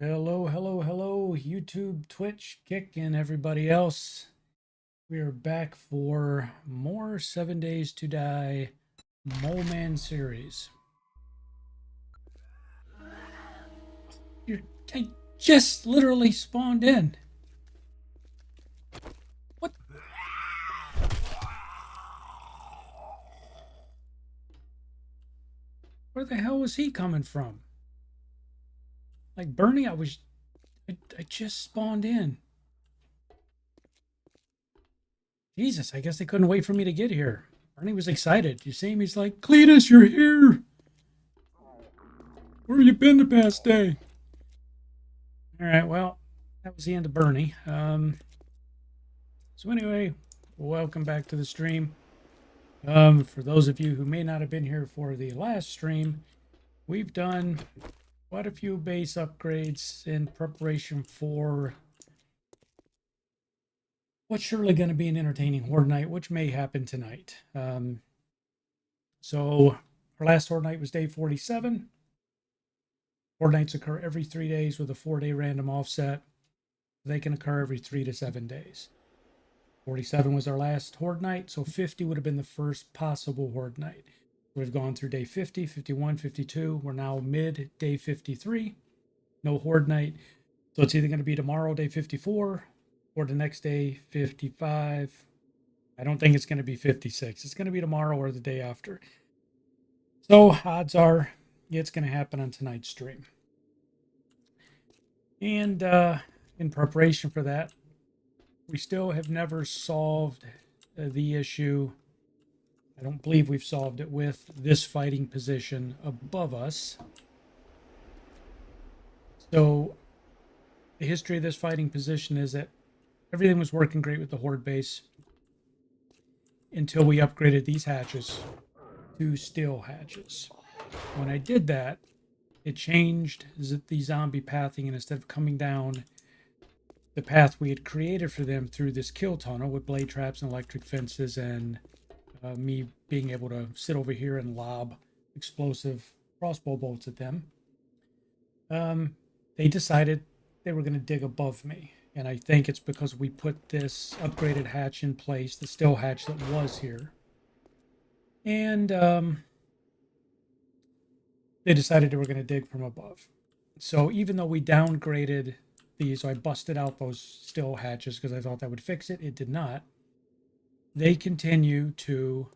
Hello, hello, hello, YouTube, Twitch, Kick, and everybody else. We are back for more 7 Days to Die Mole Man series. You're, I just literally spawned in. What? Where the hell was he coming from? Like Bernie, I just spawned in. Jesus, I guess they couldn't wait for me to get here. Bernie was excited. You see him? He's like, Cletus, you're here. Where you been the past day? All right, well, that was the end of Bernie. So anyway, welcome back to the stream. For those of you who may not have been here for the last stream, we've done quite a few base upgrades in preparation for what's surely going to be an entertaining Horde Night, which may happen tonight. So our last Horde Night was day 47. Horde Nights occur every 3 days with a 4-day random offset. They can occur every 3 to 7 days. 47 was our last Horde Night, so 50 would have been the first possible Horde Night. We've gone through day 50, 51, 52. We're now mid day 53. No Horde Night. So it's either going to be tomorrow, day 54, or the next day, 55. I don't think it's going to be 56. It's going to be tomorrow or the day after. So odds are it's going to happen on tonight's stream. And in preparation for that, we still have never solved the issue. I don't believe we've solved it with this fighting position above us. So the history of this fighting position is that everything was working great with the Horde base until we upgraded these hatches to steel hatches. When I did that, it changed the zombie pathing, and instead of coming down the path we had created for them through this kill tunnel with blade traps and electric fences and me being able to sit over here and lob explosive crossbow bolts at them, they decided they were going to dig above me. And I think it's because we put this upgraded hatch in place, the steel hatch that was here. And they decided they were going to dig from above. So even though we downgraded these, so I busted out those steel hatches because I thought that would fix it. It did not. They continue to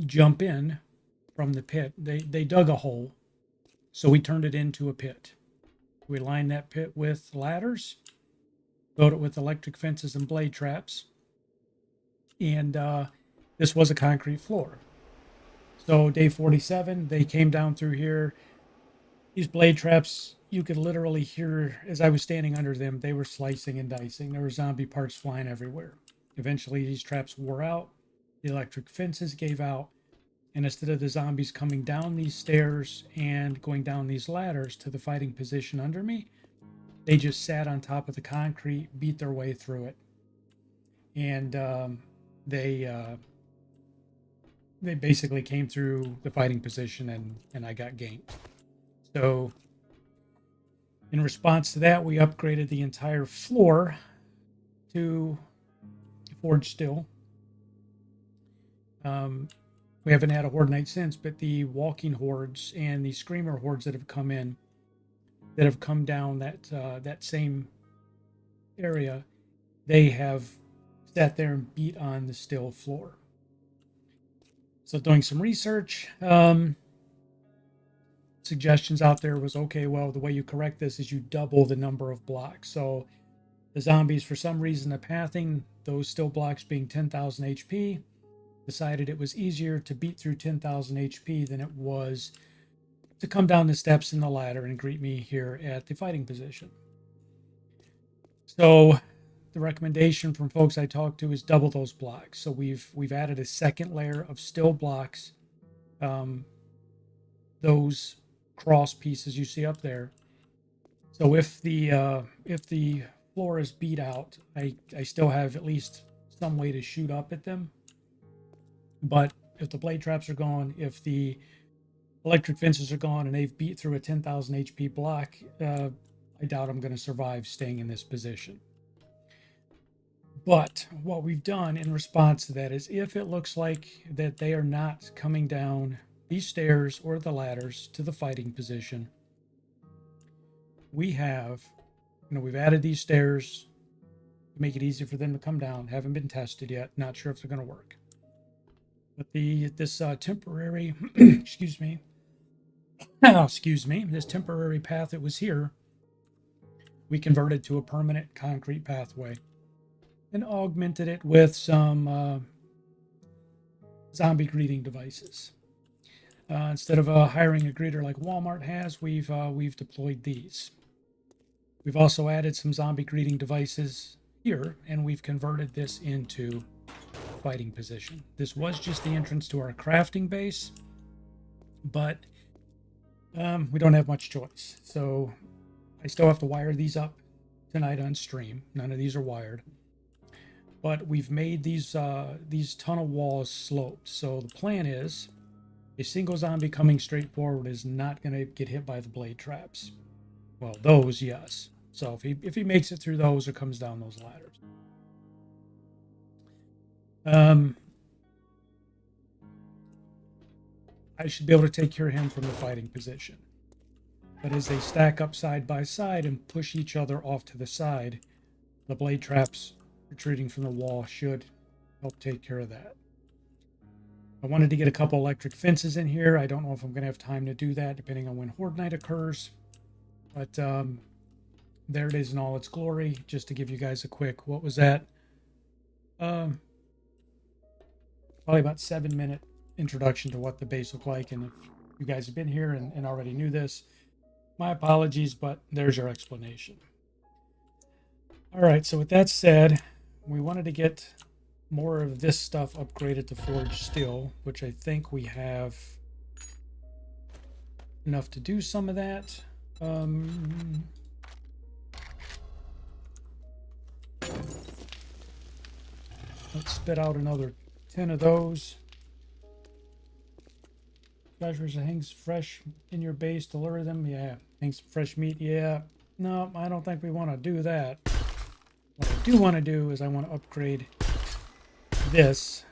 jump in from the pit. They dug a hole, so we turned it into a pit. We lined that pit with ladders, built it with electric fences and blade traps, and this was a concrete floor. So day 47, they came down through here. These blade traps, you could literally hear, as I was standing under them, they were slicing and dicing. There were zombie parts flying everywhere. Eventually, these traps wore out. The electric fences gave out. And instead of the zombies coming down these stairs and going down these ladders to the fighting position under me, they just sat on top of the concrete, beat their way through it. And they basically came through the fighting position, and I got ganked. So in response to that, we upgraded the entire floor to forged steel. We haven't had a Horde Night since, but the walking hordes and the screamer hordes that have come in, that have come down that same area, they have sat there and beat on the steel floor. So doing some research, suggestions out there was, okay, well, the way you correct this is you double the number of blocks. So the zombies, for some reason, the pathing, those steel blocks being 10,000 HP, decided it was easier to beat through 10,000 HP than it was to come down the steps in the ladder and greet me here at the fighting position. So the recommendation from folks I talked to is double those blocks. So we've added a second layer of steel blocks. Those cross pieces you see up there. So if the floor is beat out, I still have at least some way to shoot up at them. But if the blade traps are gone, if the electric fences are gone, and they've beat through a 10,000 HP block, I doubt I'm going to survive staying in this position. But what we've done in response to that is if it looks like that they are not coming down these stairs or the ladders to the fighting position, we have, we've added these stairs to make it easy for them to come down. Haven't been tested yet. Not sure if they're going to work. But this temporary, excuse me, this temporary path that was here, we converted to a permanent concrete pathway and augmented it with some zombie greeting devices. Instead of hiring a greeter like Walmart has, we've deployed these. We've also added some zombie greeting devices here, and we've converted this into fighting position. This was just the entrance to our crafting base, but we don't have much choice. So I still have to wire these up tonight on stream. None of these are wired. But we've made these tunnel walls sloped. So the plan is a single zombie coming straight forward is not going to get hit by the blade traps. Well, those, yes. So if he makes it through those or comes down those ladders. I should be able to take care of him from the fighting position. But as they stack up side by side and push each other off to the side, the blade traps retreating from the wall should help take care of that. I wanted to get a couple electric fences in here. I don't know if I'm going to have time to do that depending on when Horde Night occurs. But there it is in all its glory. Just to give you guys a quick, what was that? Probably about 7-minute introduction to what the base looked like. And if you guys have been here and already knew this, my apologies, but there's your explanation. All right, so with that said, we wanted to get more of this stuff upgraded to forged steel, which I think we have enough to do some of that. Let's spit out another 10 of those. Treasures that hangs fresh in your base to lure them. Yeah. Hangs fresh meat. Yeah. No, I don't think we want to do that. What I do want to do is I want to upgrade this.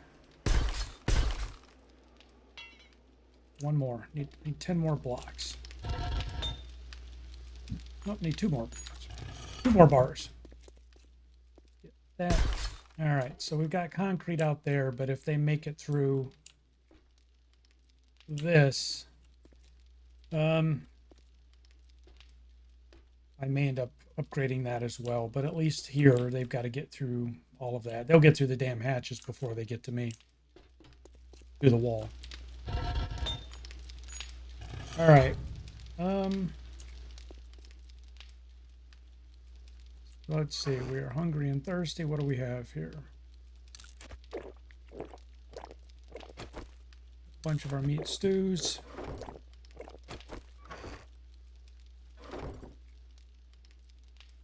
One more. Need 10 more blocks. Nope, need 2 more. 2 more bars. Get that. All right, so we've got concrete out there, but if they make it through this, I may end up upgrading that as well, but at least here they've got to get through all of that. They'll get through the damn hatches before they get to me, through the wall. All right. Let's see. We are hungry and thirsty. What do we have here? A bunch of our meat stews.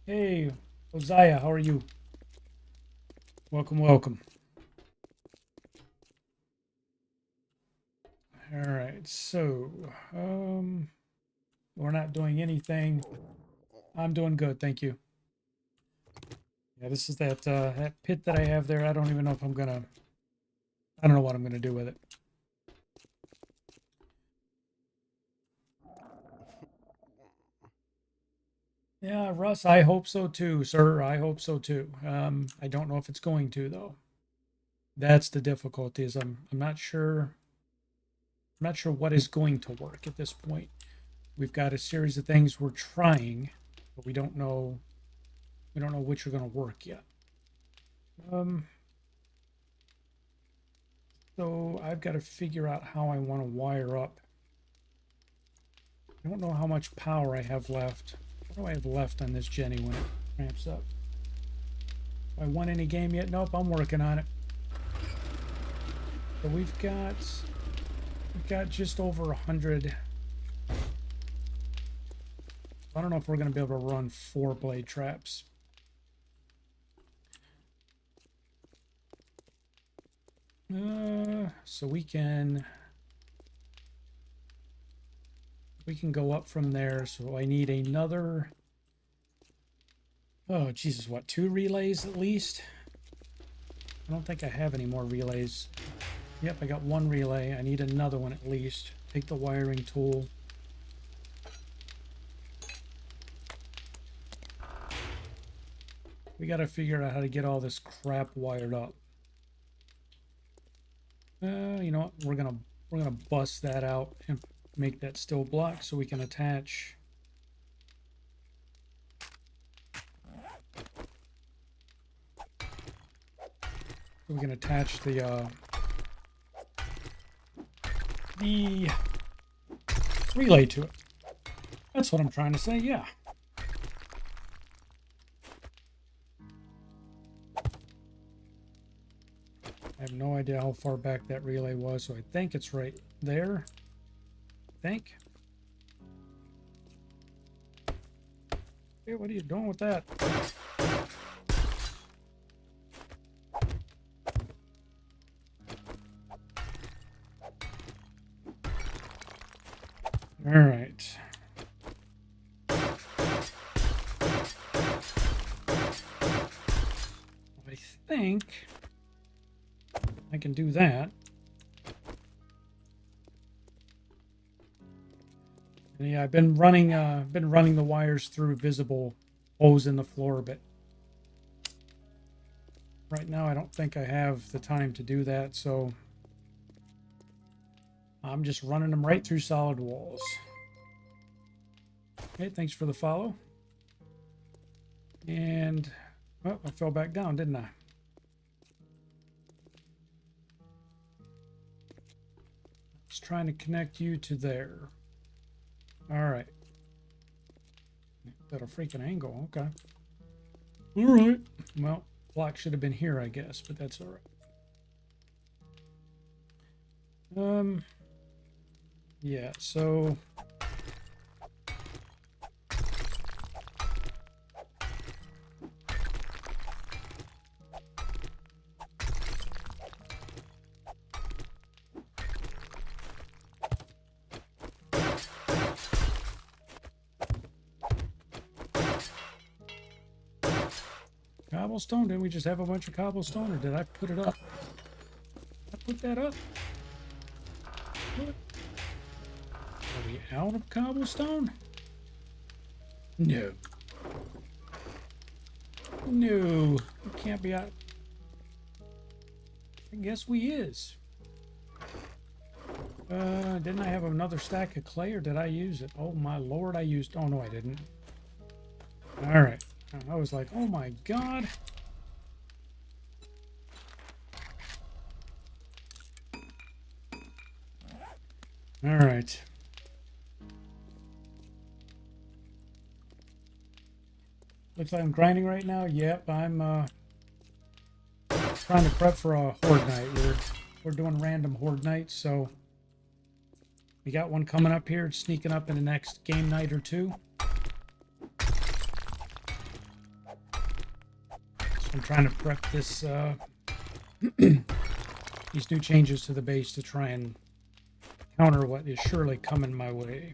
Hey, Uzziah, how are you? Welcome, welcome. All right, so we're not doing anything. I'm doing good, thank you. Yeah, this is that that pit that I have there. I don't even know if I'm gonna. I don't know what I'm gonna do with it. Yeah, Russ, I hope so too, sir. I hope so too. I don't know if it's going to though. That's the difficulty. Is I'm not sure. I'm not sure what is going to work at this point. We've got a series of things we're trying, but we don't know. We don't know which are going to work yet. So I've got to figure out how I want to wire up. I don't know how much power I have left. What do I have left on this Jenny when it ramps up? Have I won any game yet? Nope, I'm working on it. So we've got just over 100. I don't know if we're going to be able to run 4 blade traps. So we can go up from there. So I need another Oh, Jesus, what, 2 relays at least? I don't think I have any more relays. Yep, I got 1 relay. I need another one at least. Take the wiring tool. We got to figure out how to get all this crap wired up. You know what? We're gonna bust that out and make that steel block so we can attach. We can attach the relay to it. That's what I'm trying to say. Yeah. I have no idea how far back that relay was, so I think it's right there. I think. Hey, what are you doing with that? All right. I think I can do that. And yeah, I've been running the wires through visible holes in the floor, but right now I don't think I have the time to do that, so I'm just running them right through solid walls. Okay, thanks for the follow. And oh, I fell back down, didn't I? Just trying to connect you to there. All right. Is that a freaking angle? Okay. All right. Well, block should have been here, I guess, but that's all right. Yeah, so cobblestone? Didn't we just have a bunch of cobblestone, or did I put it up? Did I put that up? What? Are we out of cobblestone? No. No. We can't be out. I guess we is. Didn't I have another stack of clay, or did I use it? Oh my lord, I used... Oh no, I didn't. Alright. I was like, oh my god. Alright. Looks like I'm grinding right now. Yep, I'm trying to prep for a horde night. We're doing random horde nights, so we got one coming up here, sneaking up in the next game night or two. So I'm trying to prep this these new changes to the base to try and counter what is surely coming my way.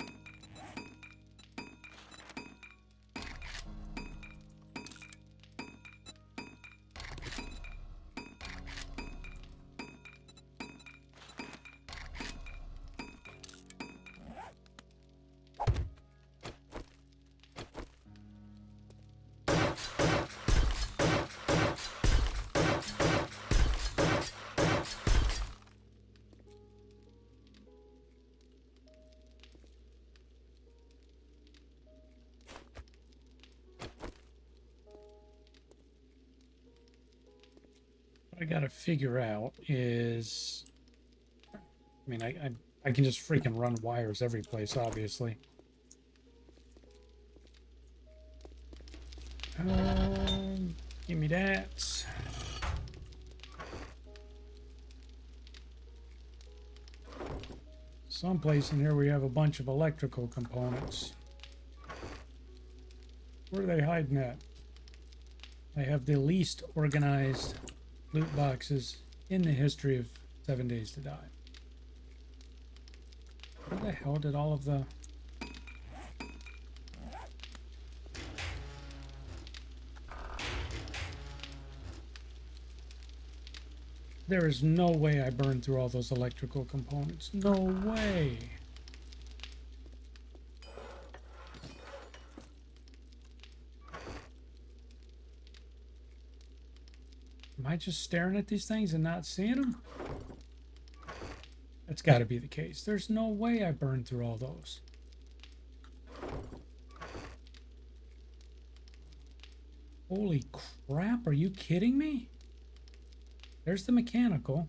What I gotta figure out is, I mean, I can just freaking run wires every place, obviously. Give me that. Someplace in here we have a bunch of electrical components. Where are they hiding at? I have the least organized loot boxes in the history of 7 Days to Die. Where the hell did all of the... There is no way I burned through all those electrical components. No way. Am I just staring at these things and not seeing them? That's got to be the case. There's no way I burned through all those. Holy crap, are you kidding me? There's the mechanical.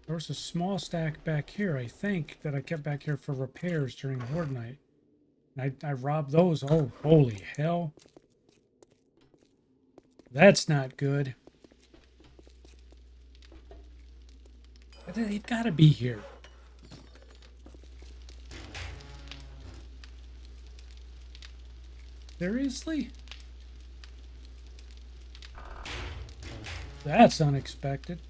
There was a small stack back here, I think, that I kept back here for repairs during Horde Night. And I robbed those. Oh, holy hell. That's not good. They've got to be here. Seriously? That's unexpected.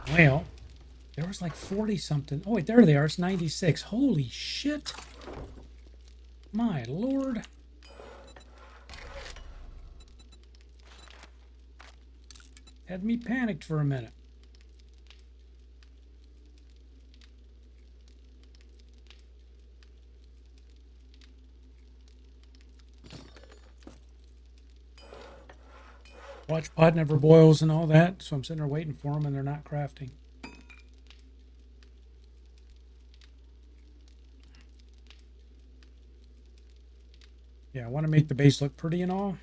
Well, there was like 40 something. Oh, wait, there they are. It's 96. Holy shit. My lord. Had me panicked for a minute. Watch pot never boils and all that, so I'm sitting there waiting for them and they're not crafting. Yeah, I want to make the base look pretty and all.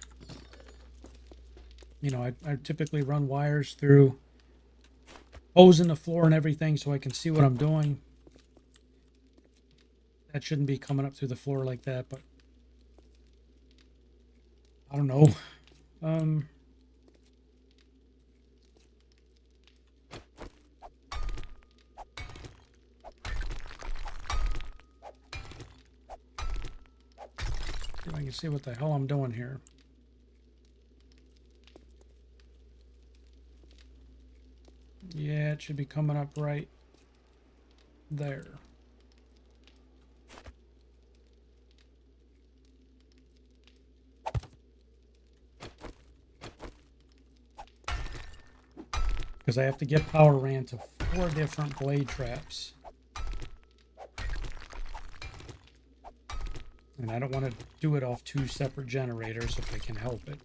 You know, I typically run wires through holes in the floor and everything so I can see what I'm doing. That shouldn't be coming up through the floor like that, but I don't know. See if I can see what the hell I'm doing here. Yeah, it should be coming up right there. Because I have to get power ran to 4 different blade traps. And I don't want to do it off 2 separate generators if I can help it.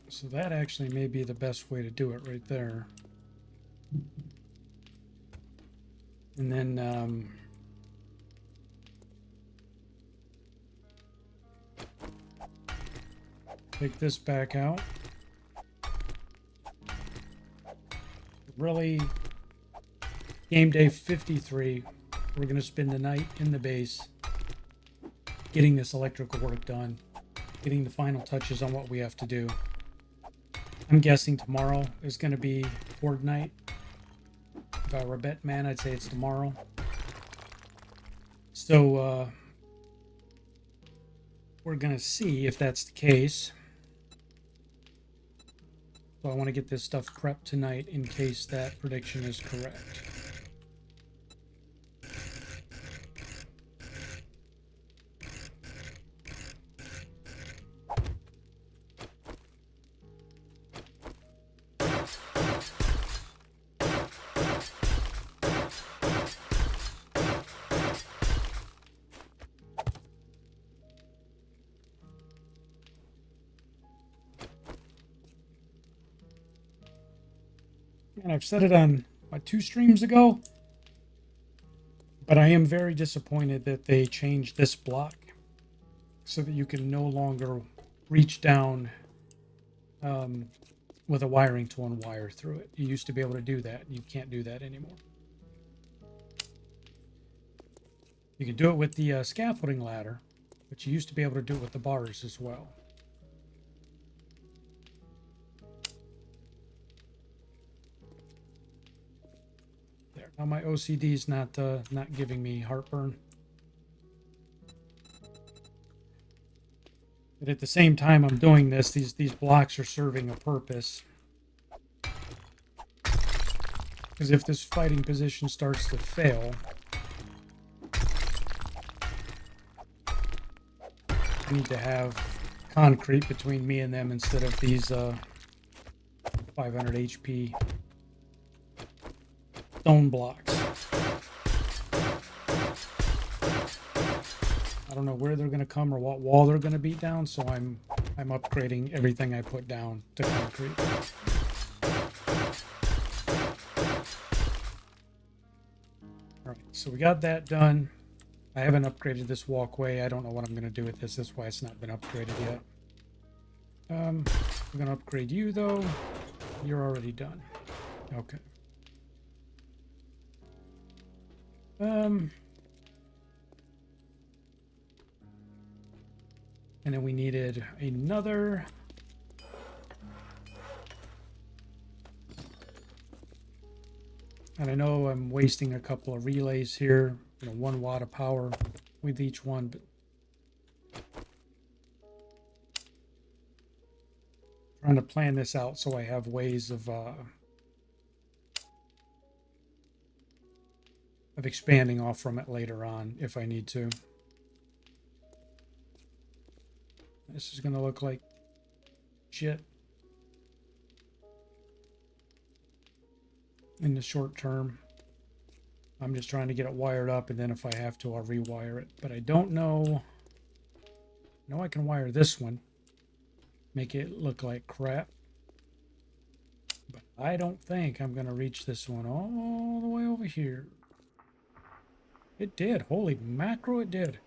So that actually may be the best way to do it right there. And then take this back out. Really, game day 53, we're going to spend the night in the base getting this electrical work done, getting the final touches on what we have to do. I'm guessing tomorrow is going to be Horde Night. If I were a bet man, I'd say it's tomorrow. So, we're going to see if that's the case. So I want to get this stuff prepped tonight in case that prediction is correct. And I've said it on my 2 streams ago, but I am very disappointed that they changed this block so that you can no longer reach down with a wiring tool and wire through it. You used to be able to do that, and you can't do that anymore. You can do it with the scaffolding ladder, but you used to be able to do it with the bars as well. There. Now my OCD is not giving me heartburn. But at the same time I'm doing this, these blocks are serving a purpose. Because if this fighting position starts to fail, I need to have concrete between me and them instead of these 500 HP stone blocks. I don't know where they're going to come or what wall they're going to beat down, so I'm upgrading everything I put down to concrete. All right, so we got that done. I haven't upgraded this walkway. I don't know what I'm going to do with this. That's why it's not been upgraded yet. I'm going to upgrade you, though. You're already done. Okay. And then we needed another. And I know I'm wasting a couple of relays here, 1 watt of power with each one, but trying to plan this out so I have ways of expanding off from it later on if I need to. This is going to look like shit in the short term. I'm just trying to get it wired up, and then if I have to, I'll rewire it. But I don't know. I know I can wire this one, make it look like crap. But I don't think I'm going to reach this one all the way over here. It did. Holy macro, it did.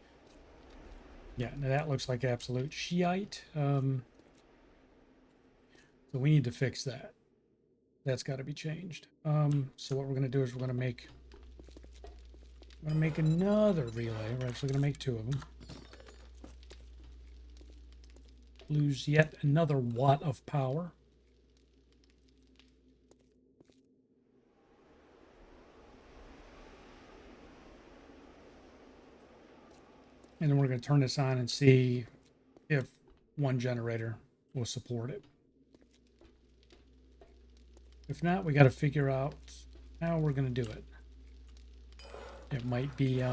Yeah, now that looks like absolute shite. So we need to fix that. That's got to be changed. So what we're going to do is we're going to make another relay. We're actually going to make 2 of them. Lose yet another watt of power. And then we're going to turn this on and see if one generator will support it. If not, we got to figure out how we're going to do it. It might be,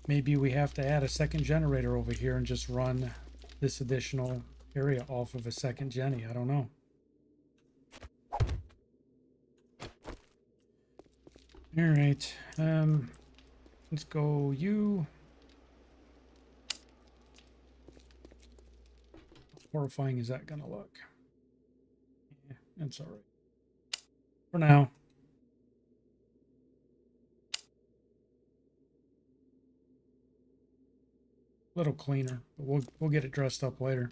maybe we have to add a second generator over here and just run this additional area off of a second Jenny. I don't know. All right. Let's go you. How horrifying is that going to look? Yeah, that's all right. For now. A little cleaner, but we'll get it dressed up later.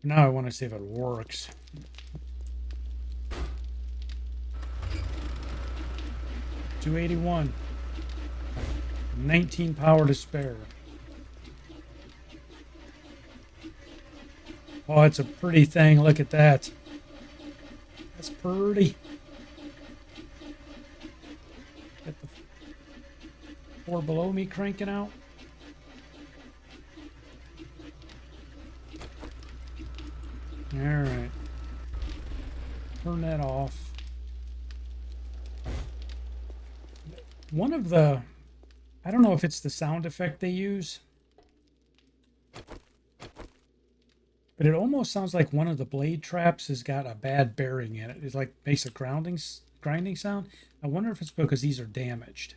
For now I want to see if it works. $281. 19 power to spare. Oh, it's a pretty thing. Look at that. That's pretty. Got the 4 below me cranking out. All right. Turn that off. One of the, I don't know if it's the sound effect they use, but it almost sounds like one of the blade traps has got a bad bearing in it. It like makes a grinding sound. I wonder if it's because these are damaged.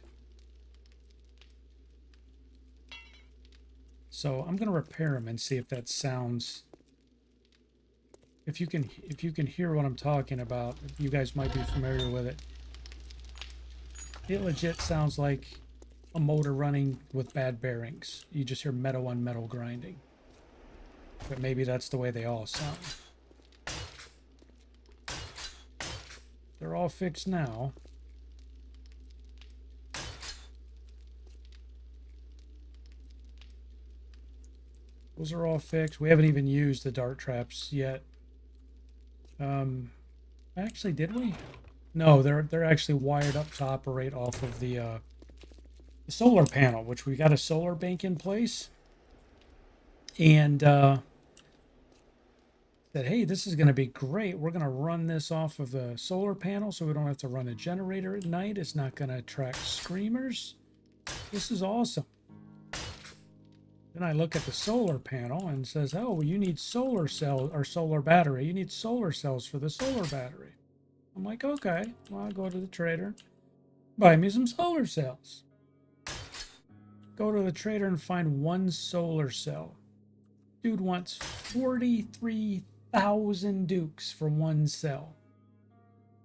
So I'm going to repair them and see if that sounds. If you can hear what I'm talking about, you guys might be familiar with it. It legit sounds like a motor running with bad bearings. You just hear metal on metal grinding. But maybe that's the way they all sound. They're all fixed now. Those are all fixed. We haven't even used the dart traps yet. Actually, did we? No, they're actually wired up to operate off of the solar panel, which we got a solar bank in place. And said, hey, this is going to be great. We're going to run this off of the solar panel so we don't have to run a generator at night. It's not going to attract screamers. This is awesome. Then I look at the solar panel and says, oh, well, you need solar cell or solar battery. You need solar cells for the solar battery. I'm like, okay, well, I'll go to the trader, buy me some solar cells. Go to the trader and find one solar cell. Dude wants 43,000 dukes for one cell.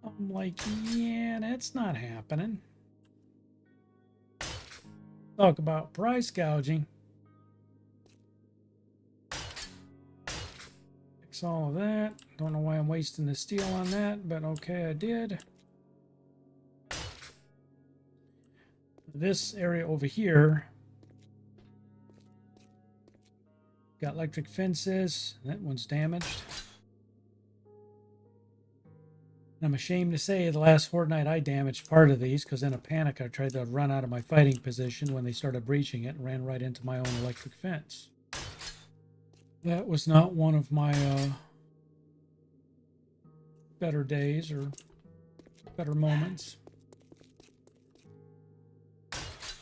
I'm like, yeah, that's not happening. Talk about price gouging. Fix all of that. Don't know why I'm wasting the steel on that, but okay, I did. This area over here got electric fences. That one's damaged. And I'm ashamed to say the last Horde night I damaged part of these because in a panic I tried to run out of my fighting position when they started breaching it and ran right into my own electric fence. That was not one of my better days or better moments.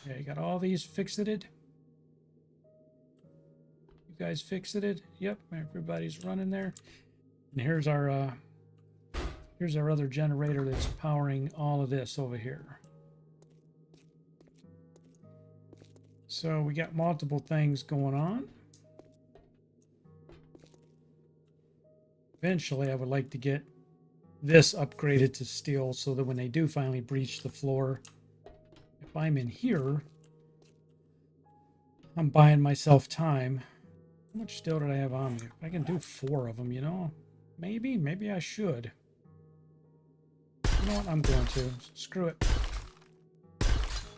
Yeah, you got all these fixed-ed. You guys fixed-ed? Yep, everybody's running there. And here's our other generator that's powering all of this over here. So we got multiple things going on. Eventually, I would like to get this upgraded to steel so that when they do finally breach the floor, if I'm in here, I'm buying myself time. How much steel did I have on me? I can do 4 of them, you know? Maybe I should. You know what? I'm going to. Screw it.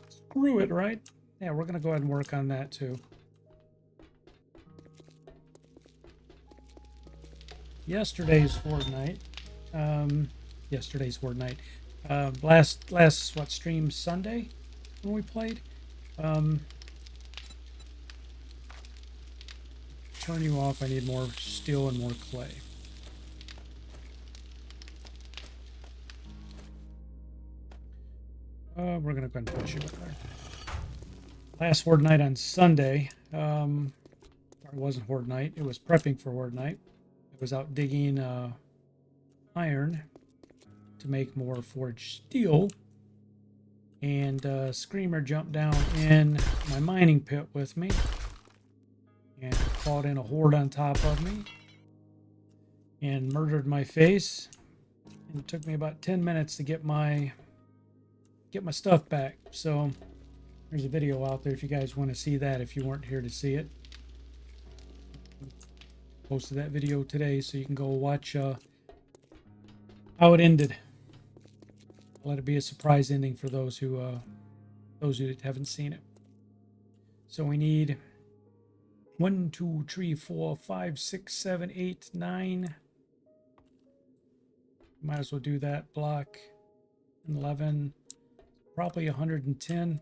Screw it, right? Yeah, we're going to go ahead and work on that too. Yesterday's Horde night. Last what, stream Sunday when we played? Turn you off. I need more steel and more clay. We're going to go ahead and push you up there. Last Horde night on Sunday. It wasn't Horde night. It was prepping for Horde night. I was out digging iron to make more forged steel. And Screamer jumped down in my mining pit with me. And called in a horde on top of me. And murdered my face. And it took me about 10 minutes to get my stuff back. So there's a video out there if you guys want to see that, if you weren't here to see it. Posted that video today so you can go watch how it ended. Let it be a surprise ending for those who haven't seen it. So we need 1, 2, 3, 4, 5, 6, 7, 8, 9. Might as well do that block. 11. Probably 110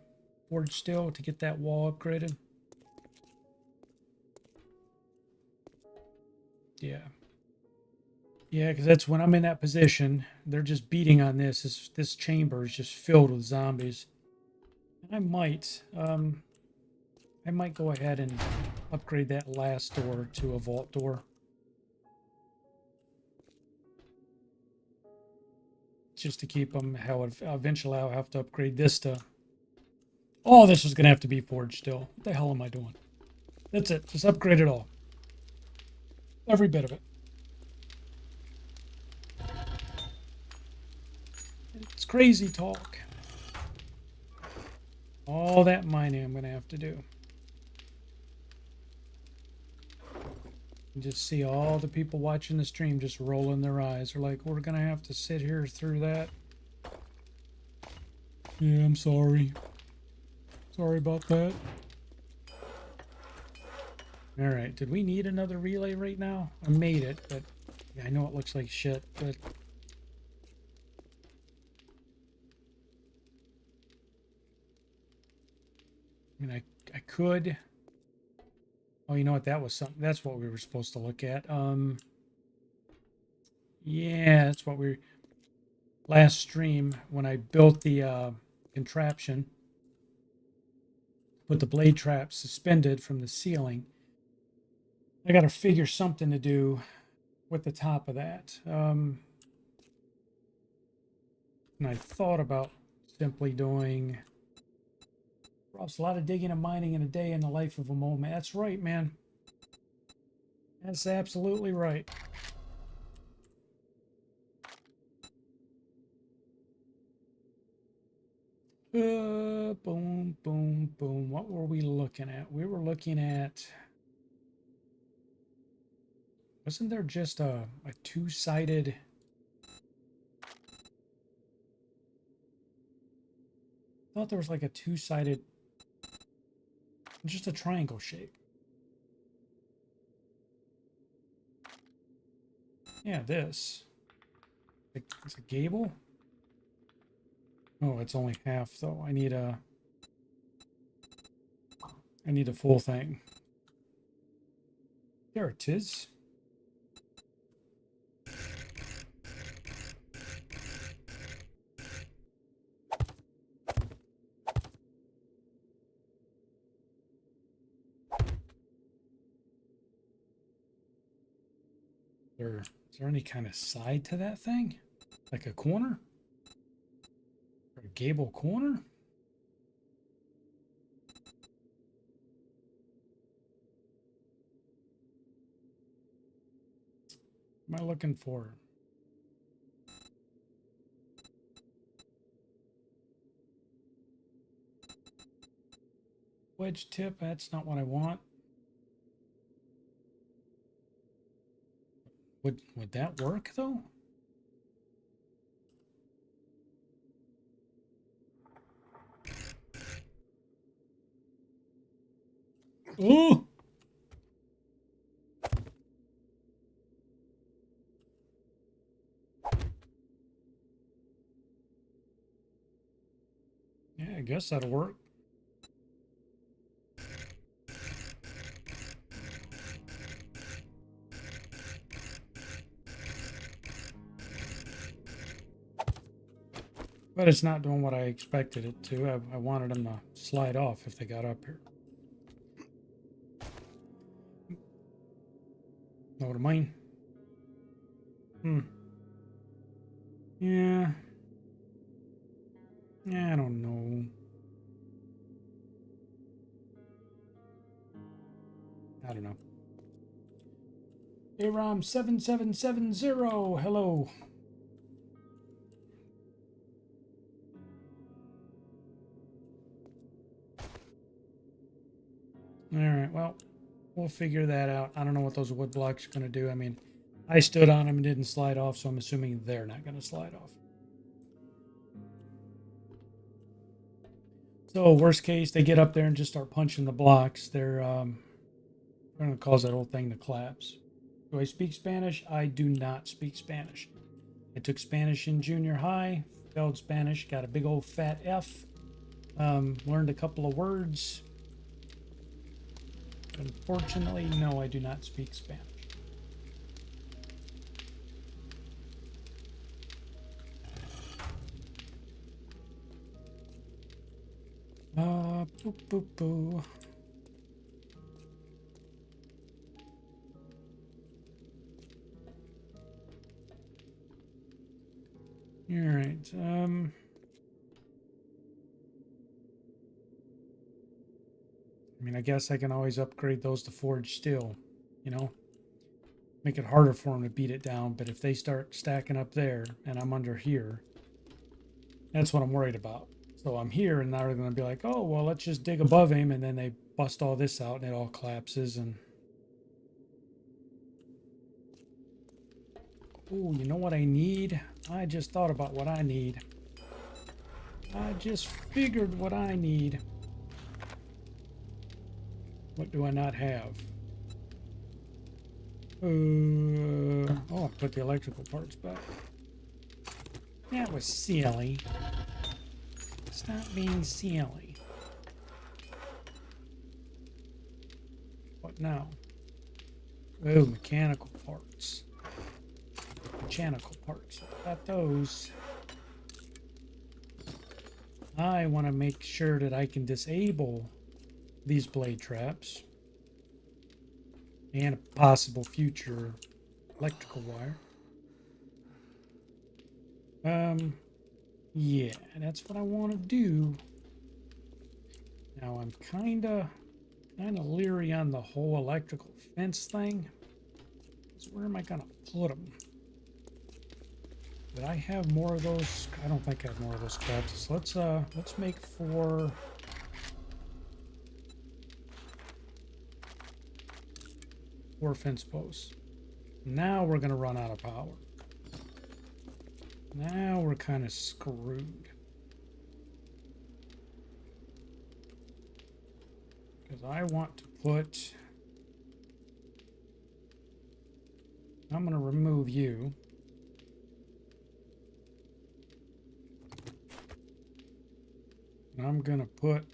forged steel to get that wall upgraded. Yeah. Yeah, because that's when I'm in that position. They're just beating on this. This chamber is just filled with zombies. And I might go ahead and upgrade that last door to a vault door. Just to keep them. Eventually I'll have to upgrade this to... All this is going to have to be forged still. What the hell am I doing? That's it. Just upgrade it all. Every bit of it. It's crazy talk. All that mining I'm going to have to do. And just see all the people watching the stream just rolling their eyes. They're like, we're going to have to sit here through that. Yeah, I'm sorry. Sorry about that. All right. Did we need another relay right now? I made it, but yeah, I know it looks like shit, but I mean, I could. Oh, you know what? That was something. That's what we were supposed to look at. Yeah, that's what we last stream when I built the contraption, put the blade trap suspended from the ceiling. I got to figure something to do with the top of that. And I thought about simply doing. Ross, a lot of digging and mining in a day in the life of a mole man. That's right, man. That's absolutely right. Boom, boom, boom. What were we looking at? We were looking at. Wasn't there just a two-sided? I thought there was like a two-sided, just a triangle shape. Yeah, this. It's a gable. Oh, it's only half though. I need a full thing. There it is. Is there any kind of side to that thing? Like a corner? Or a gable corner? What am I looking for? Wedge tip, that's not what I want. Would that work though? Oh! Yeah, I guess that'll work. But it's not doing what I expected it to. I wanted them to slide off if they got up here. Know what I mean? Yeah. Yeah, I don't know. I don't know. AROM7770, hello. All right, well, we'll figure that out. I don't know what those wood blocks are going to do. I mean, I stood on them and didn't slide off, so I'm assuming they're not going to slide off. So worst case, they get up there and just start punching the blocks. They're going to cause that whole thing to collapse. Do I speak Spanish? I do not speak Spanish. I took Spanish in junior high, failed Spanish, got a big old fat F, learned a couple of words. Unfortunately, no, I do not speak Spanish. Boop, boop, boo. All right. I mean, I guess I can always upgrade those to forged steel, you know, make it harder for them to beat it down. But if they start stacking up there and I'm under here, that's what I'm worried about. So I'm here and now they're going to be like, oh, well, let's just dig above him. And then they bust all this out and it all collapses. And oh, you know what I need? I just thought about what I need. I just figured what I need. What do I not have? Oh, I put the electrical parts back. That was silly. Stop being silly. What now? Oh, mechanical parts. Mechanical parts. Got those. I want to make sure that I can disable these blade traps and a possible future electrical wire. Yeah, that's what I want to do. Now I'm kind of leery on the whole electrical fence thing. So where am I gonna put them? Did I have more of those? I don't think I have more of those crafts. So let's make 4 fence posts. Now we're gonna run out of power. Now we're kind of screwed. Because I want to put... I'm going to remove you. And I'm going to put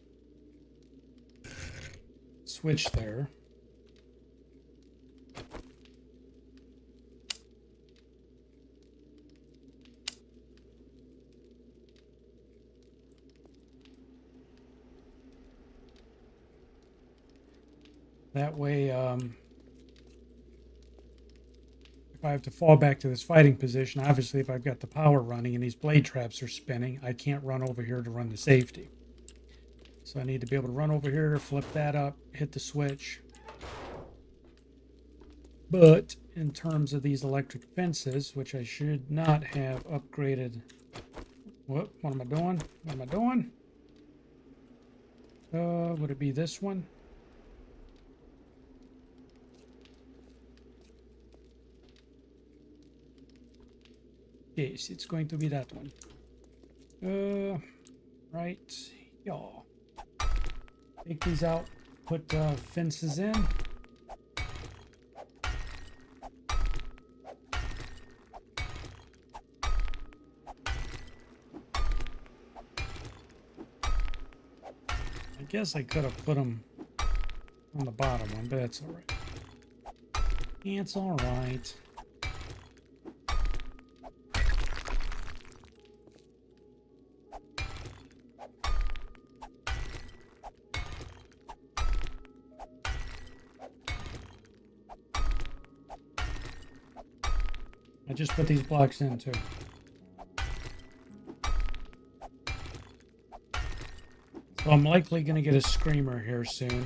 switch there. That way, if I have to fall back to this fighting position, obviously if I've got the power running and these blade traps are spinning, I can't run over here to run the safety. So I need to be able to run over here, flip that up, hit the switch. But in terms of these electric fences, which I should not have upgraded. What am I doing? What am I doing? Would it be this one? Yes, it's going to be that one. Right. Yeah. Take these out. Put fences in. I guess I could have put them on the bottom one, but that's all right. It's all right. I just put these blocks in too. So I'm likely going to get a screamer here soon.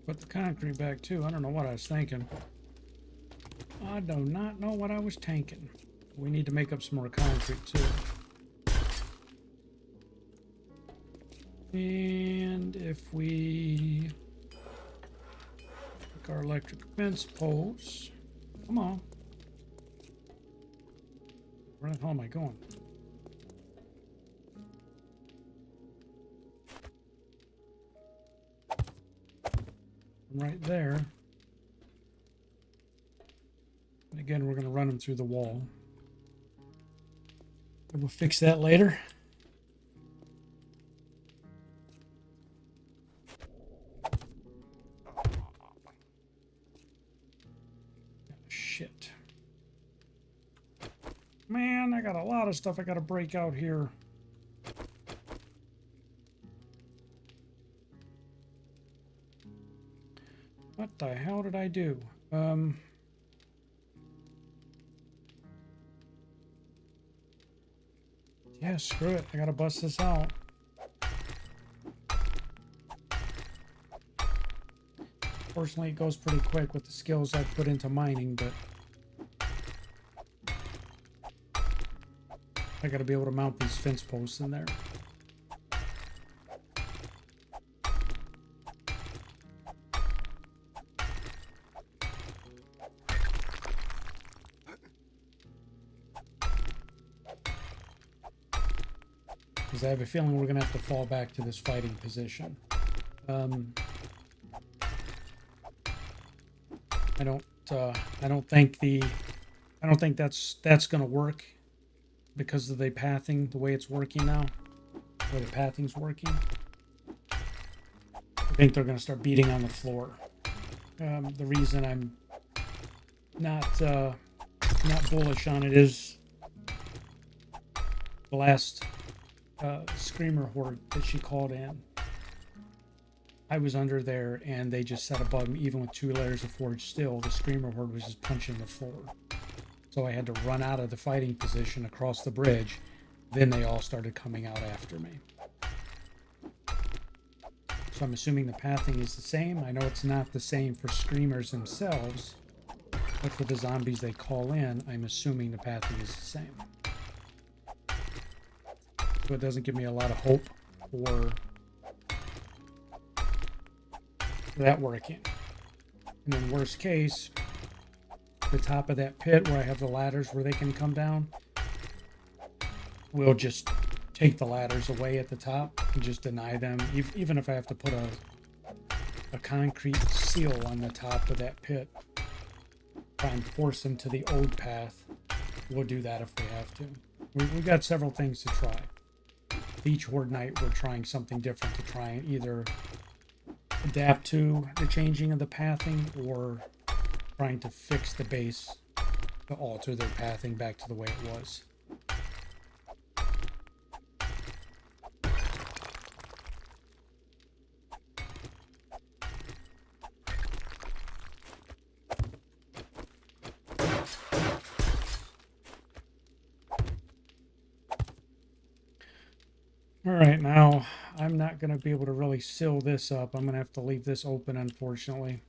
Put the concrete back too. I don't know what I was thinking. I do not know what I was thinking. We need to make up some more concrete too. And if we take our electric fence poles, come on. Where the hell am I going? Right there. And again, we're going to run them through the wall. We'll fix that later. Shit. Man, I got a lot of stuff I got to break out here. What the hell did I do? Yeah, screw it. I gotta bust this out. Fortunately, it goes pretty quick with the skills I put into mining, but I got to be able to mount these fence posts in there. Because I have a feeling we're going to have to fall back to this fighting position. I don't think that's going to work because of the pathing, the way it's working now, the way the pathing's working. I think they're going to start beating on the floor. The reason I'm not bullish on it is the last screamer horde that she called in. I was under there and they just sat above me. Even with 2 layers of forge still, the screamer horde was just punching the floor. So I had to run out of the fighting position across the bridge. Then they all started coming out after me. So I'm assuming the pathing is the same. I know it's not the same for screamers themselves, but for the zombies they call in, I'm assuming the pathing is the same. So it doesn't give me a lot of hope for that working. And then worst case, the top of that pit where I have the ladders where they can come down, we'll just take the ladders away at the top and just deny them. Even if I have to put a concrete seal on the top of that pit, try and force them to the old path, we'll do that if we have to. We've got several things to try. Each Horde Night, we're trying something different to try and either adapt to the changing of the pathing or trying to fix the base to alter their pathing back to the way it was. All right, now I'm not going to be able to really seal this up. I'm going to have to leave this open, unfortunately.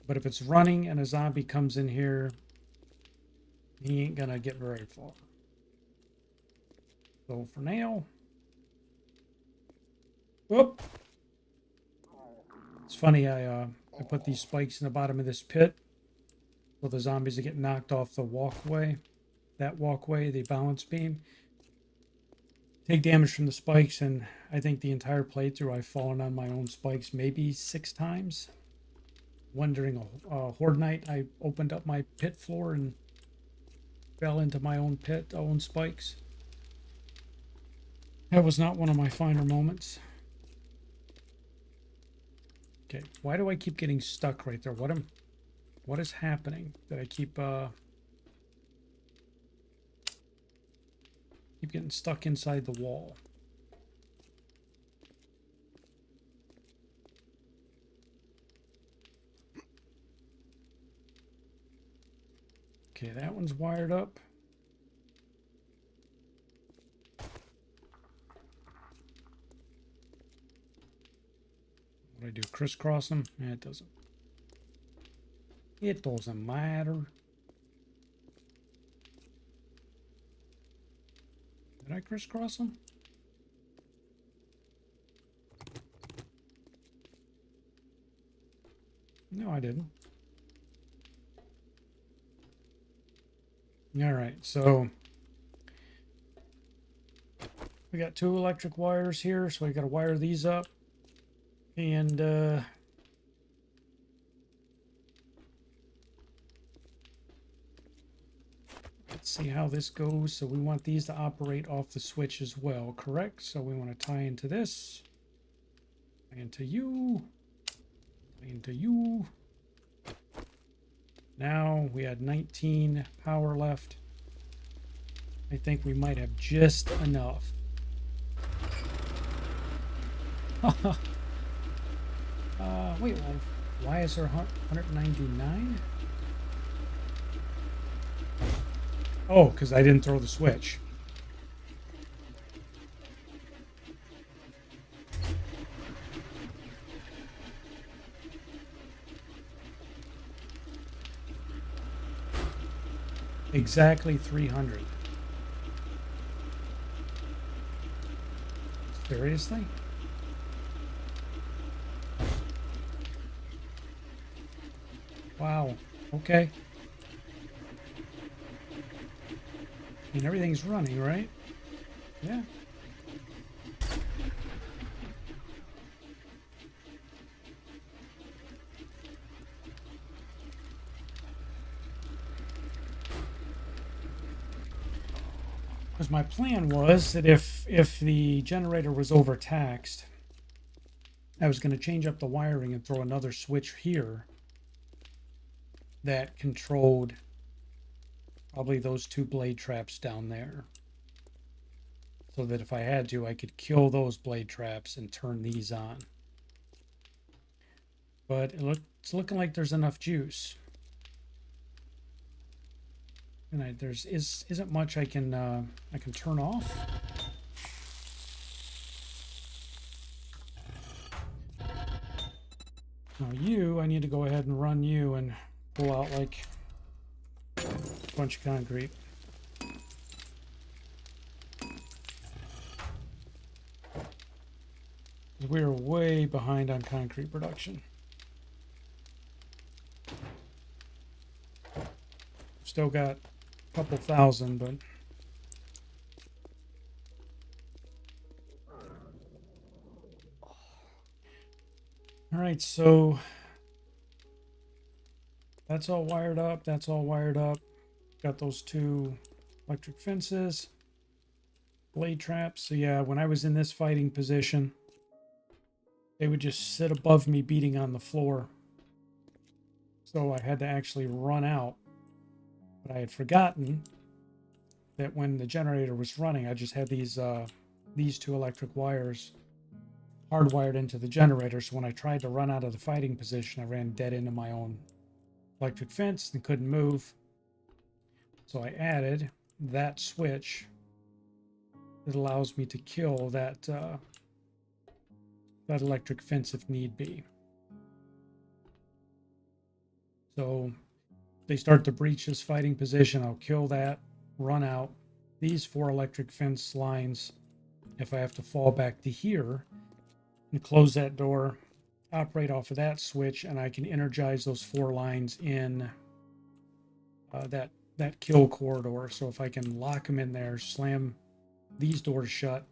But if it's running and a zombie comes in here, he ain't going to get very far. So for now, whoop. It's funny, I put these spikes in the bottom of this pit so the zombies that get knocked off the walkway, that walkway, the balance beam, take damage from the spikes, and I think the entire playthrough I've fallen on my own spikes maybe 6 times. One during a Horde Night, I opened up my pit floor and fell into my own pit, own spikes. That was not one of my finer moments. Okay, why do I keep getting stuck right there? What is happening that I keep getting stuck inside the wall? Okay, that one's wired up. What do I do? Crisscross them? Yeah, it doesn't. It doesn't matter. Did I crisscross them? No, I didn't. All right, so we got 2 electric wires here, so I got to wire these up. And let's see how this goes. So we want these to operate off the switch as well, correct? So we want to tie into this, tie into you, tie into you. Now we had 19 power left. I think we might have just enough. Wait, well, why is there 199? Oh, because I didn't throw the switch. Exactly 300. Seriously? Wow. Okay. I mean, everything's running, right? Yeah. Because my plan was that if the generator was overtaxed, I was going to change up the wiring and throw another switch here that controlled probably those two blade traps down there. So that if I had to, I could kill those blade traps and turn these on. But it's looking like there's enough juice. And isn't much I can turn off. Now I need to go ahead and run you and pull out like a bunch of concrete. We are way behind on concrete production. Still got a couple thousand, but all right, so that's all wired up. That's all wired up. Got those two electric fences, blade traps. So yeah, when I was in this fighting position, they would just sit above me beating on the floor. So I had to actually run out. But I had forgotten that when the generator was running, I just had these two electric wires hardwired into the generator. So when I tried to run out of the fighting position, I ran dead into my own electric fence and couldn't move. So I added that switch that allows me to kill that electric fence if need be. So they start to breach this fighting position, I'll kill that, run out these 4 electric fence lines. If I have to fall back to here and close that door, operate off of that switch, and I can energize those 4 lines in that kill corridor. So if I can lock them in there, slam these doors shut,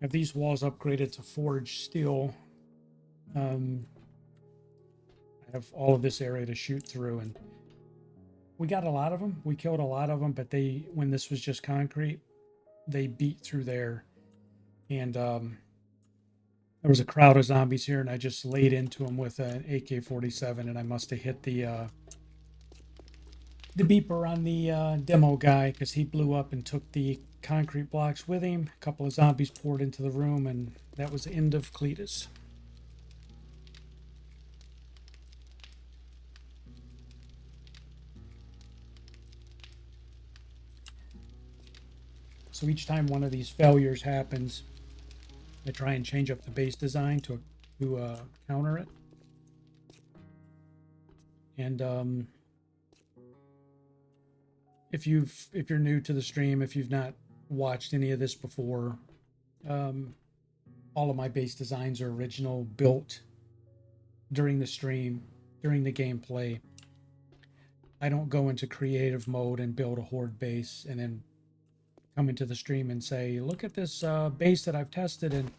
have these walls upgraded to forged steel, I have all of this area to shoot through. And we got a lot of them. We killed a lot of them, but when this was just concrete, they beat through there. And there was a crowd of zombies here, and I just laid into them with an AK-47, and I must have hit the beeper on the demo guy because he blew up and took the concrete blocks with him. A couple of zombies poured into the room, and that was the end of Cletus. So each time one of these failures happens, I try and change up the base design to counter it. And if you're new to the stream, if you've not watched any of this before, all of my base designs are original, built during the stream, during the gameplay. I don't go into creative mode and build a horde base and then come into the stream and say, look at this base that I've tested. And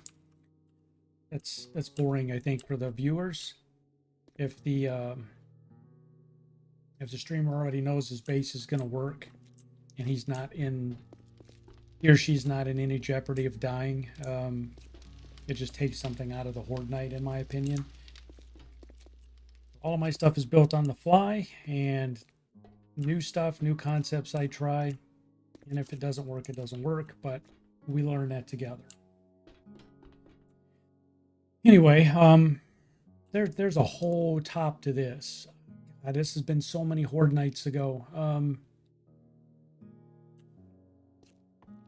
that's boring, I think, for the viewers. If the streamer already knows his base is going to work and he or she's not in any jeopardy of dying, it just takes something out of the Horde Night, in my opinion. All of my stuff is built on the fly, and new stuff, new concepts I try. And if it doesn't work, it doesn't work, but we learn that together. Anyway, there's a whole top to this. This has been so many Horde Nights ago.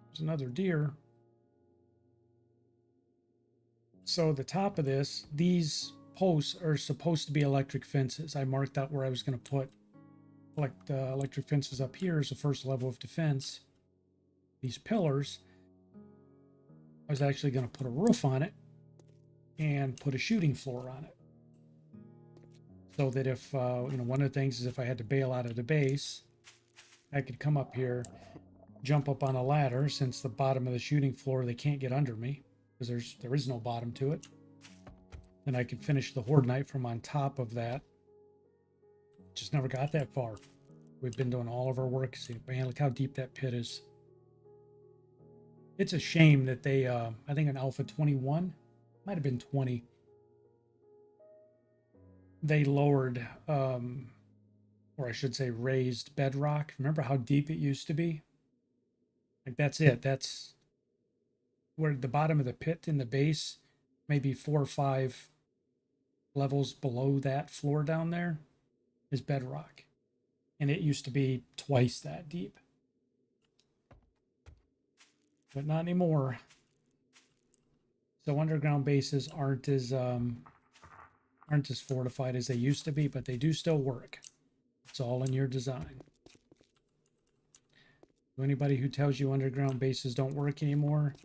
There's another deer. So the top of this, these posts are supposed to be electric fences. I marked out where I was going to put electric fences up here as the first level of defense. These pillars. I was actually going to put a roof on it and put a shooting floor on it. So that if, one of the things is if I had to bail out of the base, I could come up here, jump up on a ladder, since the bottom of the shooting floor, they can't get under me because there is no bottom to it. Then I could finish the Horde Night from on top of that. Just never got that far. We've been doing all of our work. See, man, look how deep that pit is. It's a shame that they, I think in Alpha 21, might have been 20, they lowered, or I should say raised bedrock. Remember how deep it used to be? Like that's it. That's where the bottom of the pit in the base, maybe 4 or 5 levels below that floor down there, is bedrock. And it used to be twice that deep. But not anymore. So underground bases aren't as fortified as they used to be, but they do still work. It's all in your design. So anybody who tells you underground bases don't work anymore,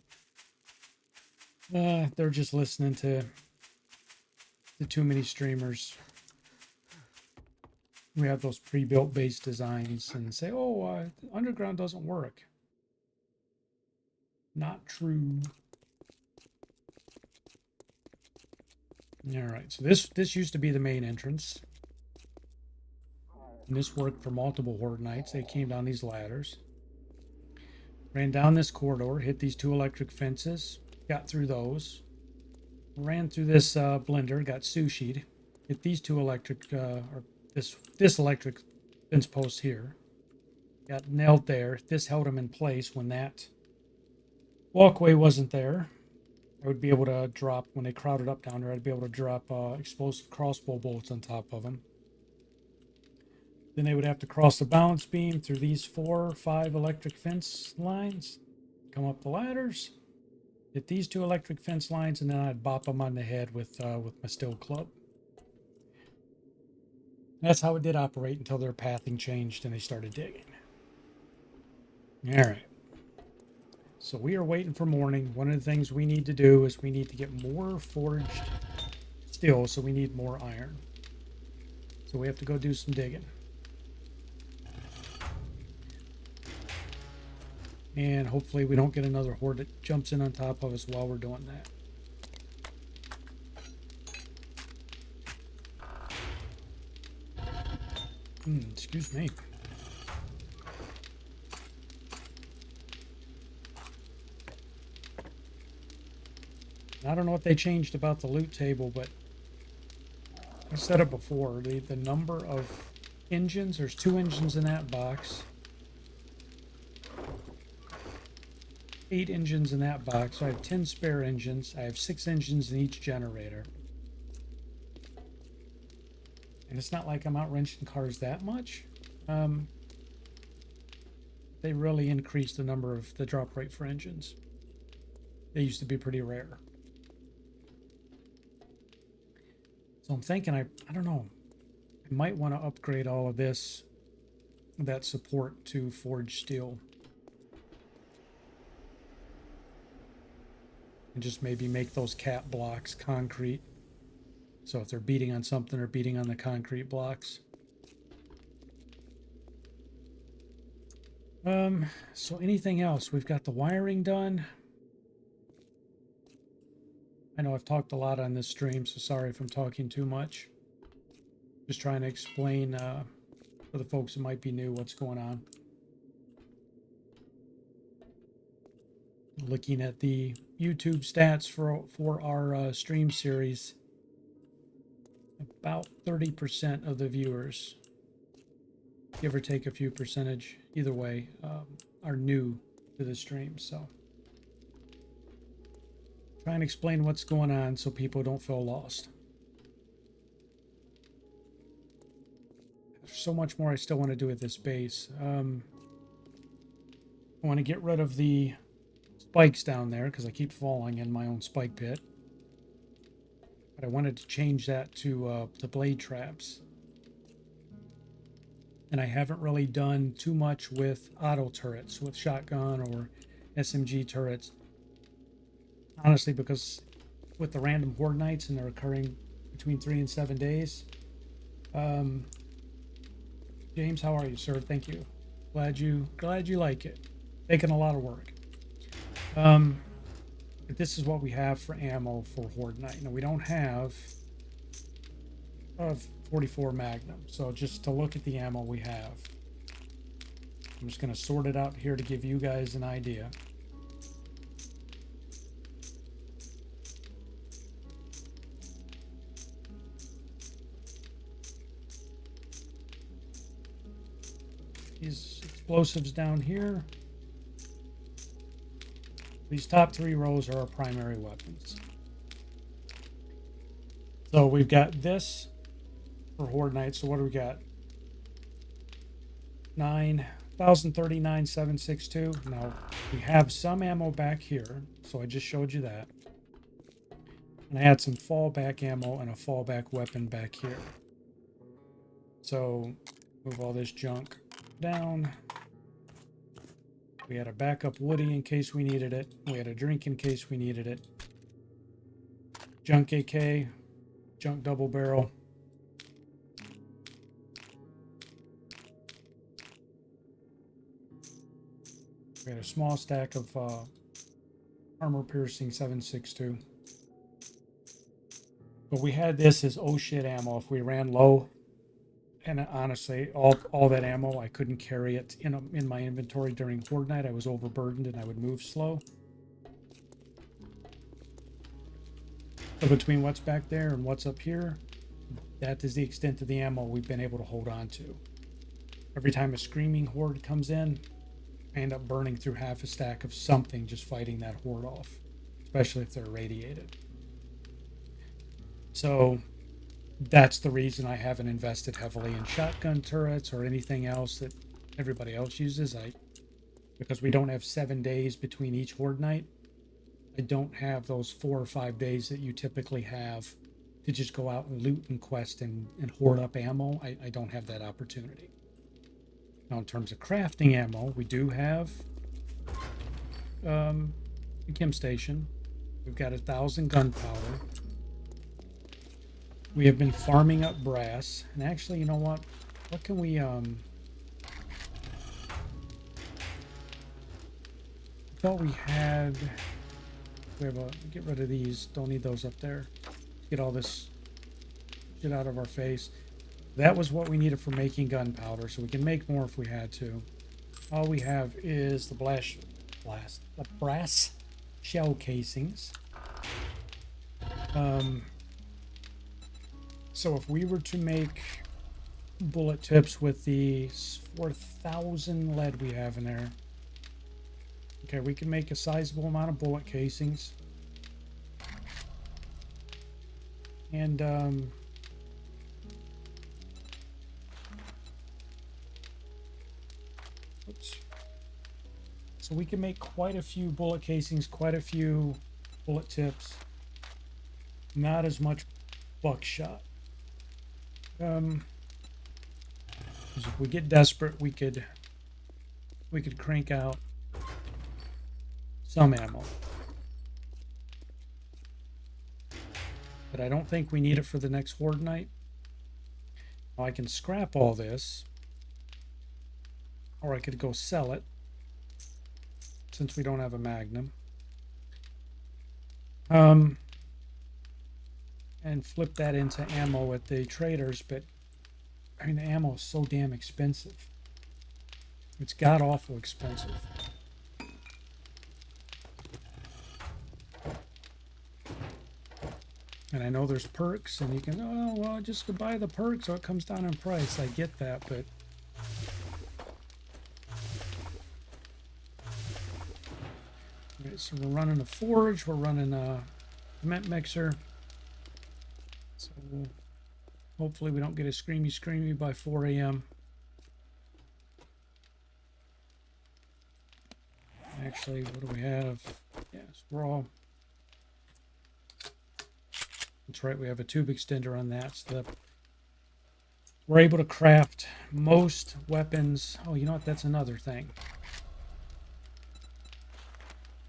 they're just listening to too many streamers. We have those pre-built base designs and say, oh, underground doesn't work. Not true. All right, so this used to be the main entrance. And this worked for multiple Horde Nights. They came down these ladders. Ran down this corridor, hit these 2 electric fences, got through those. Ran through this blender, got sushi'd. Hit these 2 electric, or this electric fence post here. Got nailed there. This held them in place when that walkway wasn't there. I would be able to drop, when they crowded up down there, I'd be able to drop explosive crossbow bolts on top of them. Then they would have to cross the balance beam through these 4 or 5 electric fence lines, come up the ladders, hit these 2 electric fence lines, and then I'd bop them on the head with my steel club. That's how it did operate until their pathing changed and they started digging. All right. So we are waiting for morning. One of the things we need to do is we need to get more forged steel, so we need more iron. So we have to go do some digging. And hopefully we don't get another horde that jumps in on top of us while we're doing that. Excuse me. I don't know what they changed about the loot table, but I said it before. The number of engines, there's 2 engines in that box. 8 engines in that box. So I have 10 spare engines. I have 6 engines in each generator. And it's not like I'm out wrenching cars that much. They really increased the number of the drop rate for engines. They used to be pretty rare. So I'm thinking, I don't know, I might want to upgrade all of this, that support to forged steel. And just maybe make those cap blocks concrete. So if they're beating on something, they're beating on the concrete blocks. So anything else? We've got the wiring done. I know I've talked a lot on this stream, so sorry if I'm talking too much. Just trying to explain for the folks who might be new what's going on. Looking at the YouTube stats for our stream series, about 30% of the viewers, give or take a few percentage, either way, are new to the stream. So try and explain what's going on so people don't feel lost. There's so much more I still want to do with this base. I want to get rid of the spikes down there because I keep falling in my own spike pit. But I wanted to change that to the blade traps. And I haven't really done too much with auto turrets, with shotgun or SMG turrets. honestly, because with the random horde nights and they're occurring between 3 and 7 days. James, how are you, sir? Thank you. Glad you like it. Taking a lot of work. But this is what we have for ammo for horde night. Now we don't have 44 Magnum, so just to look at the ammo we have. I'm just going to sort it out here to give you guys an idea. These explosives down here. These top 3 rows are our primary weapons. So we've got this for horde night. So what do we got? 9,039 762. Now we have some ammo back here, so I just showed you that. And I had some fallback ammo and a fallback weapon back here. So move all this junk down. We had a backup Woody in case we needed it. We had a drink in case we needed it. Junk AK, junk double barrel. We had a small stack of armor piercing 7.62. But we had this as oh shit ammo if we ran low. And honestly, all that ammo, I couldn't carry it in my inventory during horde night. I was overburdened and I would move slow. So between what's back there and what's up here, that is the extent of the ammo we've been able to hold on to. Every time a screaming horde comes in, I end up burning through half a stack of something just fighting that horde off, especially if they're irradiated. So that's the reason I haven't invested heavily in shotgun turrets or anything else that everybody else uses. Because we don't have 7 days between each horde night. I don't have those 4 or 5 days that you typically have to just go out and loot and quest and hoard up ammo. I don't have that opportunity. Now, in terms of crafting ammo, we do have a chem station. We've got 1,000 gunpowder. We have been farming up brass. And actually, you know what? What can we... I thought we had... We have get rid of these. Don't need those up there. Get all this shit out of our face. That was what we needed for making gunpowder, so we can make more if we had to. All we have is the brass shell casings. So if we were to make bullet tips with the 4,000 lead we have in there, okay, we can make a sizable amount of bullet casings. And oops. So we can make quite a few bullet casings, quite a few bullet tips. Not as much buckshot. If we get desperate, we could crank out some ammo. But I don't think we need it for the next horde night. Now I can scrap all this, or I could go sell it since we don't have a Magnum. And flip that into ammo at the traders, but I mean the ammo is so damn expensive. It's god awful expensive. And I know there's perks, and you can, oh well, just go buy the perks so it comes down in price. I get that, but okay, so we're running a forge, we're running a cement mixer. So hopefully we don't get a screamy by 4 a.m. Actually, what do we have? Yes, raw. That's right, we have a tube extender on that. So that we're able to craft most weapons. Oh, you know what? That's another thing.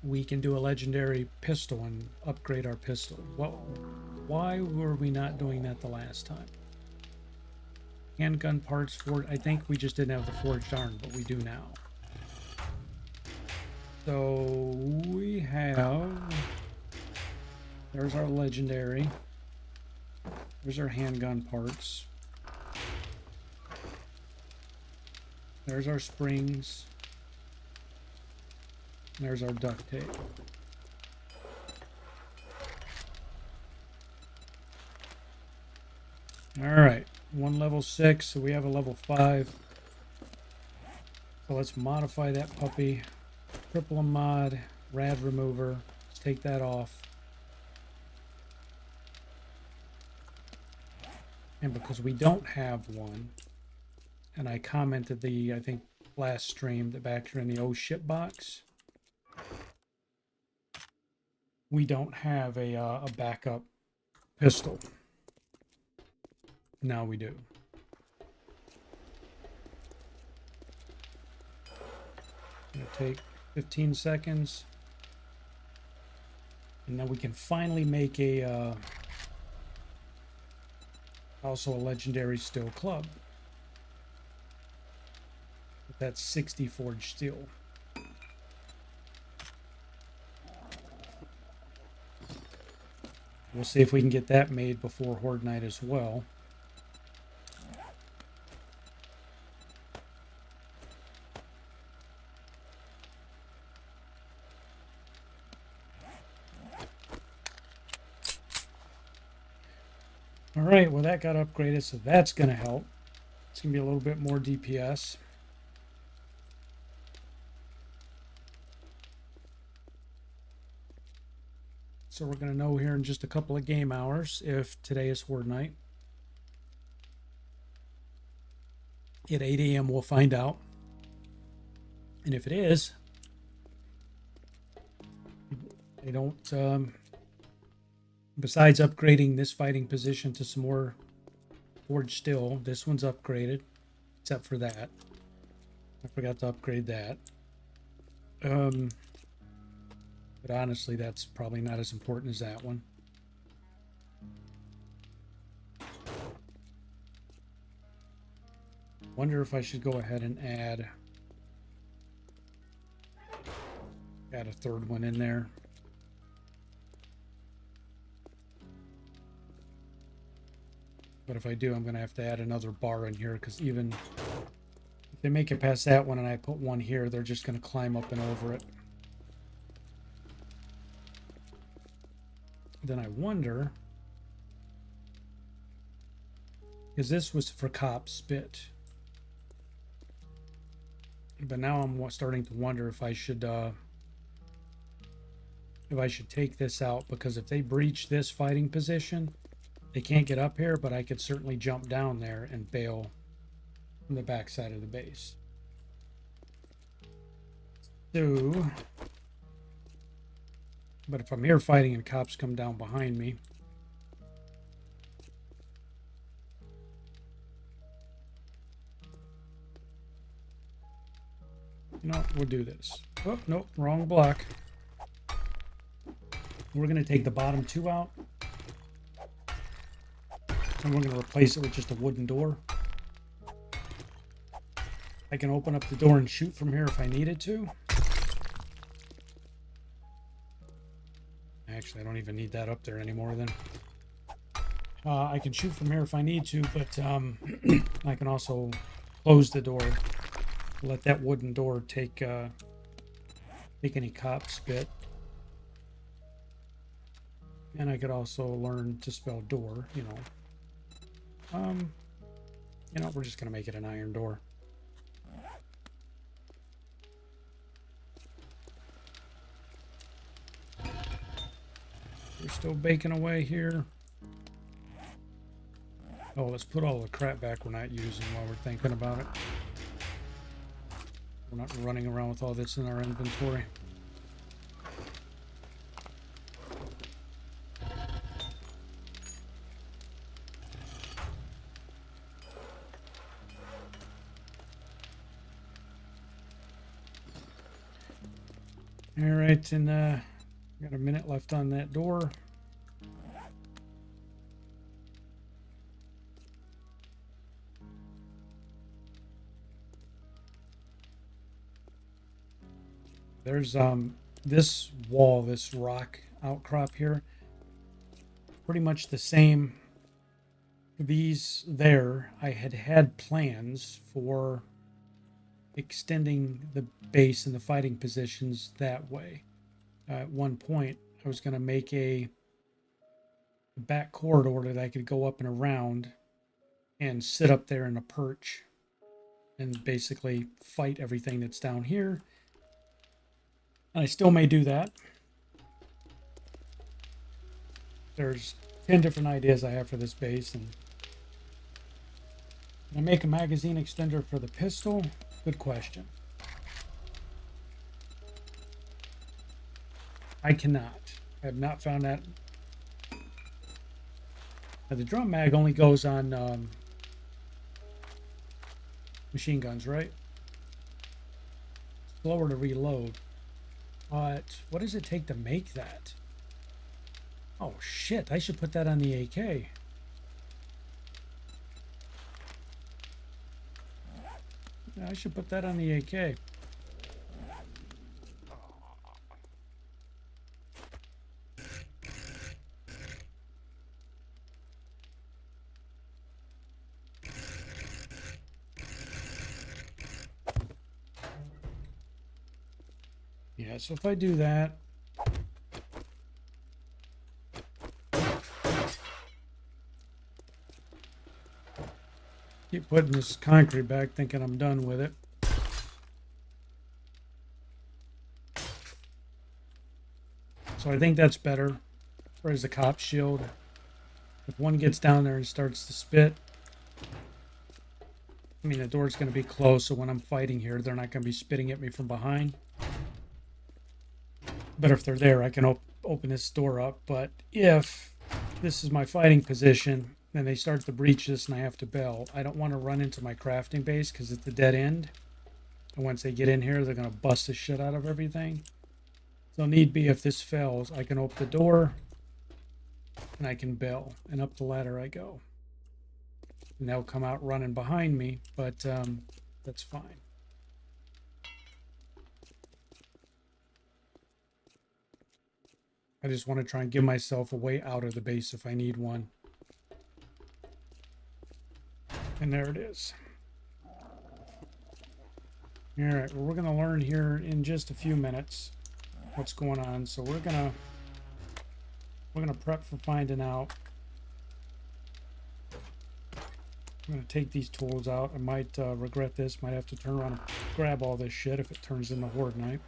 we can do a legendary pistol and upgrade our pistol. Why were we not doing that the last time? Handgun parts for, I think we just didn't have the forged iron, but we do now. So we have, there's our legendary. There's our handgun parts. There's our springs. There's our duct tape. All right, one level 6, so we have a level 5. So let's modify that puppy. Cripple mod, rad remover. Let's take that off. And because we don't have one, and I commented I think last stream, that back here in the oh shit box, we don't have a backup pistol. Now we do. Gonna take 15 seconds, and then we can finally make also a legendary steel club. That's 60 forged steel. We'll see if we can get that made before Horde Night as well. All right, well that got upgraded, so that's going to help. It's going to be a little bit more DPS. So we're going to know here in just a couple of game hours if today is Horde Night. At 8 a.m. we'll find out. And if it is, they don't... besides upgrading this fighting position to some more forged steel, this one's upgraded, except for that. I forgot to upgrade that. But honestly, that's probably not as important as that one. Wonder if I should go ahead and add a third one in there. But if I do, I'm going to have to add another bar in here, because even if they make it past that one and I put one here, they're just going to climb up and over it. Then I wonder, because this was for cop spit, but now I'm starting to wonder if I should take this out, because if they breach this fighting position, they can't get up here, but I could certainly jump down there and bail from the back side of the base. So, but if I'm here fighting and cops come down behind me, you know, we'll do this. Oh, nope, wrong block. We're going to take the bottom two out, and we're going to replace it with just a wooden door. I can open up the door and shoot from here if I needed to. Actually, I don't even need that up there anymore then. I can shoot from here if I need to, but I can also close the door, let that wooden door take any cop spit. And I could also learn to spell door, you know. You know, we're just going to make it an iron door. We're still baking away here. Oh, let's put all the crap back we're not using while we're thinking about it. We're not running around with all this in our inventory. All right, and got a minute left on that door. There's this wall, this rock outcrop here, pretty much the same. These there, I had plans for extending the base and the fighting positions that way. At one point, I was going to make a back corridor that I could go up and around and sit up there in a perch and basically fight everything that's down here. And I still may do that. There's 10 different ideas I have for this base, and can I make a magazine extender for the pistol? Good question. I cannot. I have not found that. Now, the drum mag only goes on machine guns, right? Slower to reload. But what does it take to make that? Oh shit, I should put that on the AK. Yeah, I should put that on the AK. Yeah, so if I do that, keep putting this concrete back thinking I'm done with it. So I think that's better. Where's the cop shield? If one gets down there and starts to spit, I mean, the door's going to be closed, so when I'm fighting here, they're not going to be spitting at me from behind. But if they're there, I can open this door up. But if this is my fighting position, then they start to breach this and I have to bail. I don't want to run into my crafting base because it's a dead end. And once they get in here, they're going to bust the shit out of everything. So need be, if this fails, I can open the door and I can bail. And up the ladder I go. And they'll come out running behind me, but that's fine. I just want to try and give myself a way out of the base if I need one. And there it is. All right, well, we're going to learn here in just a few minutes what's going on. So we're going to prep for finding out. I'm going to take these tools out. I might regret this. Might have to turn around and grab all this shit if it turns into Horde Night.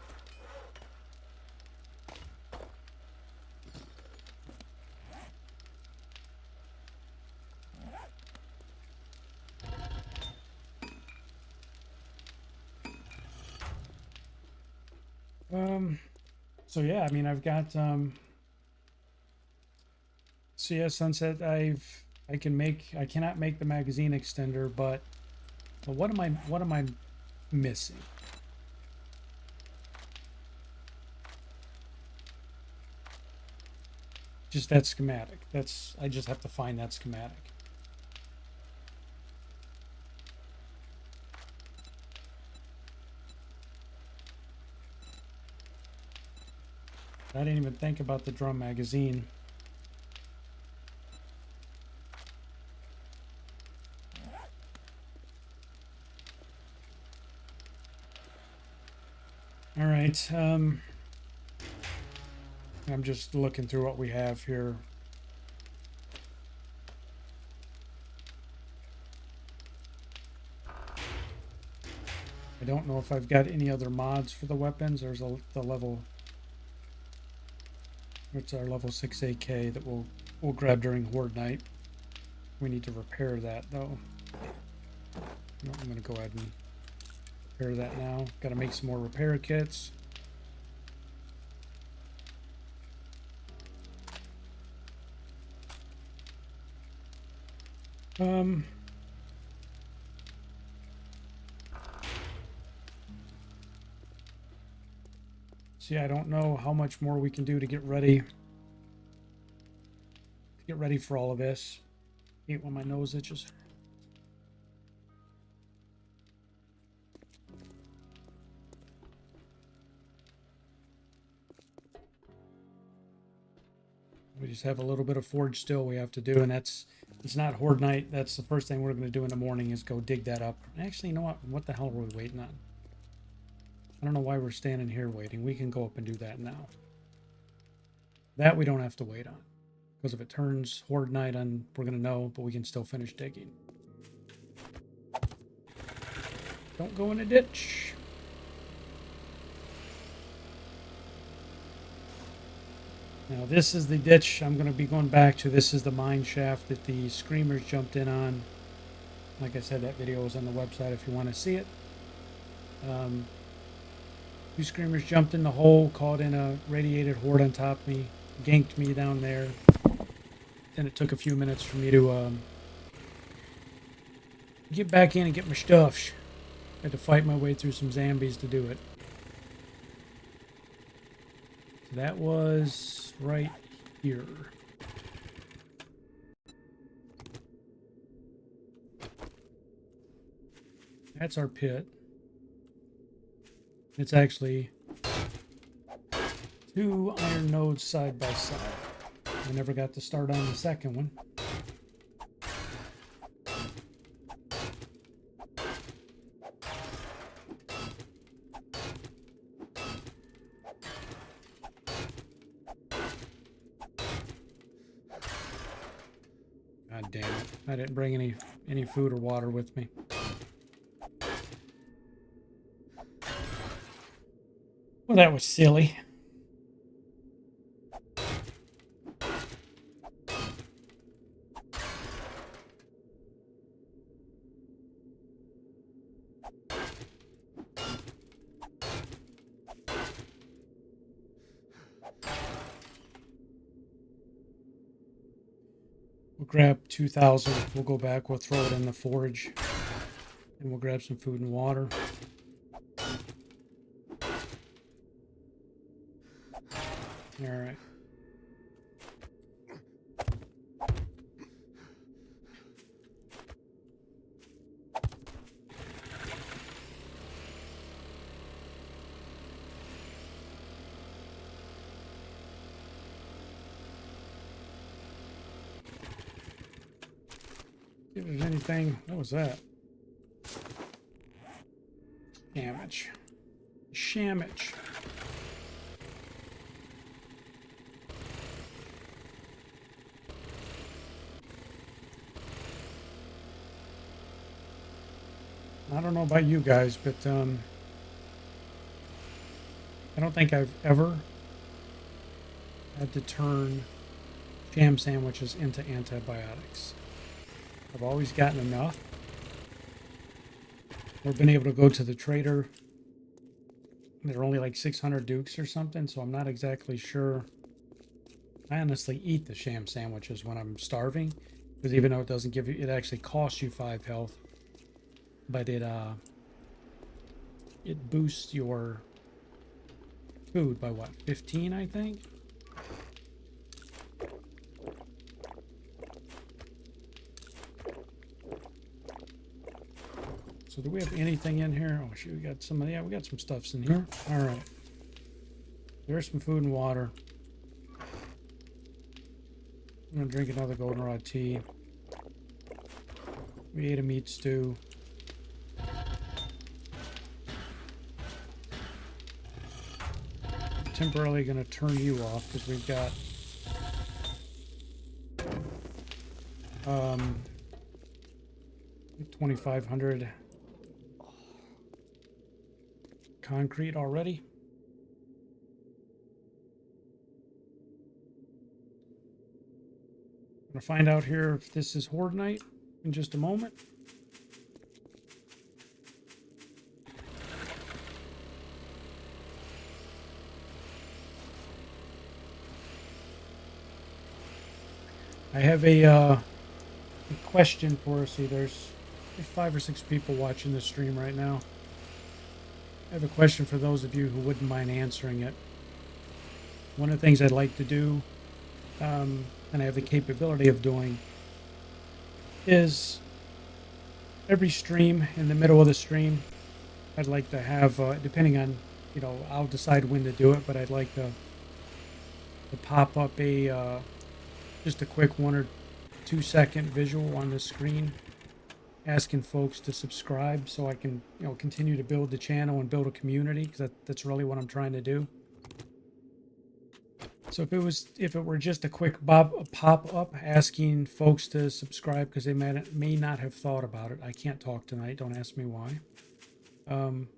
So yeah, I mean, I've got so yeah, Sunset, I cannot make the magazine extender, but what am I missing? Just that schematic. I just have to find that schematic. I didn't even think about the drum magazine. All right. I'm just looking through what we have here. I don't know if I've got any other mods for the weapons. There's the level. It's our level 6 AK that we'll grab during Horde Night. We need to repair that though. No, I'm gonna go ahead and repair that now. Got to make some more repair kits. See, I don't know how much more we can do to get ready. For all of this. I hate when my nose itches. We just have a little bit of forge still we have to do, and it's not Horde Night. That's the first thing we're going to do in the morning is go dig that up. Actually, you know what? What the hell were we waiting on? I don't know why we're standing here waiting. We can go up and do that now. That we don't have to wait on. Because if it turns Horde Night on, we're going to know, but we can still finish digging. Don't go in a ditch. Now this is the ditch I'm going to be going back to. This is the mine shaft that the screamers jumped in on. Like I said, that video is on the website if you want to see it. Two screamers jumped in the hole, caught in a radiated horde on top of me, ganked me down there. Then it took a few minutes for me to get back in and get my stuff. Had to fight my way through some zombies to do it. So that was right here. That's our pit. It's actually 2 iron nodes side by side. I never got to start on the second one. God damn it. I didn't bring any food or water with me. Well, that was silly. We'll grab 2,000. We'll go back. We'll throw it in the forge. And we'll grab some food and water. All right. If there's anything, what was that? Damage. Shamage. I don't know about you guys, but I don't think I've ever had to turn jam sandwiches into antibiotics. I've always gotten enough. Or been able to go to the trader. They're only like 600 dukes or something, so I'm not exactly sure. I honestly eat the sham sandwiches when I'm starving, because even though it doesn't give you, it actually costs you 5 health. But it boosts your food by what, 15, I think? So do we have anything in here? Oh shoot, we got some of, yeah, we got some stuffs in here. All right. There's some food and water. I'm gonna drink another goldenrod tea. We ate a meat stew. Temporarily going to turn you off because we've got 2,500 concrete already. I'm going to find out here if this is Horde Night in just a moment. I have a question for us. See, there's 5 or 6 people watching this stream right now. I have a question for those of you who wouldn't mind answering it. One of the things I'd like to do, and I have the capability of doing, is every stream, in the middle of the stream, I'd like to have, depending on, I'll decide when to do it, but I'd like to pop up just a quick 1 or 2 second visual on the screen asking folks to subscribe so I can, continue to build the channel and build a community, because that's really what I'm trying to do. So if it were just a quick pop up asking folks to subscribe because they may not have thought about it. I can't talk tonight. Don't ask me why. From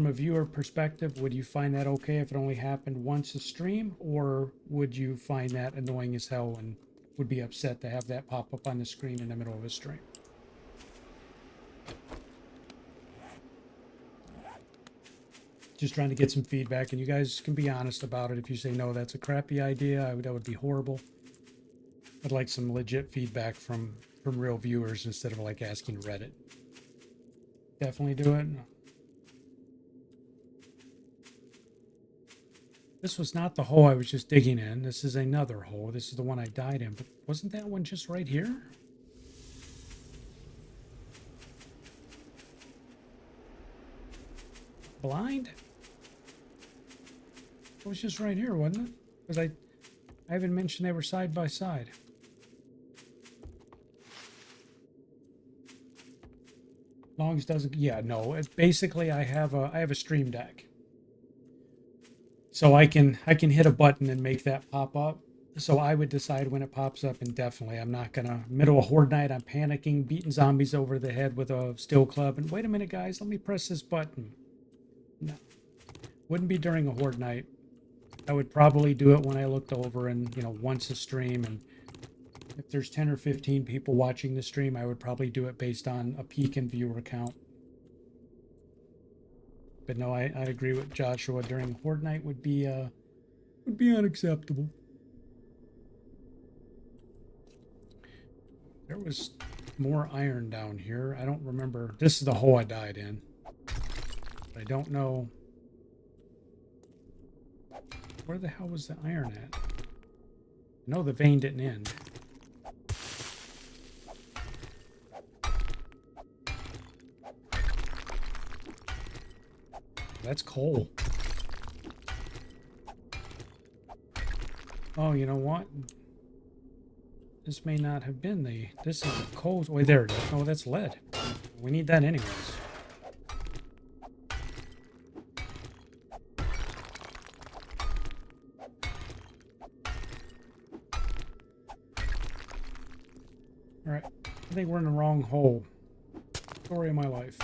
a viewer perspective, would you find that okay if it only happened once a stream, or would you find that annoying as hell and would be upset to have that pop up on the screen in the middle of a stream? Just trying to get some feedback, and you guys can be honest about it. If you say no, that's a crappy idea, that would be horrible. I'd like some legit feedback from real viewers instead of like asking Reddit. Definitely do it. This was not the hole I was just digging in. This is another hole. This is the one I died in, but wasn't that one just right here? Blind? It was just right here, wasn't it? Because I haven't mentioned they were side by side. Longs doesn't. Yeah, no. It's basically I have a stream deck, so I can hit a button and make that pop up. So I would decide when it pops up, and definitely I'm not gonna middle of Horde Night. I'm panicking, beating zombies over the head with a steel club, and wait a minute, guys, let me press this button. No, wouldn't be during a Horde Night. I would probably do it when I looked over and, once a stream. And if there's 10 or 15 people watching the stream, I would probably do it based on a peak in viewer count. But no, I agree with Joshua. During Horde Night would be unacceptable. There was more iron down here. I don't remember. This is the hole I died in. But I don't know. Where the hell was the iron at? No, the vein didn't end. That's coal. Oh, you know what? This may not have been this is the coal. Wait, there it is. Oh, that's lead. We need that anyways. All right, I think we're in the wrong hole. Story of my life.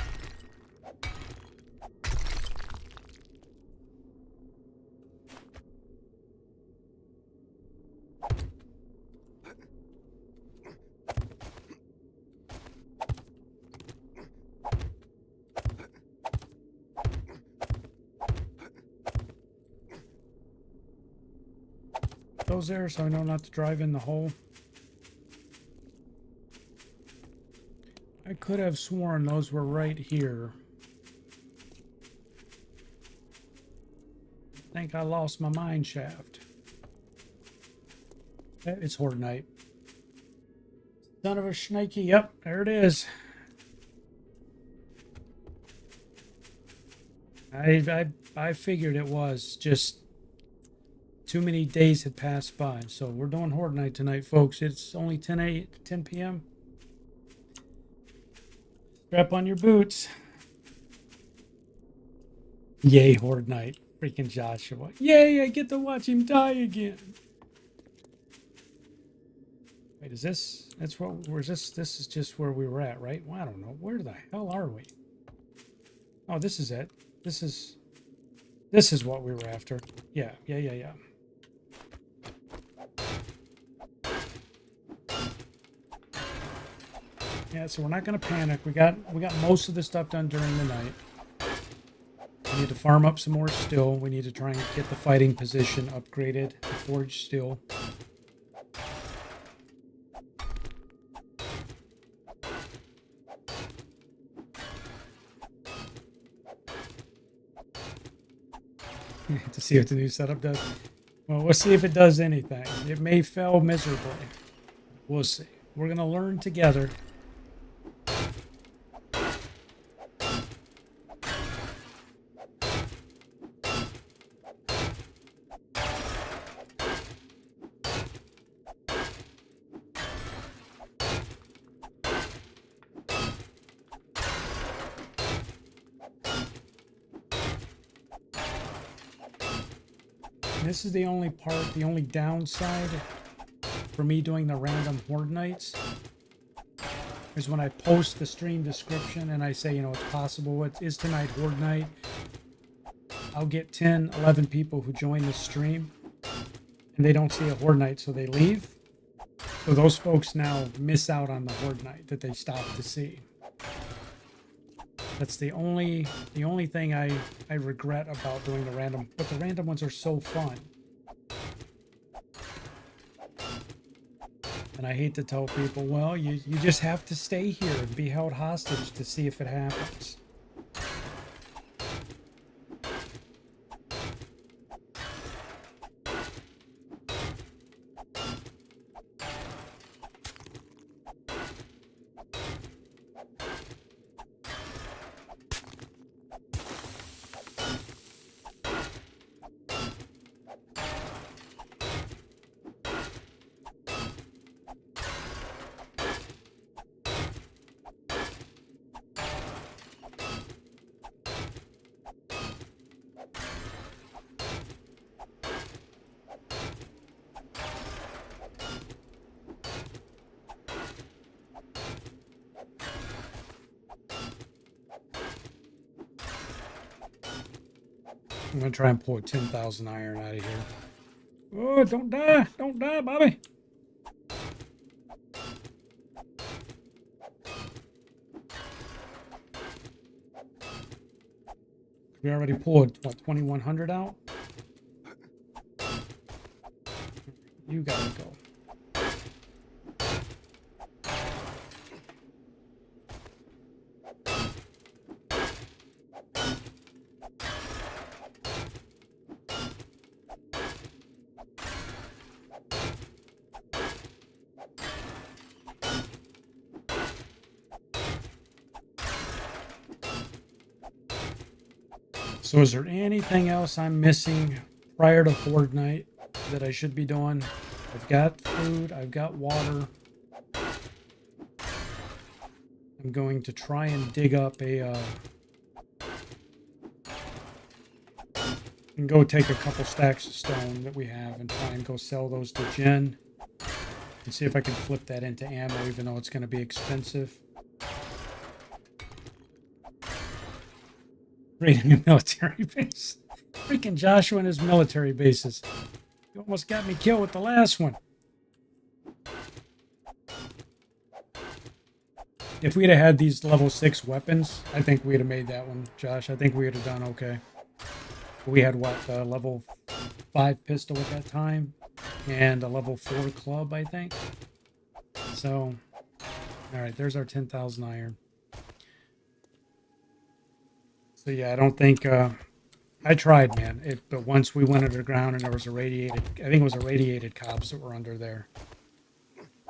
Those there, so I know not to drive in the hole. I could have sworn those were right here. I think I lost my mine shaft. It's Horde Night. Son of a snaky. Yep, there it is. I figured it was. Just too many days had passed by. So we're doing Horde Night tonight, folks. It's only 10 p.m. Strap on your boots. Yay, Horde Night. Freaking Joshua. Yay, I get to watch him die again. Wait, is this? Where's this? This is just where we were at, right? Well, I don't know. Where the hell are we? Oh, this is it. This is what we were after. Yeah. Yeah, so we're not going to panic. We got most of the stuff done during the night. We need to farm up some more steel. We need to try and get the fighting position upgraded to forge steel. see what the new setup does. Well, we'll see if it does anything. It may fail miserably. We'll see. We're going to learn together. This is the only part, the only downside for me doing the random horde nights is when I post the stream description and I say, you know, it's possible it is tonight horde night. I'll get 10, 11 people who join the stream and they don't see a horde night, so they leave. So those folks now miss out on the horde night that they stopped to see. That's the only thing I regret about doing the random, but the random ones are so fun. And I hate to tell people, well, you just have to stay here and be held hostage to see if it happens. I'm going to try and pull a 10,000 iron out of here. Oh, don't die. Don't die, Bobby. We already pulled, what, 2,100 out? You gotta go. So is there anything else I'm missing prior to horde night that I should be doing? I've got food, I've got water. I'm going to try and dig up a and go take a couple stacks of stone that we have and try and go sell those to Jen and see if I can flip that into ammo, even though it's going to be expensive. Creating a military base. Freaking Joshua and his military bases. You almost got me killed with the last one. If we'd have had these level 6 weapons, I think we'd have made that one, Josh. I think we would have done okay. We had, what, a level 5 pistol at that time, and a level 4 club, I think. So, alright, there's our 10,000 iron. So yeah, I don't think, I tried, man. But once we went underground and there was a radiated, I think it was a radiated cops that were under there.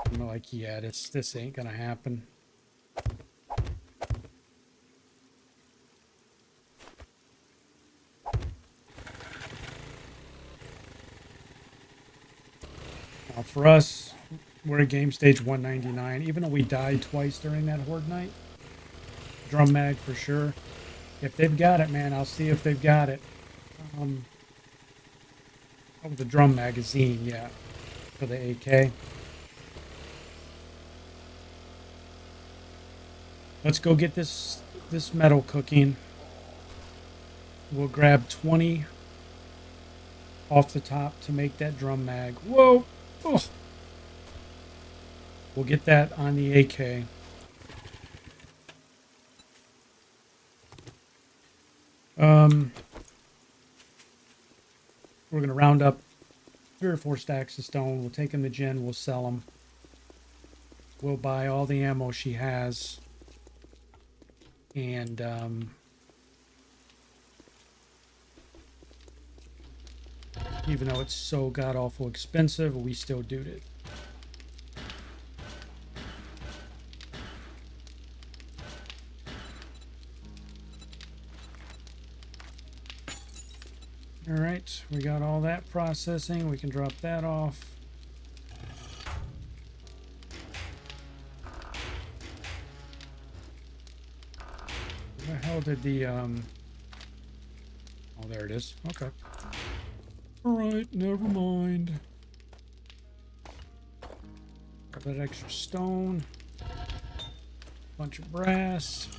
I'm like, yeah, this ain't gonna happen. Now for us, we're at game stage 199. Even though we died twice during that horde night, drum mag for sure. If they've got it, man, I'll see if they've got it. Oh, the drum magazine, yeah, for the AK. Let's go get this metal cooking. We'll grab 20 off the top to make that drum mag. Whoa! Oh. We'll get that on the AK. We're going to round up 3 or 4 stacks of stone. We'll take them to Jen. We'll sell them. We'll buy all the ammo she has. And Even though it's so god-awful expensive, we still do it. All right, we got all that processing. We can drop that off. Where the hell did the oh, there it is. Okay. All right, never mind. Got that extra stone. Bunch of brass.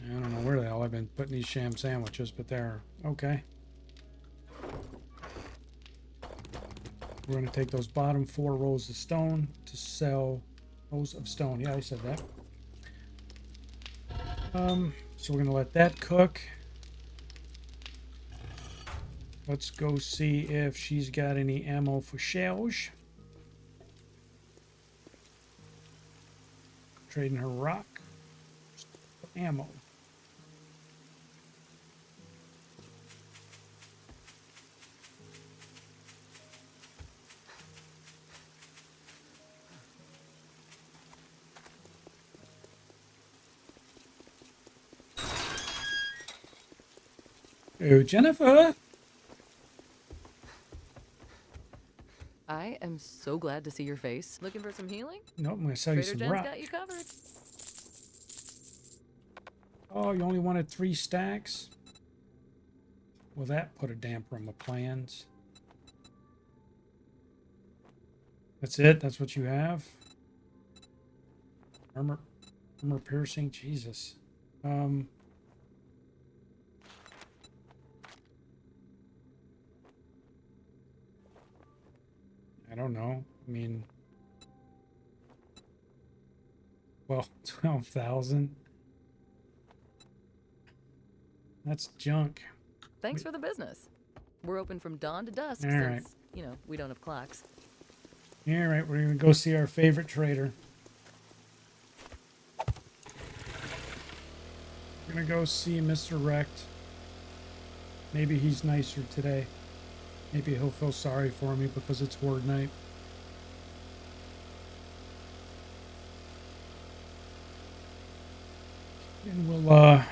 I don't know where the hell I've been putting these sham sandwiches, but they're okay. We're going to take those bottom 4 rows of stone to sell. Rows of stone. Yeah, I said that. So we're going to let that cook. Let's go see if she's got any ammo for shells. Trading her rock. Ammo. Oh, Jennifer. I am so glad to see your face. Looking for some healing? Nope, I'm going to sell you Trader some Jen's rock. got you covered. Oh, you only wanted 3 stacks? Well, that put a damper on my plans. That's it? That's what you have? Armor piercing? Jesus. I don't know. I mean, well, 12,000. That's junk. Thanks for the business. We're open from dawn to dusk All since, right. you know, we don't have clocks. All right, we're going to go see our favorite trader. We're going to go see Mr. Wrecked. Maybe he's nicer today. Maybe he'll feel sorry for me because it's Horde Night. And we'll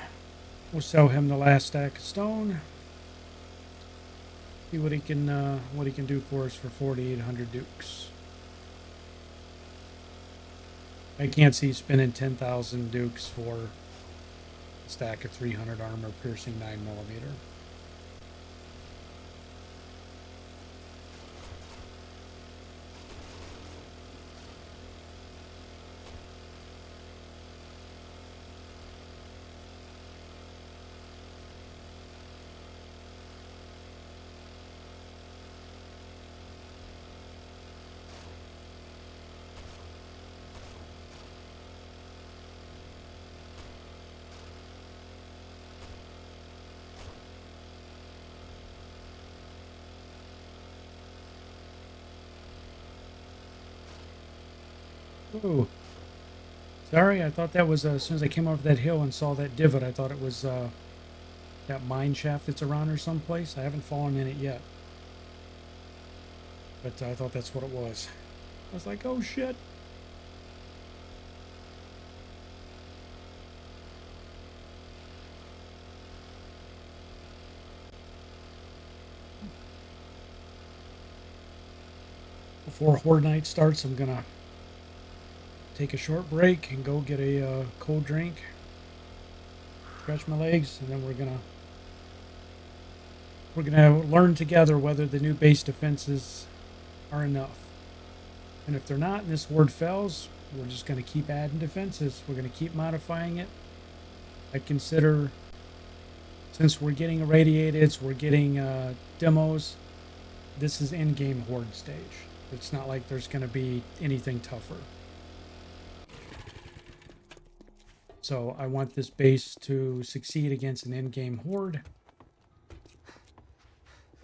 sell him the last stack of stone. See what he can do for us for 4,800 dukes. I can't see spending 10,000 dukes for a stack of 300 armor piercing 9mm. Oh, sorry. I thought that was as soon as I came over that hill and saw that divot, I thought it was that mine shaft that's around or someplace. I haven't fallen in it yet, but I thought that's what it was. I was like, oh shit. Before Horde Night starts, I'm gonna take a short break and go get a cold drink, stretch my legs, and then we're gonna learn together whether the new base defenses are enough. And if they're not, and this horde fails, we're just gonna keep adding defenses. We're gonna keep modifying it. I consider, since we're getting irradiated, we're getting demos, this is in-game horde stage. It's not like there's gonna be anything tougher. So I want this base to succeed against an in-game horde.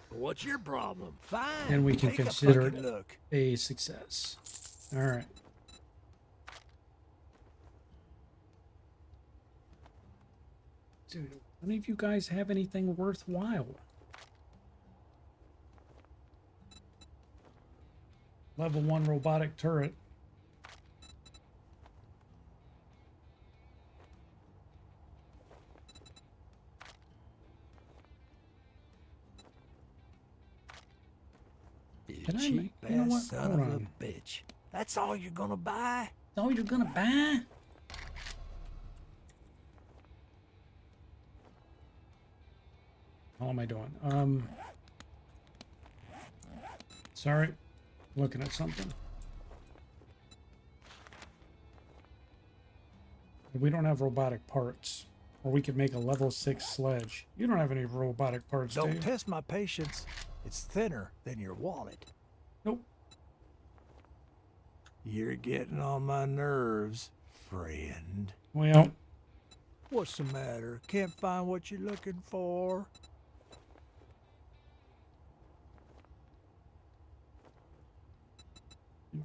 What's your problem? Fine. Then we can Take consider a it look. a success. All right. Dude, none of you guys have anything worthwhile. Level 1 robotic turret. You Can I cheap make- you know what? ass son Hold of on. a bitch. That's all you're gonna buy? Oh, you're gonna buy? How am I doing? Sorry. Looking at something. We don't have robotic parts. Or we could make a level 6 sledge. You don't have any robotic parts, do you? Don't test my patience. It's thinner than your wallet. Nope. You're getting on my nerves, friend. Well, What's the matter? Can't find what you're looking for?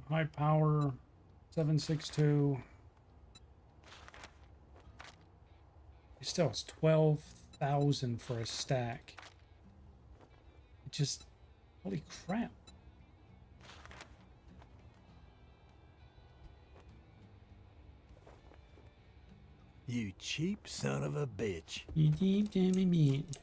high power 762. It still has 12,000 for a stack. It just, holy crap. You cheap son of a bitch. You deep damn meat.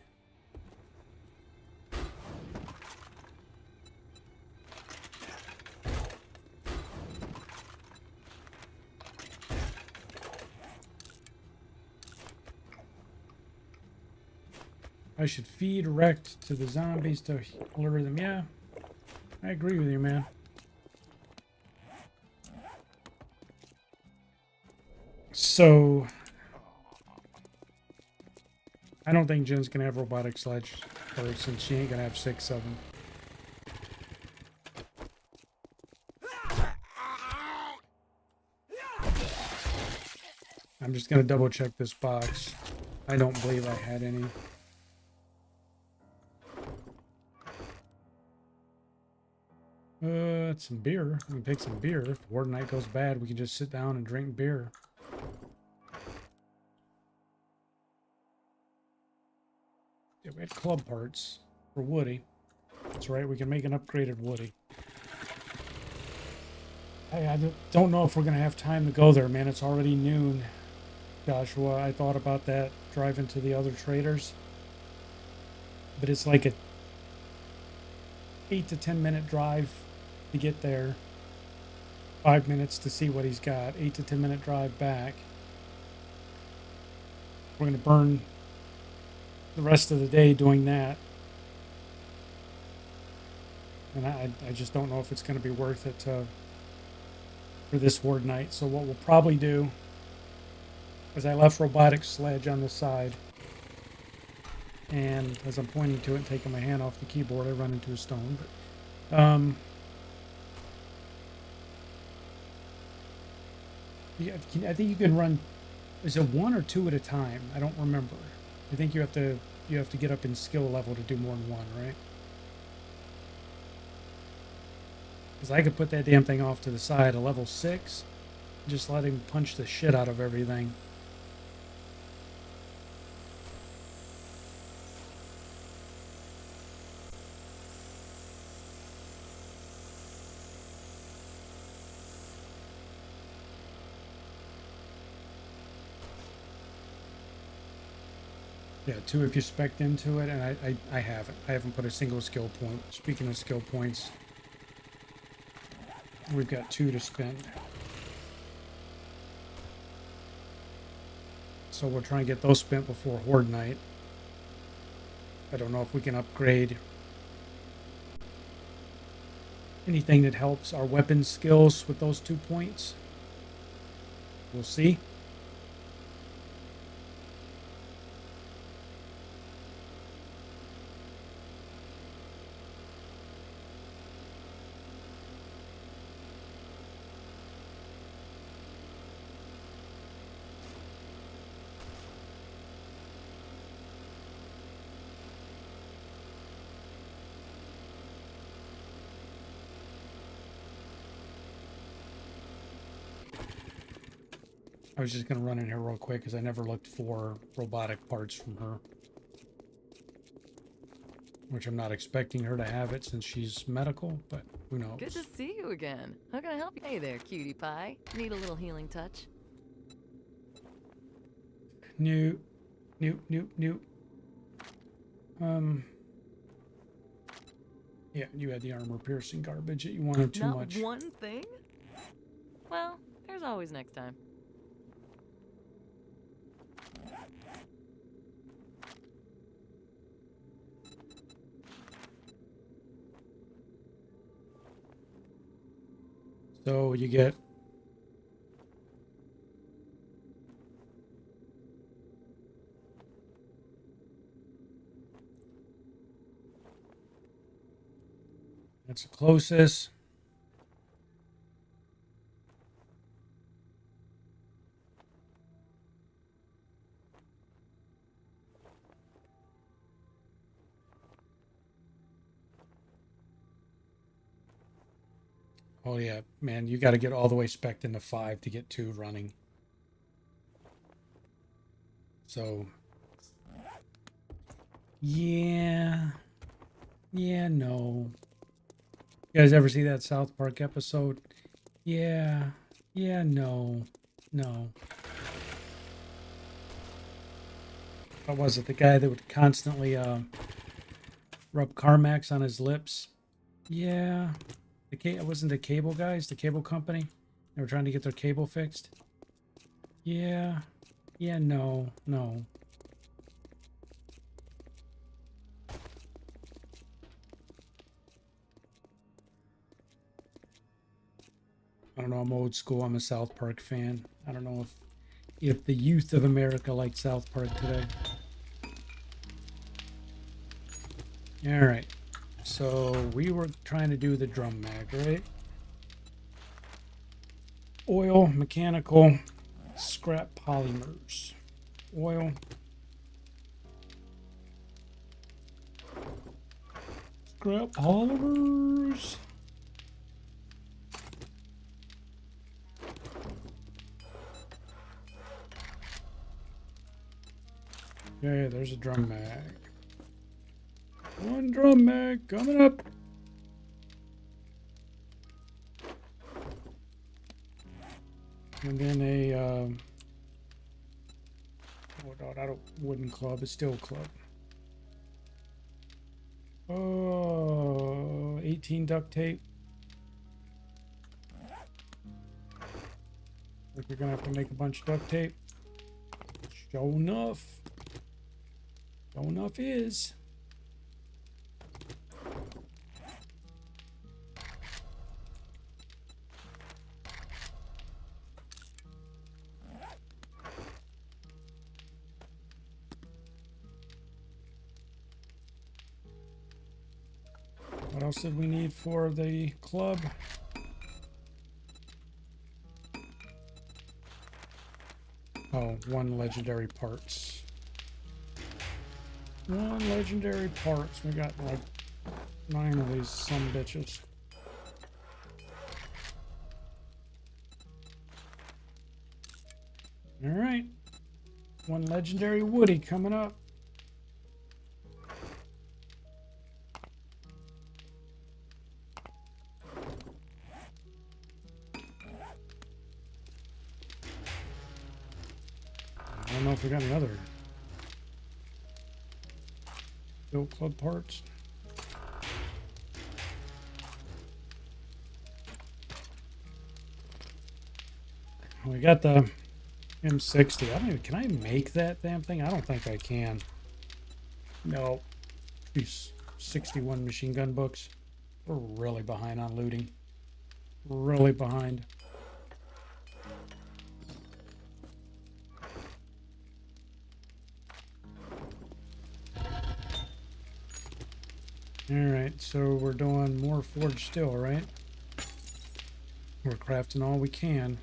I should feed wrecked to the zombies to lure them. Yeah, I agree with you, man. So, I don't think Jen's gonna have robotic sledge first, since she ain't gonna have 6 of them. I'm just gonna double check this box. I don't believe I had any. It's some beer. We can take some beer. If Horde Night goes bad, we can just sit down and drink beer. Yeah, we had club parts for Woody. That's right, we can make an upgraded Woody. Hey, I don't know if we're going to have time to go there, man. It's already noon, Joshua. I thought about that, driving to the other traders. But it's like a 8 to 10 minute drive to get there. 5 minutes to see what he's got. 8 to 10 minute drive back. We're going to burn the rest of the day doing that. And I just don't know if it's going to be worth it for this Horde Night. So what we'll probably do is I left robotic sledge on the side. And as I'm pointing to it and taking my hand off the keyboard, I run into a stone. But, I think you can run, is it 1 or 2 at a time? I don't remember. I think you have to get up in skill level to do more than 1, right? Because I could put that damn thing off to the side, a level 6, just let him punch the shit out of everything. Yeah, 2 if you spec'd into it, and I haven't. I haven't put a single skill point. Speaking of skill points, we've got 2 to spend. So we're trying to get those spent before Horde Night. I don't know if we can upgrade anything that helps our weapon skills with those 2 points. We'll see. I was just going to run in here real quick because I never looked for robotic parts from her. Which I'm not expecting her to have it since she's medical, but who knows. Good to see you again. How can I help you? Hey there, cutie pie. Need a little healing touch? New. Yeah, you had the armor piercing garbage that you wanted too Not much. one thing? Well, there's always next time. So you get that's the closest. Oh yeah, man, you got to get all the way spec'd into 5 to get 2 running. So yeah, no. You guys ever see that South Park episode? Yeah, no. What was it? The guy that would constantly rub Carmax on his lips? Yeah. It wasn't the cable guys, the cable company. They were trying to get their cable fixed. Yeah, no. I don't know. I'm old school. I'm a South Park fan. I don't know if the youth of America like South Park today. All right. So we were trying to do the drum mag, right? Oil, mechanical, scrap polymers. Oil. Scrap polymers. Okay, there's a drum mag. One drum mag coming up. And then a not a wooden club, a steel club. Oh, 18 duct tape. Like we're gonna have to make a bunch of duct tape. Sure enough. Sure enough is. What else did we need for the club? Oh, 1 legendary parts. 1 legendary parts. We got like 9 of these some bitches. All right. 1 legendary Woody coming up. I don't know if we got any other Bill Club parts. We got the M60. I don't even, can I make that damn thing? I don't think I can. No. These 61 machine gun books. We're really behind on looting. Really behind. Alright, so we're doing more forged steel, right? We're crafting all we can.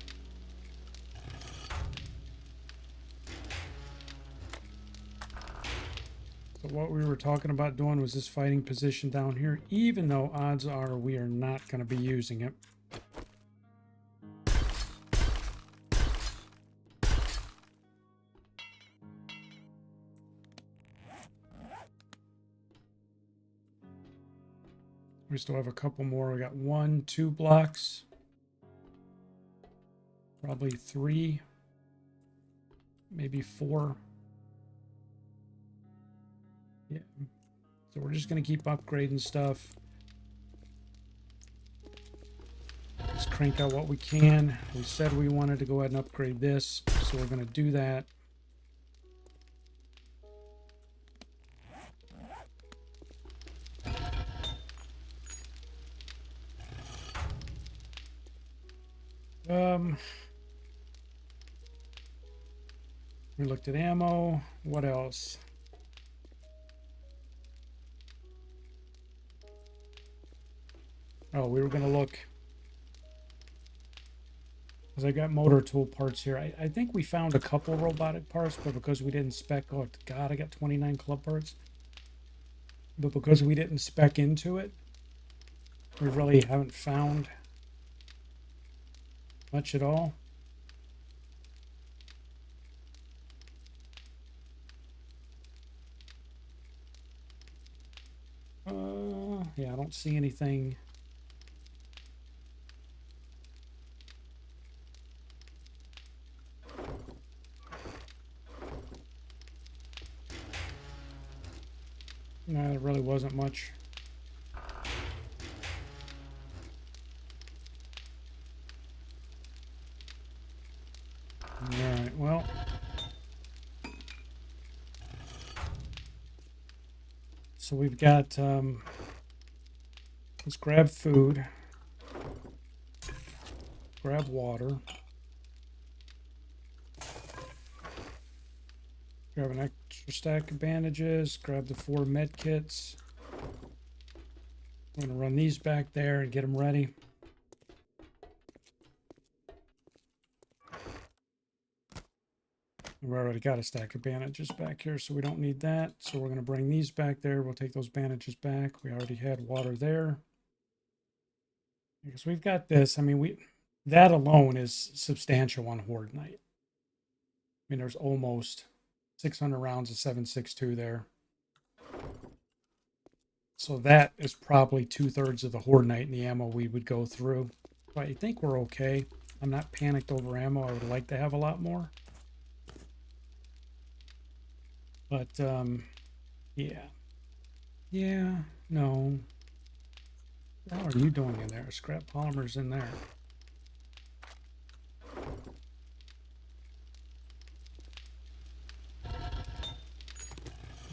So what we were talking about doing was this fighting position down here, even though odds are we are not going to be using it. We still have a couple more. We got 1, 2 blocks. Probably 3. Maybe 4. Yeah. So we're just going to keep upgrading stuff. Let's crank out what we can. We said we wanted to go ahead and upgrade this, so we're going to do that. We looked at ammo. What else? Oh, we were going to look, because I got motor tool parts here. I think we found a couple robotic parts, but because we didn't spec, oh God, I got 29 club parts. But because we didn't spec into it, we really haven't found much at all. Yeah, I don't see anything. No, there really wasn't much. All right, well. So we've got, let's grab food, grab water, grab an extra stack of bandages, grab the 4 med kits. I'm going to run these back there and get them ready. We've already got a stack of bandages back here, so we don't need that. So we're going to bring these back there. We'll take those bandages back. We already had water there. Because we've got this. I mean, that alone is substantial on Horde Night. I mean, there's almost 600 rounds of 7.62 there. So that is probably 2/3 of the Horde Night in the ammo we would go through. But I think we're okay. I'm not panicked over ammo. I would like to have a lot more. But, yeah. Yeah, no. What are you doing in there? Scrap polymers in there.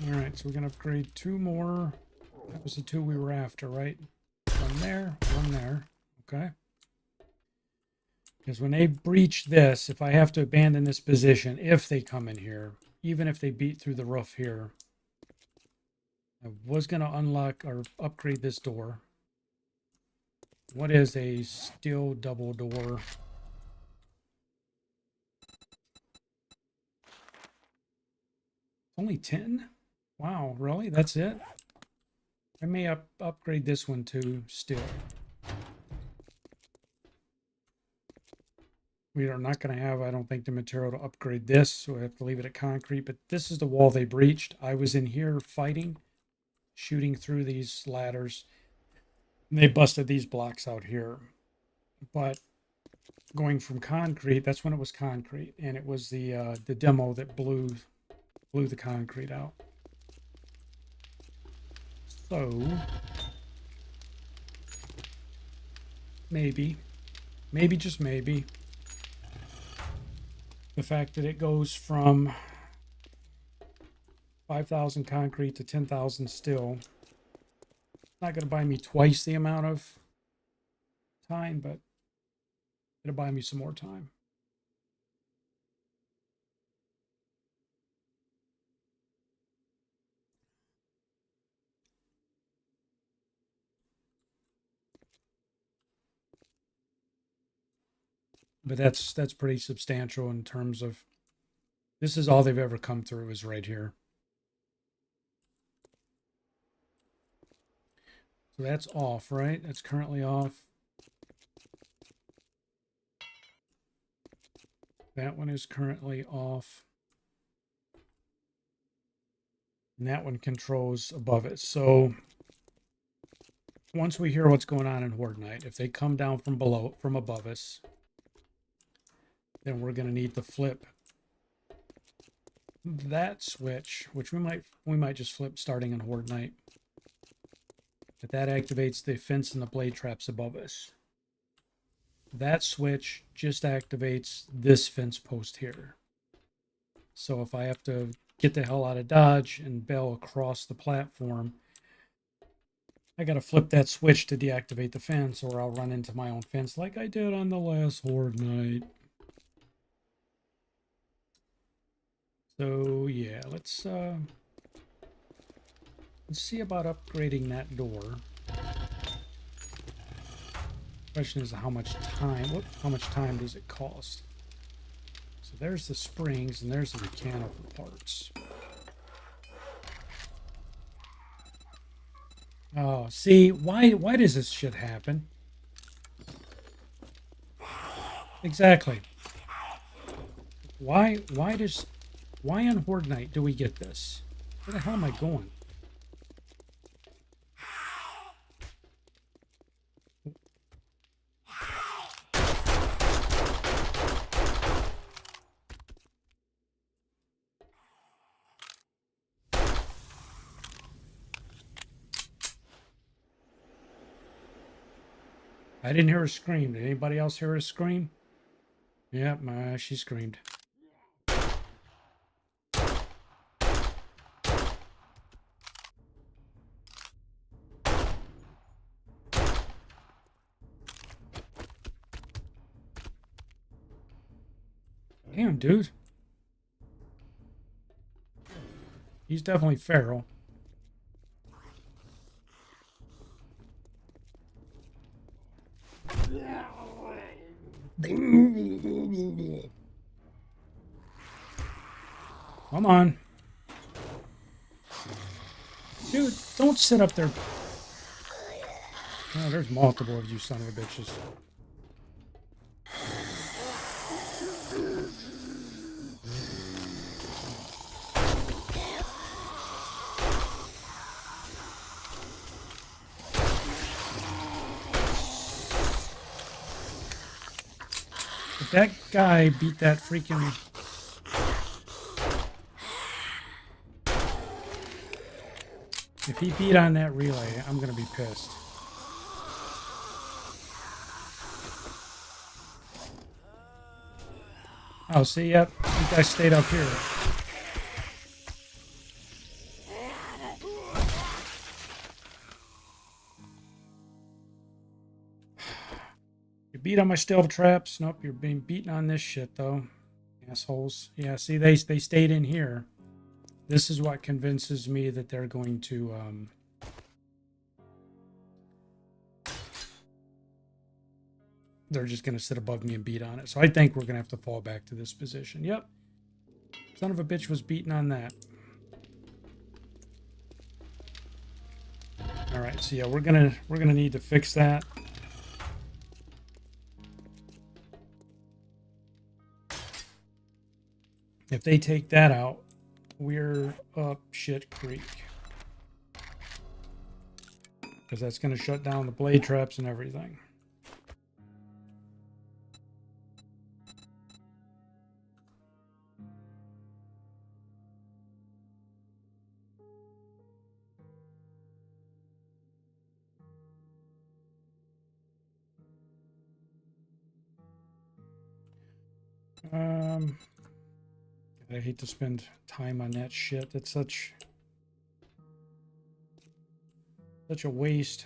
All right, so we're going to upgrade 2 more. That was the 2 we were after, right? 1 there, 1 there. Okay. Because when they breach this, if I have to abandon this position, if they come in here, even if they beat through the roof here, I was going to unlock or upgrade this door. What is a steel double door? Only 10? Wow, really? That's it? I may upgrade this one to steel. We are not going to have, I don't think, the material to upgrade this, so I have to leave it at concrete. But this is the wall they breached. I was in here fighting, shooting through these ladders. And they busted these blocks out here. But going from concrete, that's when it was concrete, and it was the demo that blew the concrete out. So maybe just maybe, the fact that it goes from 5,000 concrete to 10,000 steel, not going to buy me twice the amount of time, but it'll buy me some more time. But that's pretty substantial in terms of, this is all they've ever come through is right here. So that's off, right? That's currently off. That one is currently off. And that one controls above it. So once we hear what's going on in Horde Night, if they come down from above us, then we're going to need to flip that switch, which we might just flip starting in Horde Night. But that activates the fence and the blade traps above us. That switch just activates this fence post here. So if I have to get the hell out of Dodge and bail across the platform, I gotta flip that switch to deactivate the fence, or I'll run into my own fence like I did on the last Horde Night. So yeah, let's see about upgrading that door. Question is how much time? How much time does it cost? So there's the springs and there's the mechanical parts. Oh, see, why does this shit happen? Exactly. Why on Horde Night do we get this? Where the hell am I going? I didn't hear her scream. Did anybody else hear her scream? Yep, she screamed. Damn, dude. He's definitely feral. Come on. Dude, don't sit up there. Oh, there's multiple of you son of a bitches. If that guy beat that freaking... If he beat on that relay, I'm going to be pissed. Oh, see, yep. You guys stayed up here. You beat on my stealth traps. Nope, you're being beaten on this shit, though. Assholes. Yeah, see, they stayed in here. This is what convinces me that they're going to... they're just going to sit above me and beat on it. So I think we're going to have to fall back to this position. Yep. Son of a bitch was beating on that. All right, so yeah, we're gonna need to fix that. If they take that out, we're up shit creek. Because that's going to shut down the blade traps and everything. I hate to spend time on that shit. That's such a waste.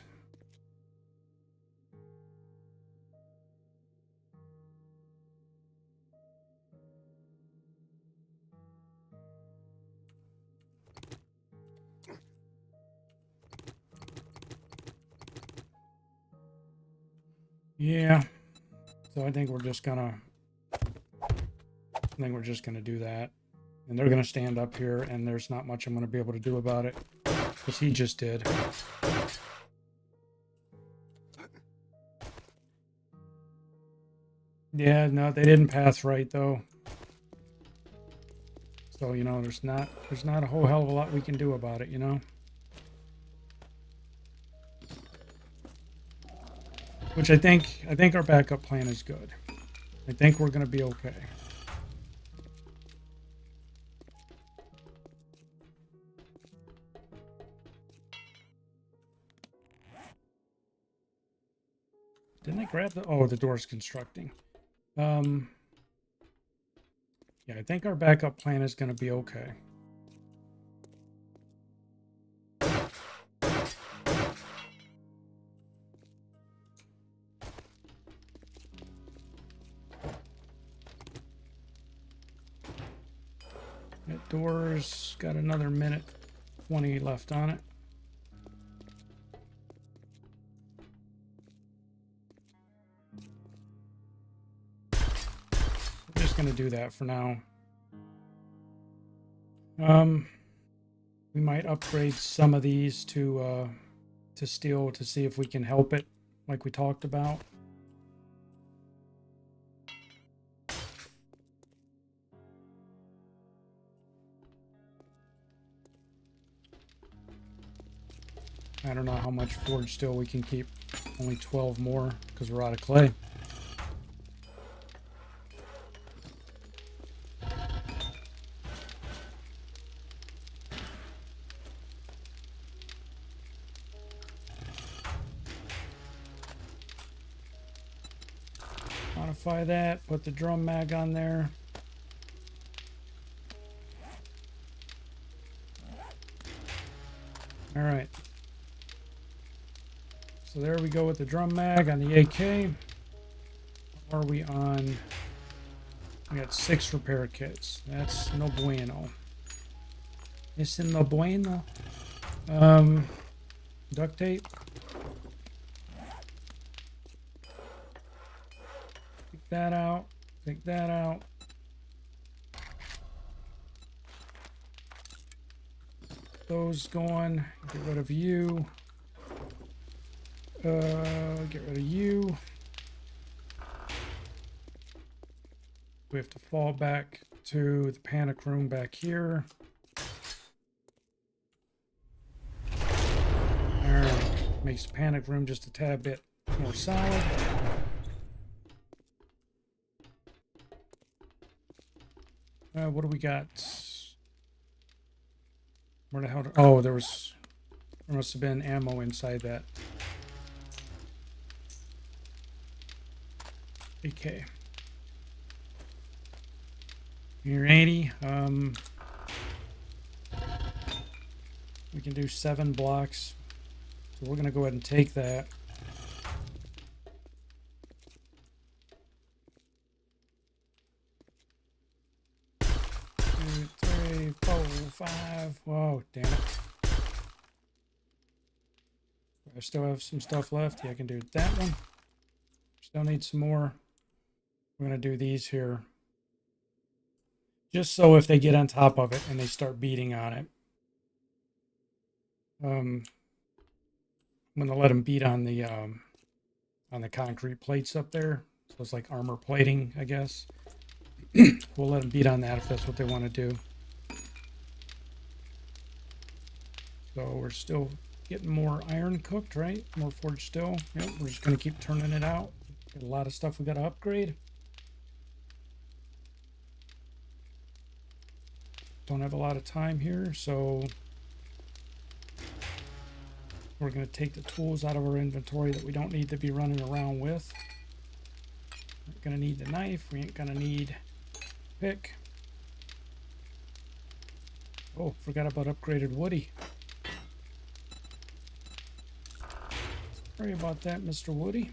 Yeah. So I think we're just gonna do that. And they're gonna stand up here, and there's not much I'm gonna be able to do about it. Because he just did. Yeah, no, they didn't pass right though. So, you know, there's not a whole hell of a lot we can do about it, you know? Which I think our backup plan is good. I think we're going to be okay. Didn't I grab the... Oh, the door's constructing. Yeah, I think our backup plan is going to be okay. That door's got another minute 20 left on it. We're just going to do that for now. We might upgrade some of these to steel to see if we can help it, like we talked about. I don't know how much forged steel we can keep. Only 12 more because we're out of clay. Modify that, put the drum mag on there. All right. So there we go with the drum mag on the AK. Are we on? We got 6 repair kits. That's no bueno. It's no bueno. Duct tape. Take that out. Take that out. Those going. Get rid of you. Get rid of you. We have to fall back to the panic room back here. Alright. Makes the panic room just a tad bit more solid. What do we got? Where the hell? Oh, there must have been ammo inside that. AK. Here, 80. We can do 7 blocks. So we're gonna go ahead and take that. Two, 3, 4, 5. Whoa, damn it. I still have some stuff left. Yeah, I can do that one. Still need some more. We're gonna do these here. Just so if they get on top of it and they start beating on it. I'm gonna let them beat on the concrete plates up there. So it's like armor plating, I guess. We'll let them beat on that if that's what they want to do. So we're still getting more iron cooked, right? More forged steel. Yep, we're just gonna keep turning it out. Got a lot of stuff we gotta upgrade. Don't have a lot of time here, so we're going to take the tools out of our inventory that we don't need to be running around with. We're going to need the knife. We ain't going to need pick. Oh, forgot about upgraded Woody. Sorry about that, Mr. Woody.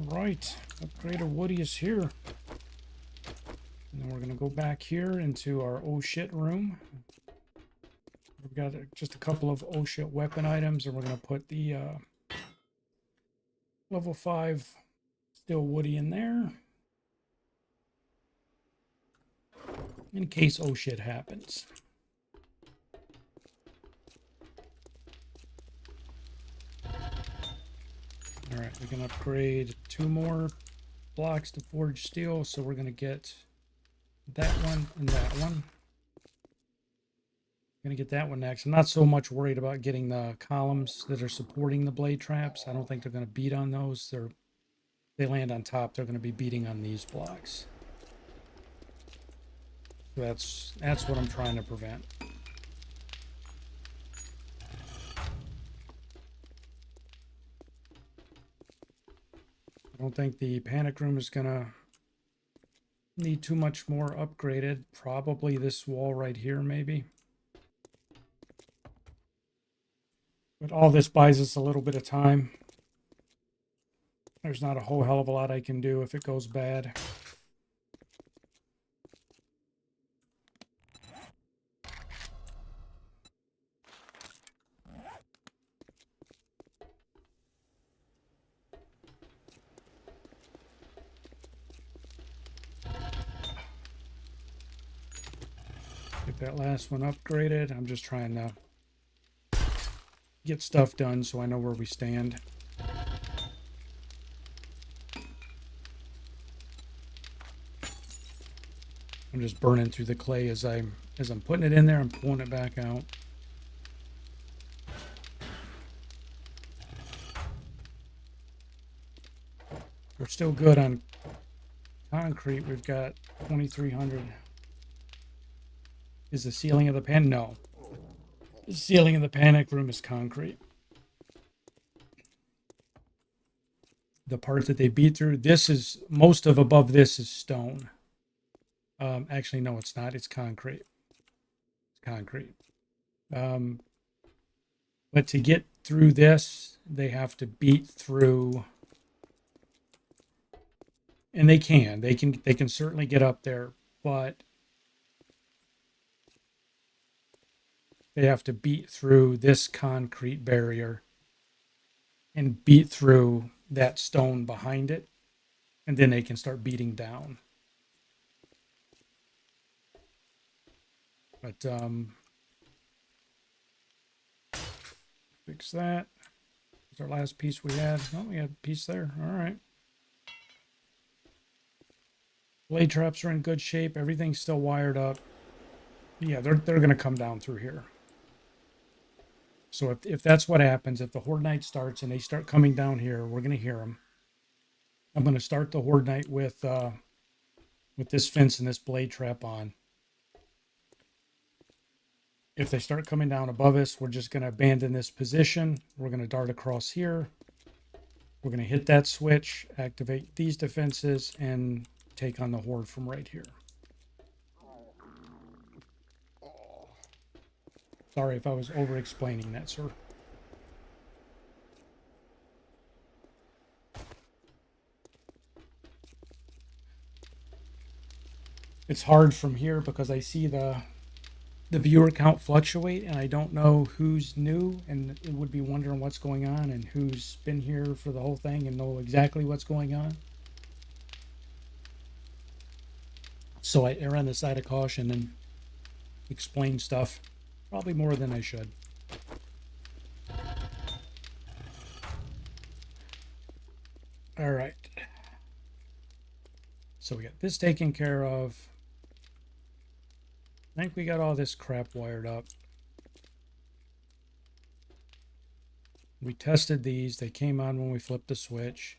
Alright, upgraded Woody is here. And then we're going to go back here into our oh shit room. We've got just a couple of oh shit weapon items, and we're going to put the level 5 steel Woody in there. In case oh shit happens. Alright, we can upgrade 2 more blocks to forge steel, so we're going to get that one and that one. Going to get that one next. I'm not so much worried about getting the columns that are supporting the blade traps. I don't think they're going to beat on those. They land on top. They're going to be beating on these blocks. So that's what I'm trying to prevent. I don't think the panic room is going to need too much more upgraded. Probably this wall right here, maybe. But all this buys us a little bit of time. There's not a whole hell of a lot I can do if it goes bad. Get that last one upgraded. I'm just trying to get stuff done so I know where we stand. I'm just burning through the clay as I'm putting it in there. I'm pulling it back out. We're still good on concrete. We've got 2,300. Is the ceiling of the pan? No. The ceiling of the panic room is concrete. The part that they beat through, this is, most of above this is stone. Actually, no, it's not. It's concrete. It's concrete. But to get through this, they have to beat through, and they can certainly get up there, but they have to beat through this concrete barrier and beat through that stone behind it, and then they can start beating down. But fix that. That's our last piece we had. Oh, we had a piece there. All right. Blade traps are in good shape. Everything's still wired up. Yeah, they're going to come down through here. So if that's what happens, if the Horde Night starts and they start coming down here, we're going to hear them. I'm going to start the Horde Night with this fence and this blade trap on. If they start coming down above us, we're just going to abandon this position. We're going to dart across here. We're going to hit that switch, activate these defenses, and take on the Horde from right here. Sorry if I was over-explaining that, sir. It's hard from here because I see the viewer count fluctuate, and I don't know who's new and it would be wondering what's going on and who's been here for the whole thing and know exactly what's going on. So I err on the side of caution and explain stuff probably more than I should. All right. So we got this taken care of. I think we got all this crap wired up. We tested these. They came on when we flipped the switch.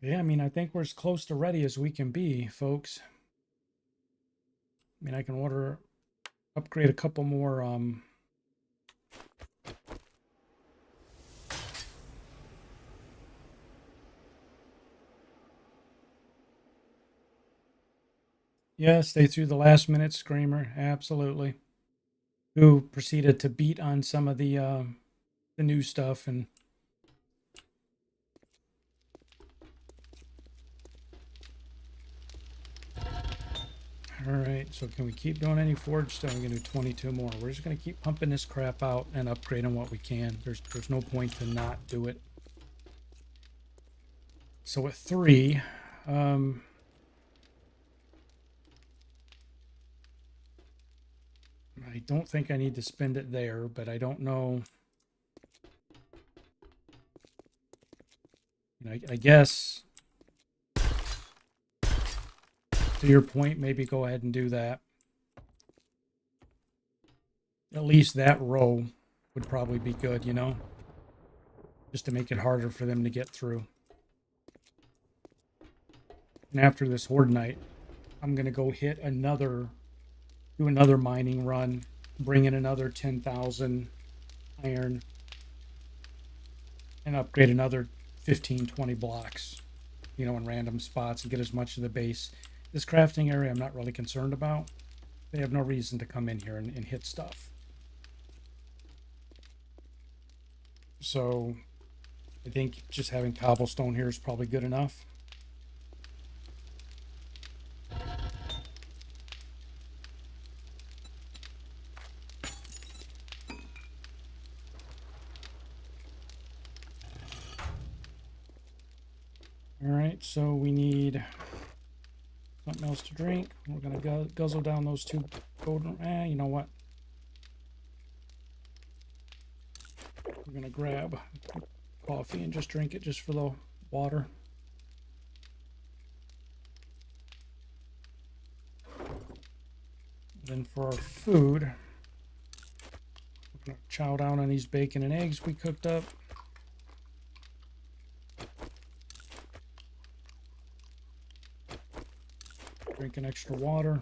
Yeah, I mean, I think we're as close to ready as we can be, folks. I mean, I can upgrade a couple more, yes, they threw the last minute screamer, absolutely. Who proceeded to beat on some of the new stuff and all right, so can we keep doing any forge stuff? We're gonna do 22 more. We're just gonna keep pumping this crap out and upgrading what we can. There's no point to not do it. So at 3, I don't think I need to spend it there, but I don't know. And I guess, to your point, maybe go ahead and do that. At least that row would probably be good, you know? Just to make it harder for them to get through. And after this Horde Night, I'm going to go do another mining run, bring in another 10,000 iron, and upgrade another 15, 20 blocks, you know, in random spots and get as much of the base. This crafting area I'm not really concerned about. They have no reason to come in here and hit stuff. So I think just having cobblestone here is probably good enough. All right, so we need something else to drink. We're gonna guzzle down those two golden. You know what? We're gonna grab coffee and just drink it just for the water. Then for our food, we're gonna chow down on these bacon and eggs we cooked up. Drinking extra water.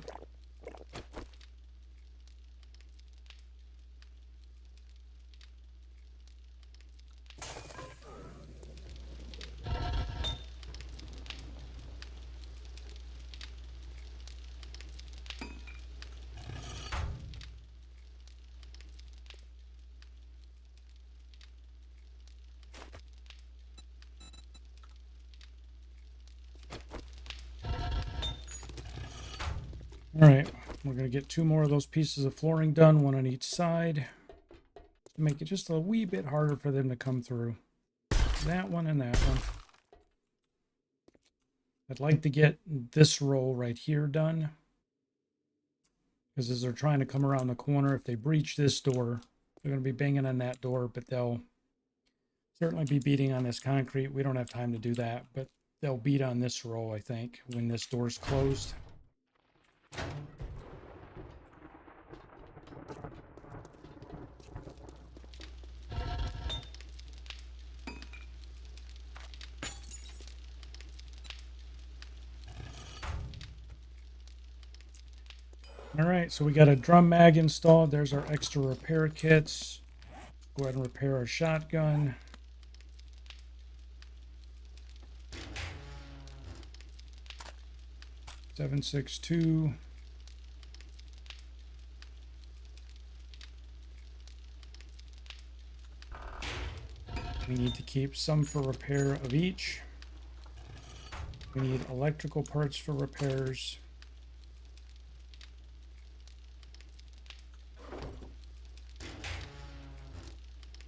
All right, we're going to get 2 more of those pieces of flooring done, 1 on each side, to make it just a wee bit harder for them to come through. That one and that one. I'd like to get this row right here done, because as they're trying to come around the corner, if they breach this door, they're going to be banging on that door, but they'll certainly be beating on this concrete. We don't have time to do that, but they'll beat on this row, I think, when this door's closed. All right, so we got a drum mag installed. There's our extra repair kits. Go ahead and repair our shotgun. .762. We need to keep some for repair of each. We need electrical parts for repairs.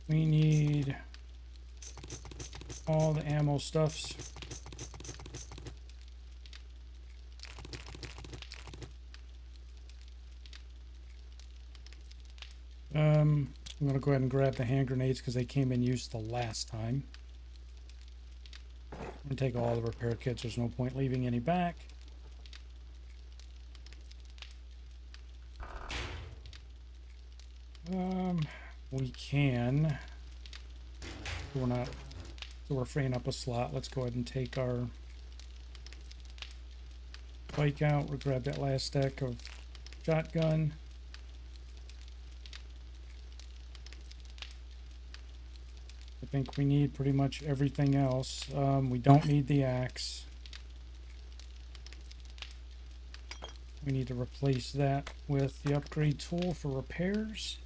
We need all the ammo stuffs. I'm going to go ahead and grab the hand grenades because they came in use the last time. I'm going to take all the repair kits. There's no point leaving any back. We can. We're freeing up a slot. Let's go ahead and take our bike out. We'll grab that last stack of shotgun. I think we need pretty much everything else. We don't need the axe. We need to replace that with the upgrade tool for repairs.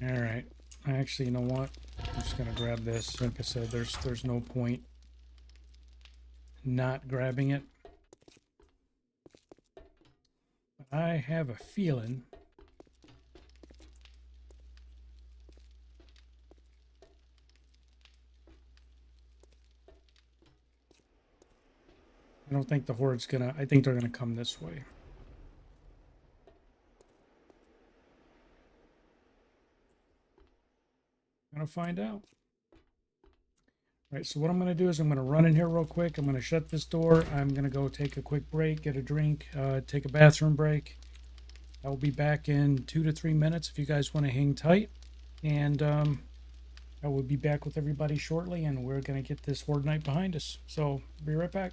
All right. Actually, you know what? I'm just gonna grab this. Like I said, there's no point not grabbing it. I have a feeling I don't think the Horde's gonna... I think they're gonna come this way. Gonna find out. All right, so what I'm gonna do is I'm gonna run in here real quick. I'm gonna shut this door. I'm gonna go take a quick break, get a drink, take a bathroom break. I'll be back in 2 to 3 minutes if you guys want to hang tight. And I will be back with everybody shortly, and we're gonna get this Horde night behind us. So be right back.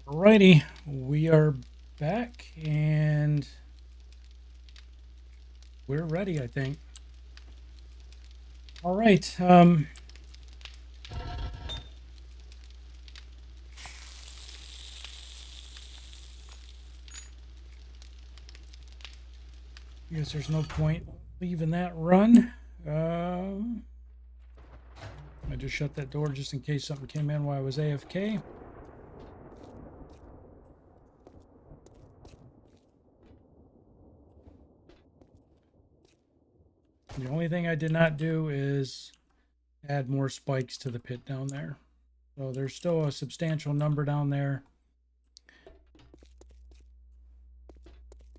Alrighty, we are back and we're ready, I think. All right. Guess there's no point leaving that run. I just shut that door just in case something came in while I was AFK. The only thing I did not do is add more spikes to the pit down there. So there's still a substantial number down there.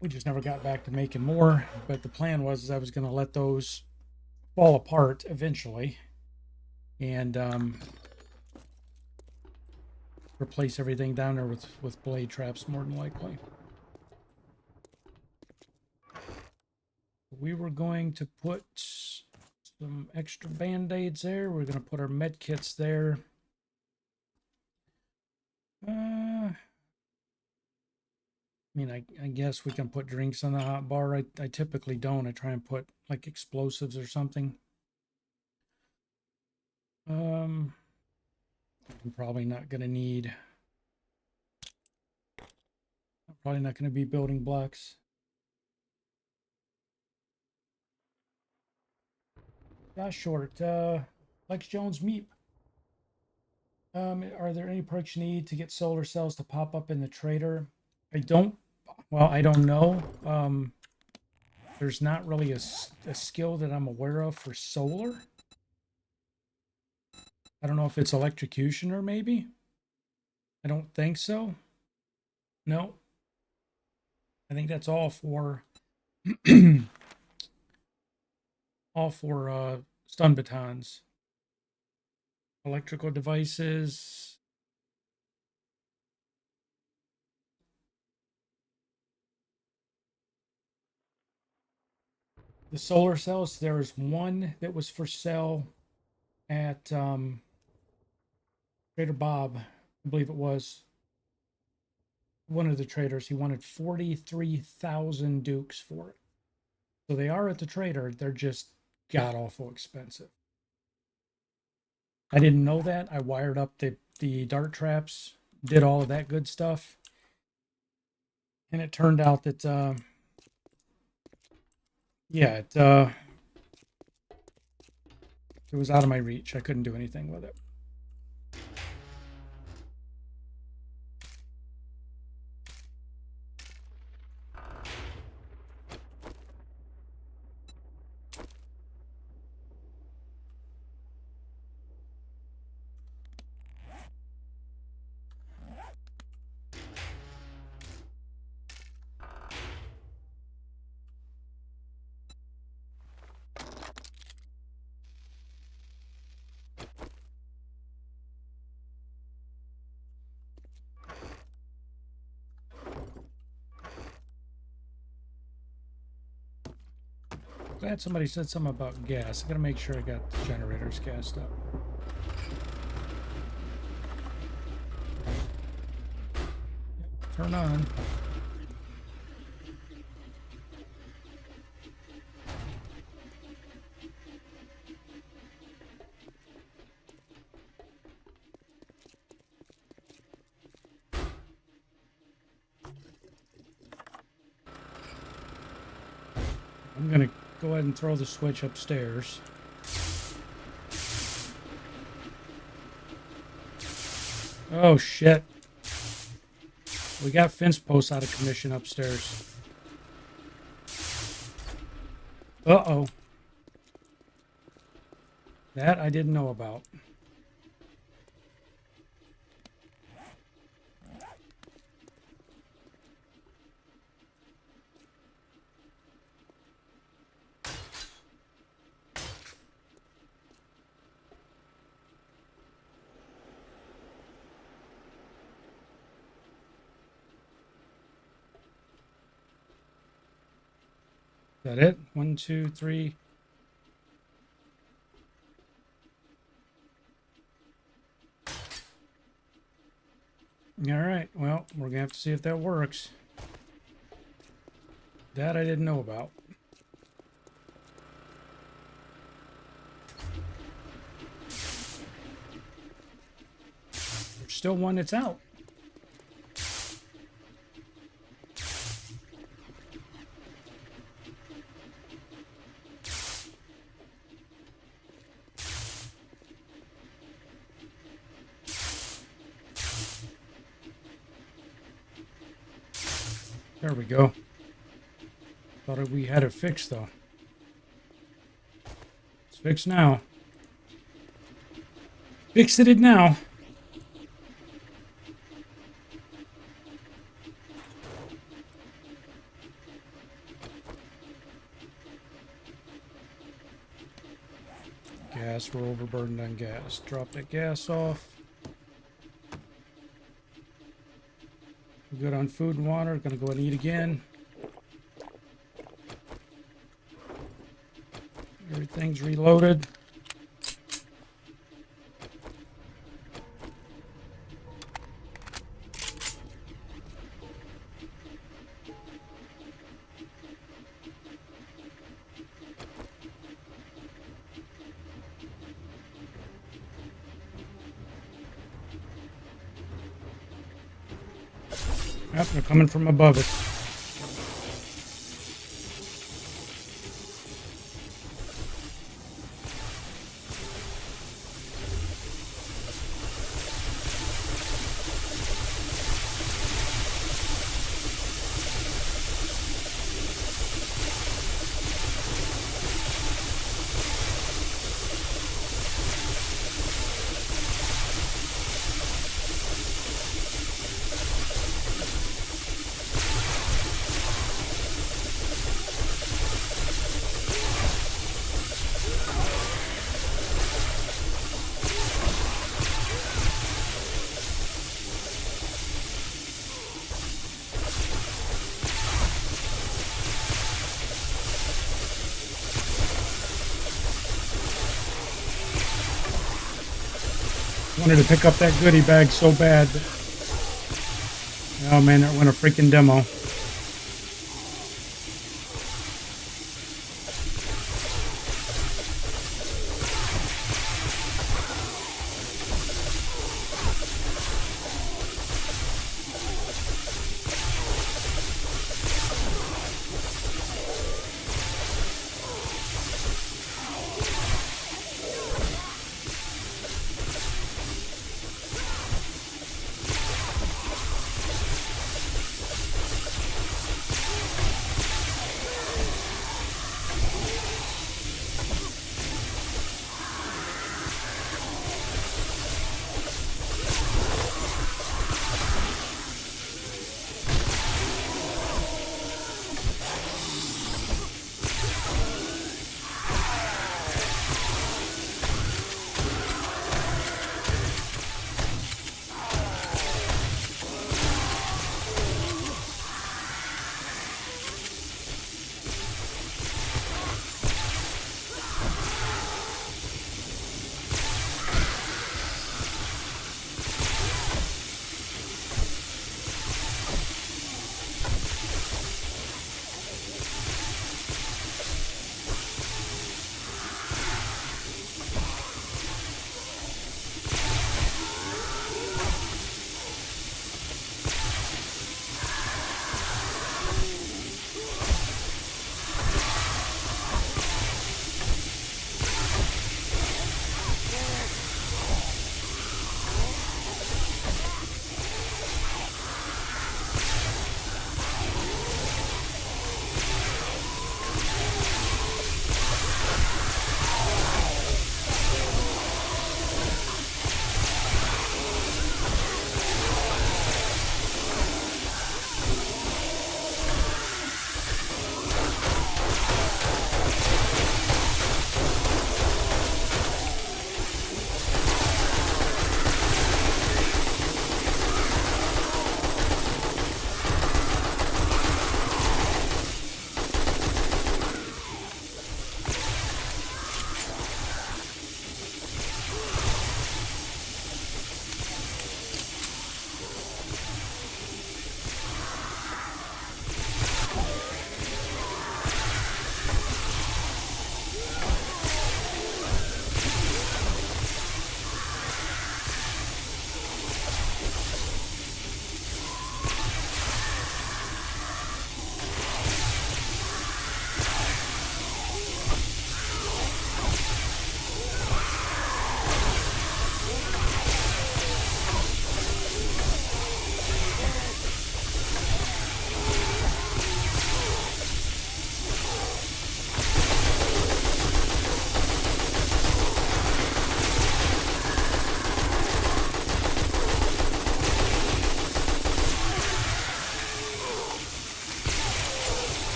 We just never got back to making more, but the plan was I was going to let those fall apart eventually and replace everything down there with blade traps more than likely. We were going to put some extra band-aids there. We're going to put our med kits there. I mean, I guess we can put drinks on the hot bar. I typically don't. I try and put like explosives or something. I'm probably not going to need. I'm probably not going to be building blocks. Josh Short, Lex Jones Meep. Are there any perks you need to get solar cells to pop up in the trader? I don't know. There's not really a skill that I'm aware of for solar. I don't know if it's electrocutioner, maybe. I don't think so. No. I think that's all for stun batons. Electrical devices. The solar cells, there was one that was for sale at Trader Bob, I believe it was. One of the traders, he wanted 43,000 dukes for it. So they are at the trader, they're just god-awful expensive. I didn't know that. I wired up the dart traps, did all of that good stuff. And it turned out that, yeah, it was out of my reach. I couldn't do anything with it. Glad somebody said something about gas. I gotta make sure I got the generators gassed up. Yep, turn on. I'm gonna go ahead and throw the switch upstairs. Oh shit. We got fence posts out of commission upstairs. Uh-oh. That I didn't know about. Is that it? 1, 2, 3. All right. Well, we're gonna have to see if that works. That I didn't know about. There's still one that's out. There we go. Thought we had it fixed though. It's fixed now. Fixed it now. Gas, we're overburdened on gas. Drop that gas off. We're good on food and water. Gonna go and eat again. Everything's reloaded. Yep, they're coming from above it. Wanted to pick up that goodie bag so bad. But... oh man, that went a freaking demo.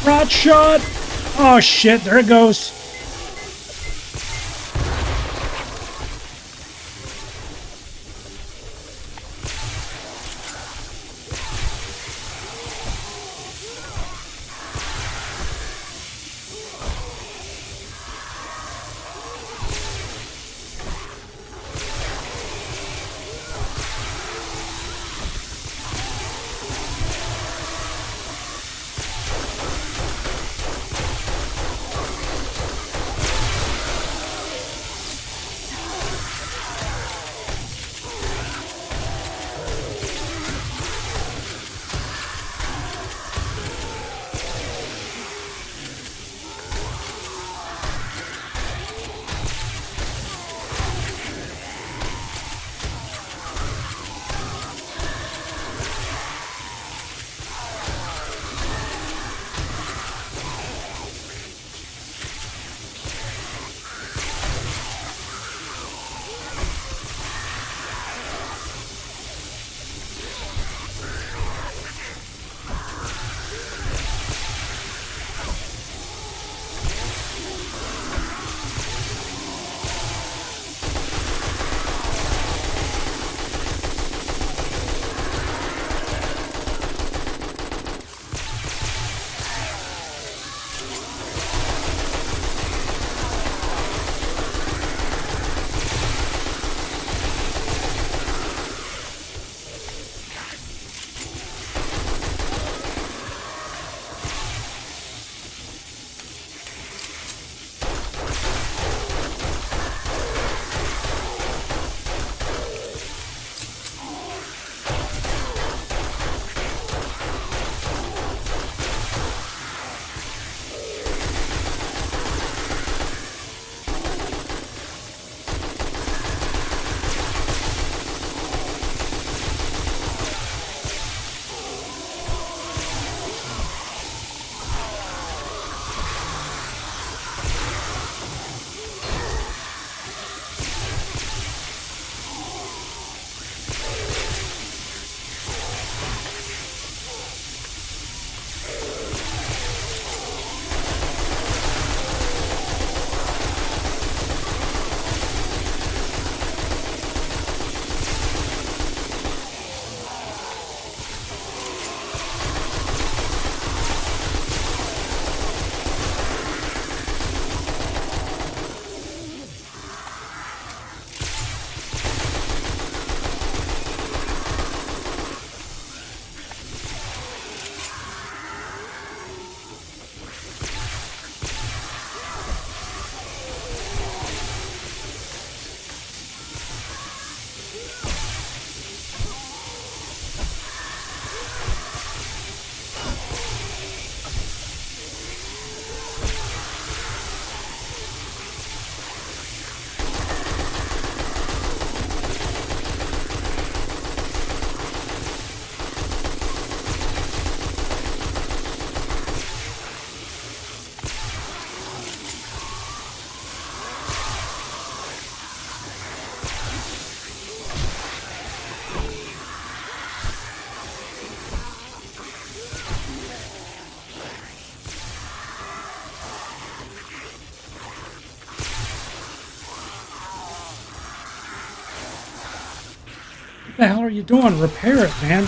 Rot shot! Oh shit, there it goes. What the hell are you doing? Repair it, man.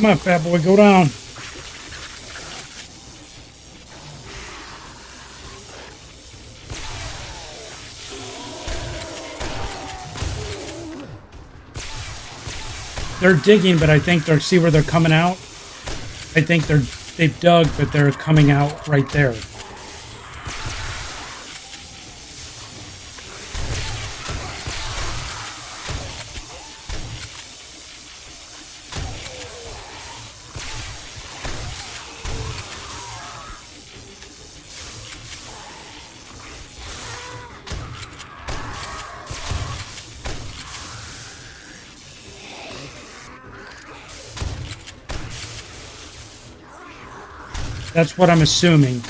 Come on, fat boy, go down. They're digging, but I think they're, see where they're coming out? I think they've dug, but they're coming out right there. That's what I'm assuming.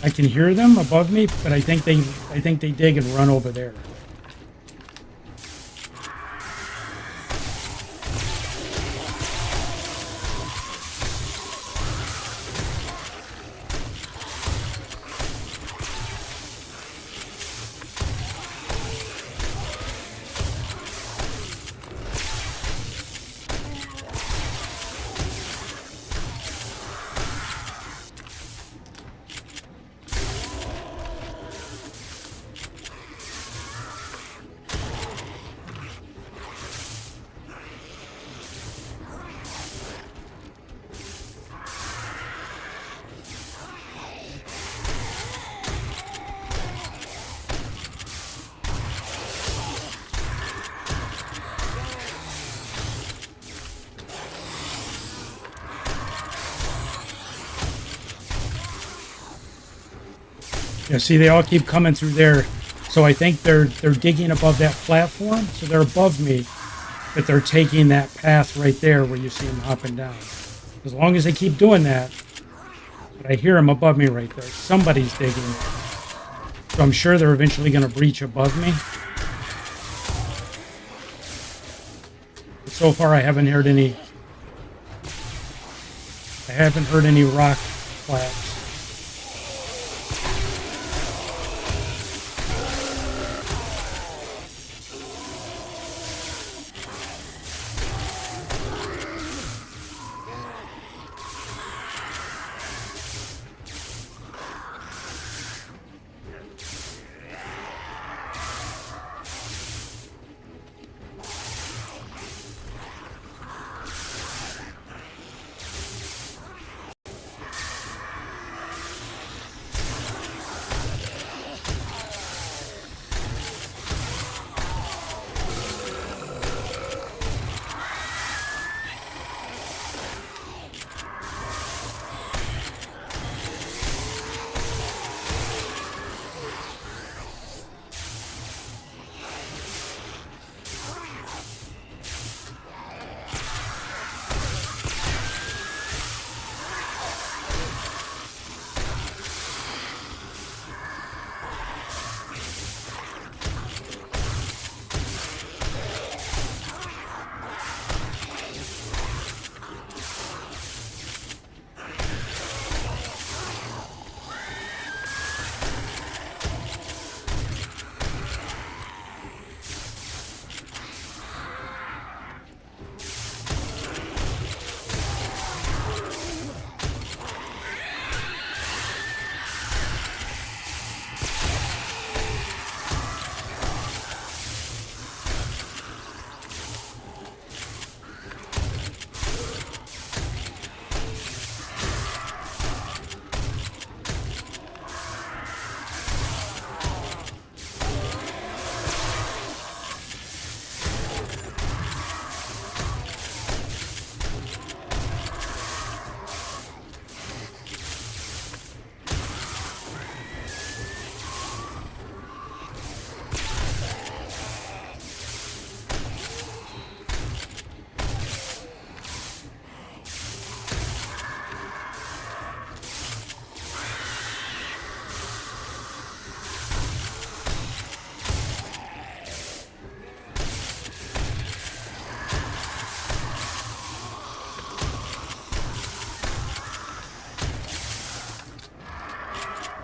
I can hear them above me, but I think they dig and run over there. Yeah, see, they all keep coming through there. So I think they're digging above that platform. So they're above me, but they're taking that path right there where you see them hopping down. As long as they keep doing that, but I hear them above me right there. Somebody's digging. So I'm sure they're eventually going to breach above me. But so far, I haven't heard any. I haven't heard any rock claps.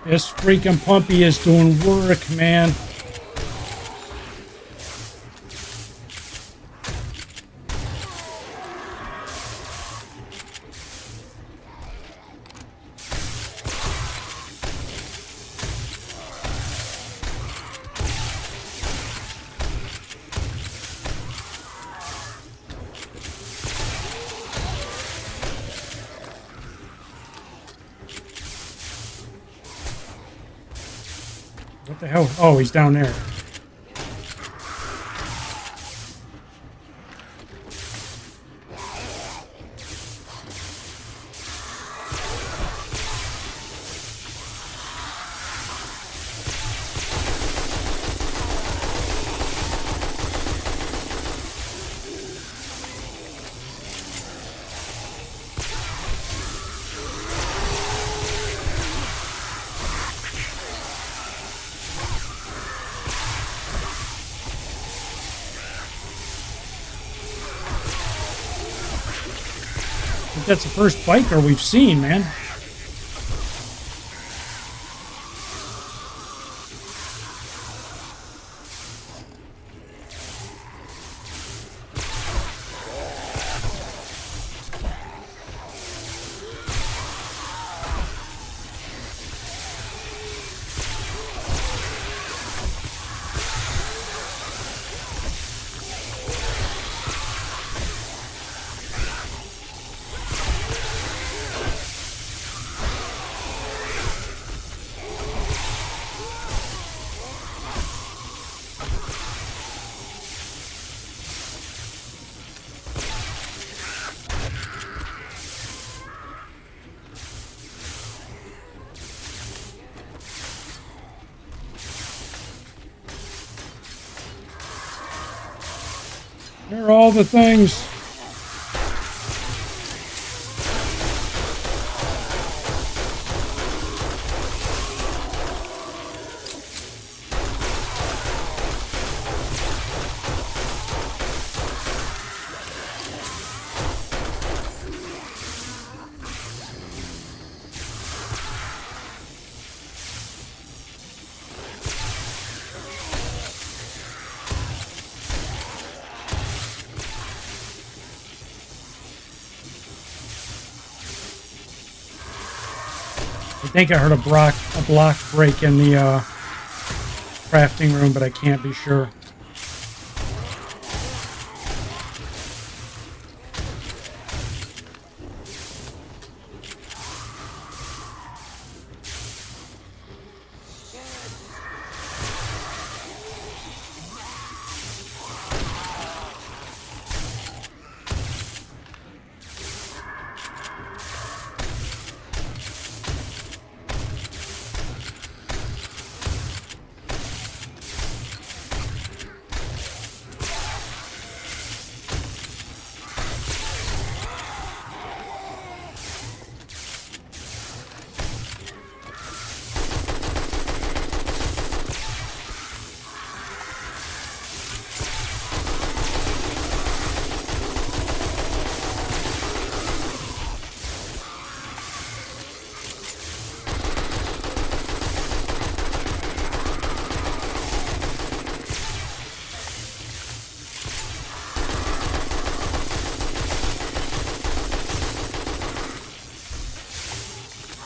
This freaking pumpy is doing work, man. What the hell? Oh, he's down there. I think that's the first biker we've seen, man. There are all the things. I think I heard a block break in the crafting room, but I can't be sure.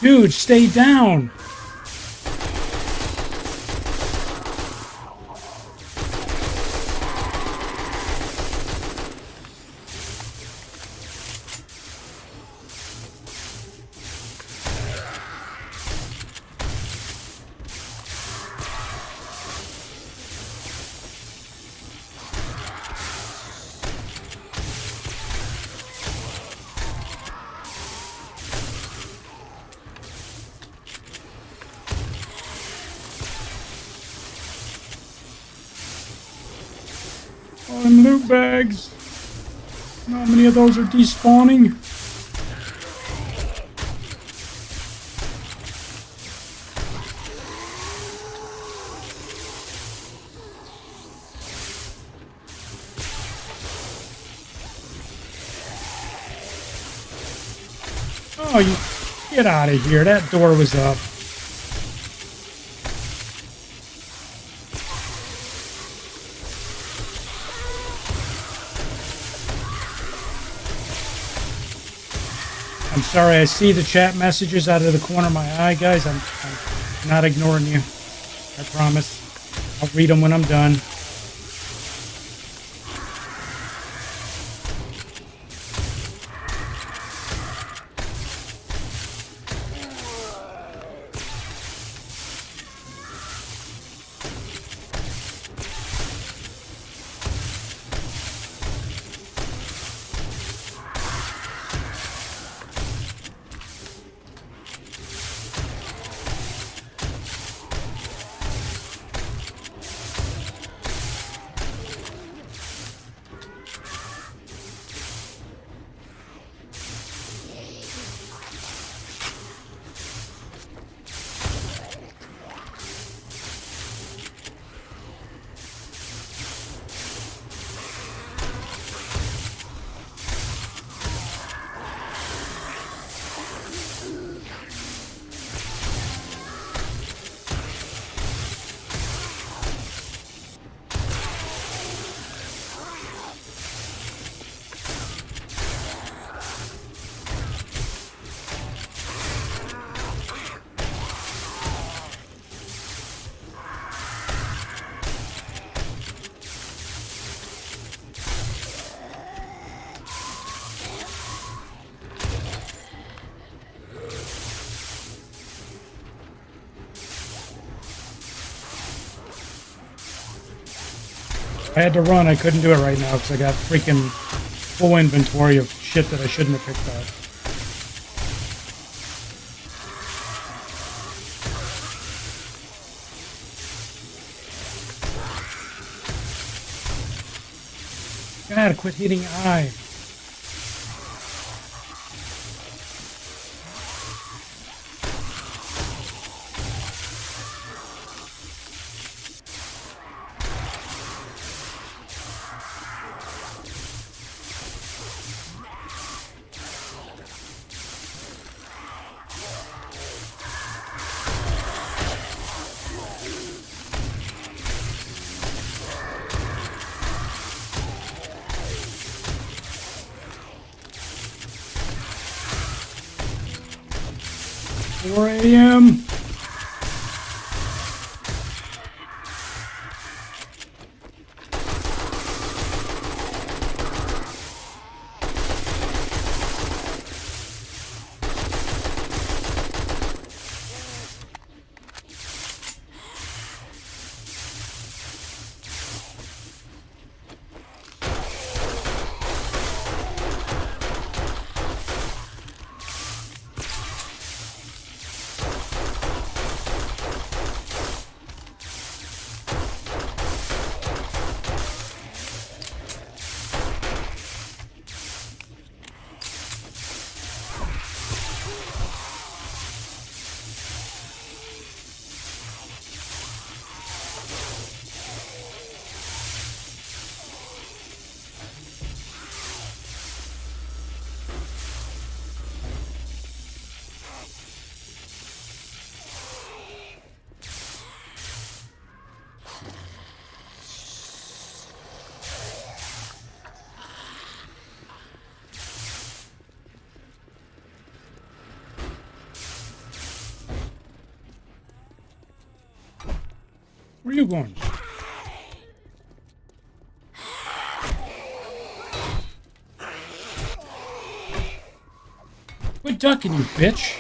Dude, stay down. All them loot bags. How many of those are despawning? Oh, you get out of here. That door was up. I'm sorry, I see the chat messages out of the corner of my eye, guys. I'm not ignoring you. I promise. I'll read them when I'm done. I had to run. I couldn't do it right now because I got freaking full inventory of shit that I shouldn't have picked up. God, quit hitting I. Four a.m. Where are you going? Quit ducking, you bitch.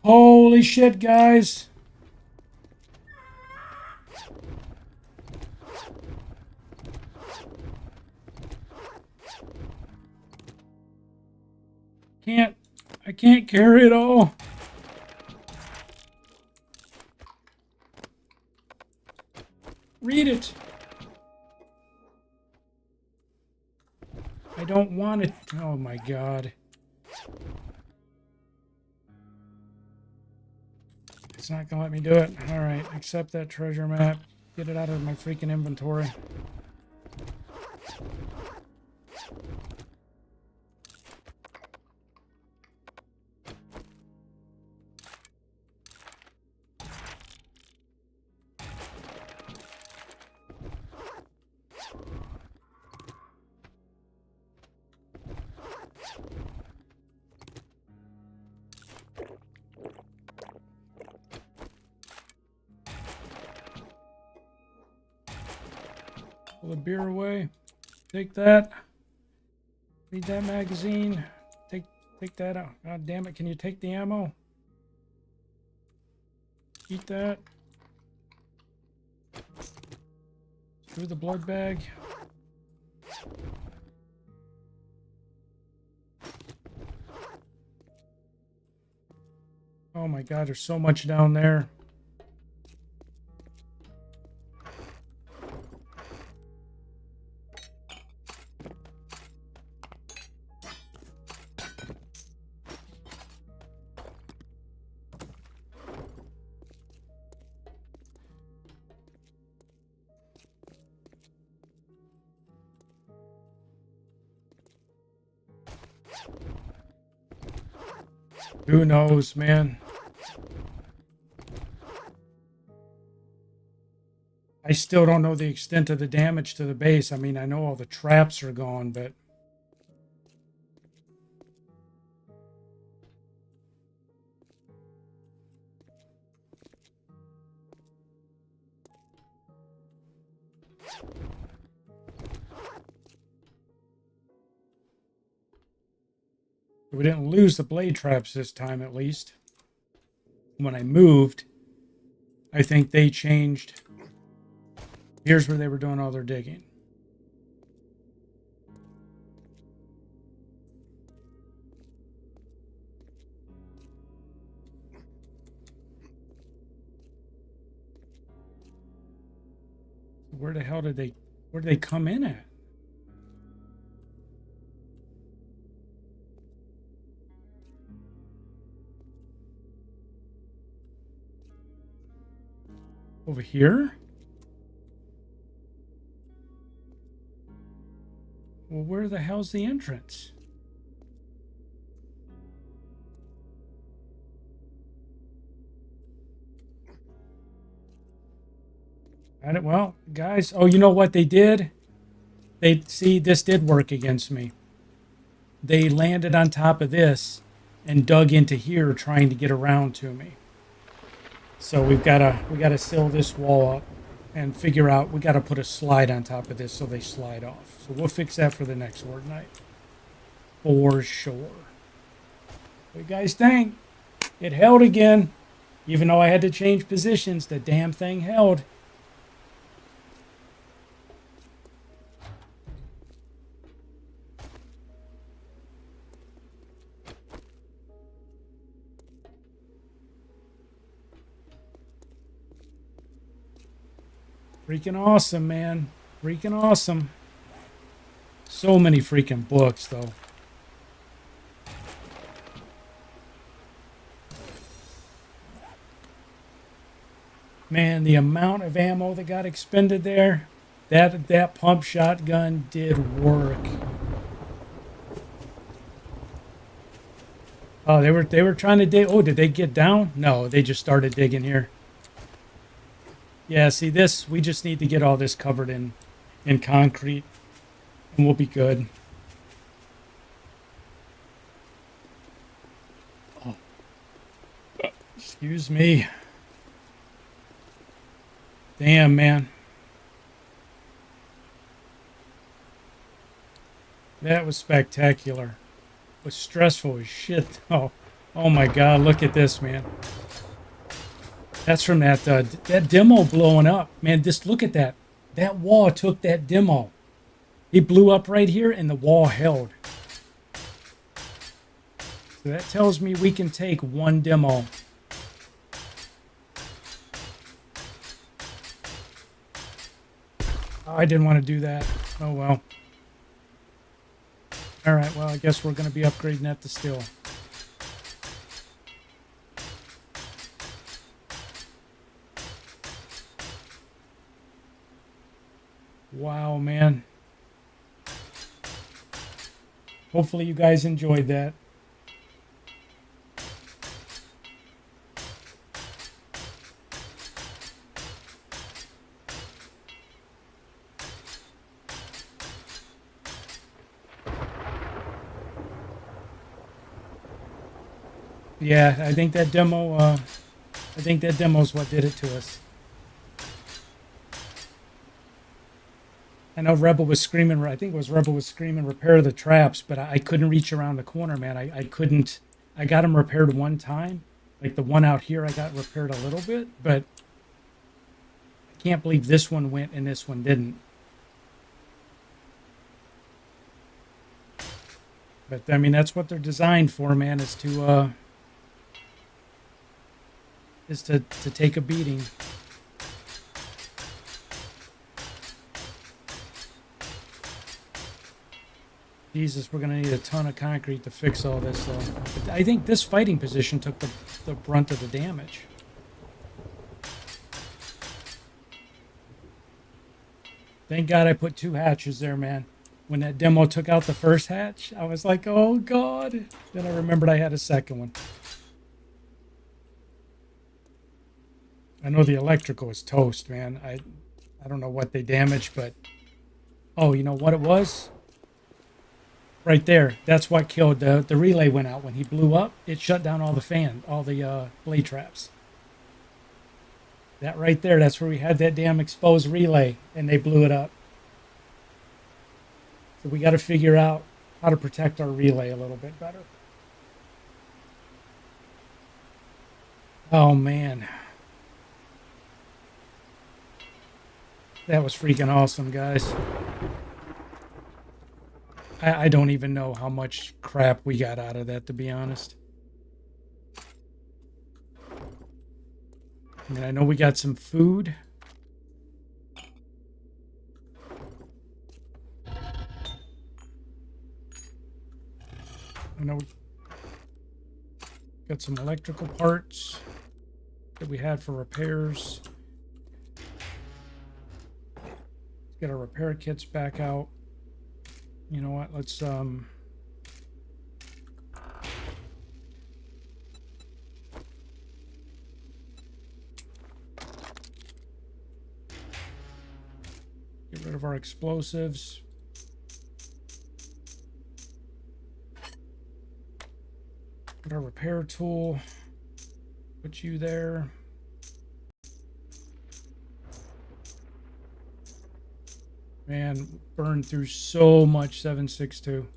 Holy shit, guys. I can't carry it all. Read it. I don't want it. Oh my god. It's not gonna let me do it. Alright, accept that treasure map. Get it out of my freaking inventory. Pull the beer away. Take that. Read that magazine. Take that out. God damn it, can you take the ammo? Eat that. Through the blood bag. Oh my god, there's so much down there. Who knows, man? I still don't know the extent of the damage to the base. I mean, I know all the traps are gone, but... we didn't lose the blade traps this time, at least. When I moved, I think they changed. Here's where they were doing all their digging. Where the hell did they come in at? Over here? Well, where the hell's the entrance? Well, guys, oh, you know what they did? See, this did work against me. They landed on top of this and dug into here trying to get around to me. So we gotta seal this wall up and figure out, we gotta put a slide on top of this so they slide off. So we'll fix that for the next Horde night. For sure. What do you guys think? It held again. Even though I had to change positions, the damn thing held. Freaking awesome, man. Freaking awesome. So many freaking books, though. Man, the amount of ammo that got expended there, that pump shotgun did work. Oh, they were trying to dig. Oh, did they get down? No, they just started digging here. Yeah, see this, we just need to get all this covered in concrete and we'll be good. Oh. Excuse me. Damn, man. That was spectacular. It was stressful as shit, though. Oh my God, look at this, man. That's from that demo blowing up. Man, just look at that. That wall took that demo. It blew up right here and the wall held. So that tells me we can take one demo. Oh, I didn't want to do that. Oh, well. All right, well, I guess we're going to be upgrading that to steel. Wow, man. Hopefully you guys enjoyed that. Yeah, I think that demo is what did it to us. I know Rebel was screaming, I think it was Rebel was screaming, repair the traps, but I couldn't reach around the corner, man. I couldn't. I got them repaired one time. Like the one out here, I got repaired a little bit, but I can't believe this one went and this one didn't. But, I mean, that's what they're designed for, man, is to take a beating. Jesus, we're going to need a ton of concrete to fix all this, though. But I think this fighting position took the brunt of the damage. Thank God I put 2 hatches there, man. When that demo took out the first hatch, I was like, oh, God. Then I remembered I had a second one. I know the electrical is toast, man. I don't know what they damaged, but... Oh, you know what it was? Right there. That's what killed the relay went out. When he blew up, it shut down all the blade traps. That right there, that's where we had that damn exposed relay, and they blew it up. So we got to figure out how to protect our relay a little bit better. Oh man, that was freaking awesome, guys. I don't even know how much crap we got out of that, to be honest. I mean, I know we got some food. I know we got some electrical parts that we had for repairs. Let's get our repair kits back out. You know what? Let's get rid of our explosives. Put our repair tool. Put you there. Man, burned through so much 7.62.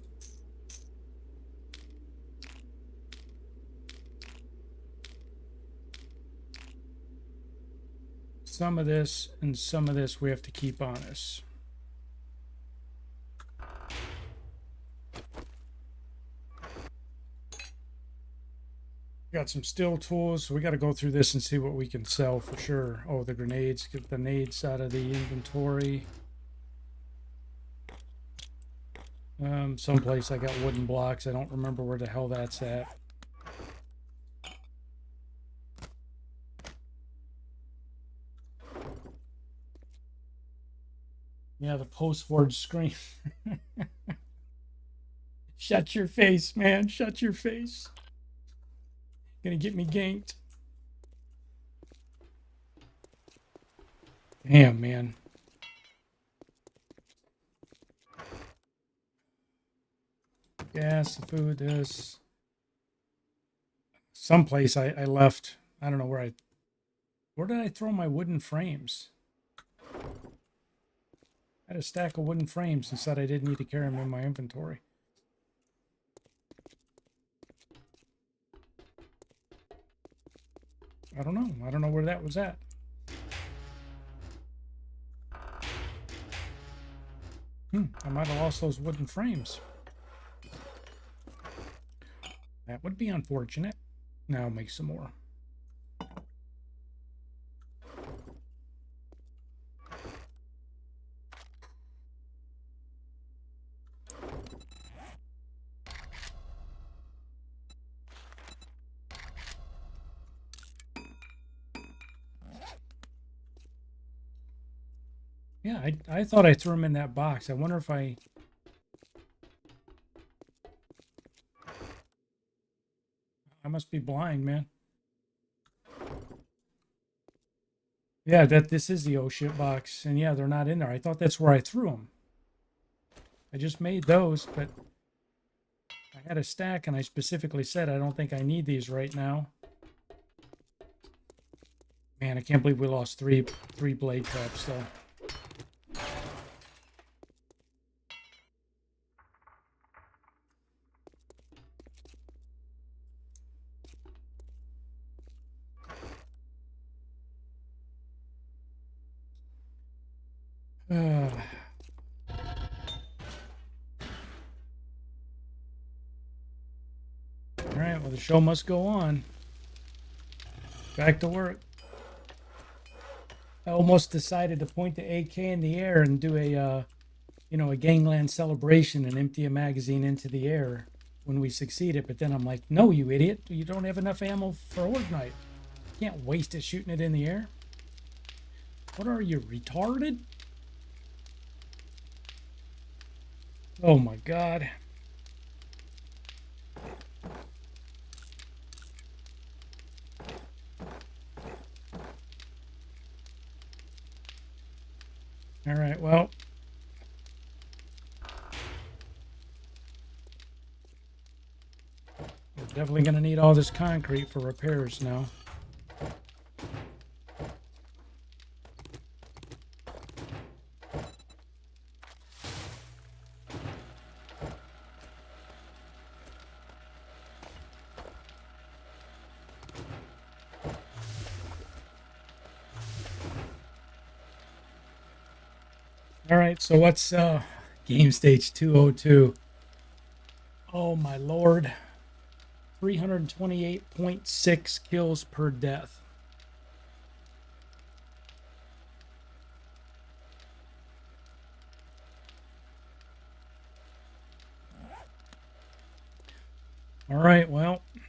Some of this and some of this we have to keep on us. Got some steel tools, so we got to go through this and see what we can sell for sure. Oh, the grenades. Get the nades out of the inventory. Someplace I got wooden blocks. I don't remember where the hell that's at. Yeah, the post-word screen. Shut your face, man. Shut your face. Gonna get me ganked. Damn, man. Gas, food, this. Someplace I left. I don't know where did I throw my wooden frames? I had a stack of wooden frames and said I didn't need to carry them in my inventory. I don't know. I don't know where that was at. I might have lost those wooden frames. That would be unfortunate. Now I'll make some more. Yeah, I thought I threw them in that box. I wonder if I must be blind, man. Yeah, this is the oh shit box. And yeah, they're not in there. I thought that's where I threw them. I just made those, but I had a stack and I specifically said I don't think I need these right now. Man, I can't believe we lost three blade traps though. All right, well, the show must go on. Back to work. I almost decided to point the AK in the air and do a, a gangland celebration and empty a magazine into the air when we succeeded. But then I'm like, no, you idiot. You don't have enough ammo for Horde Night. You can't waste it shooting it in the air. What are you, retarded? Oh my God. All right, well. We're definitely going to need all this concrete for repairs now. All right, so what's game stage 202? Oh my lord. 328.6 kills per death. All right, well, I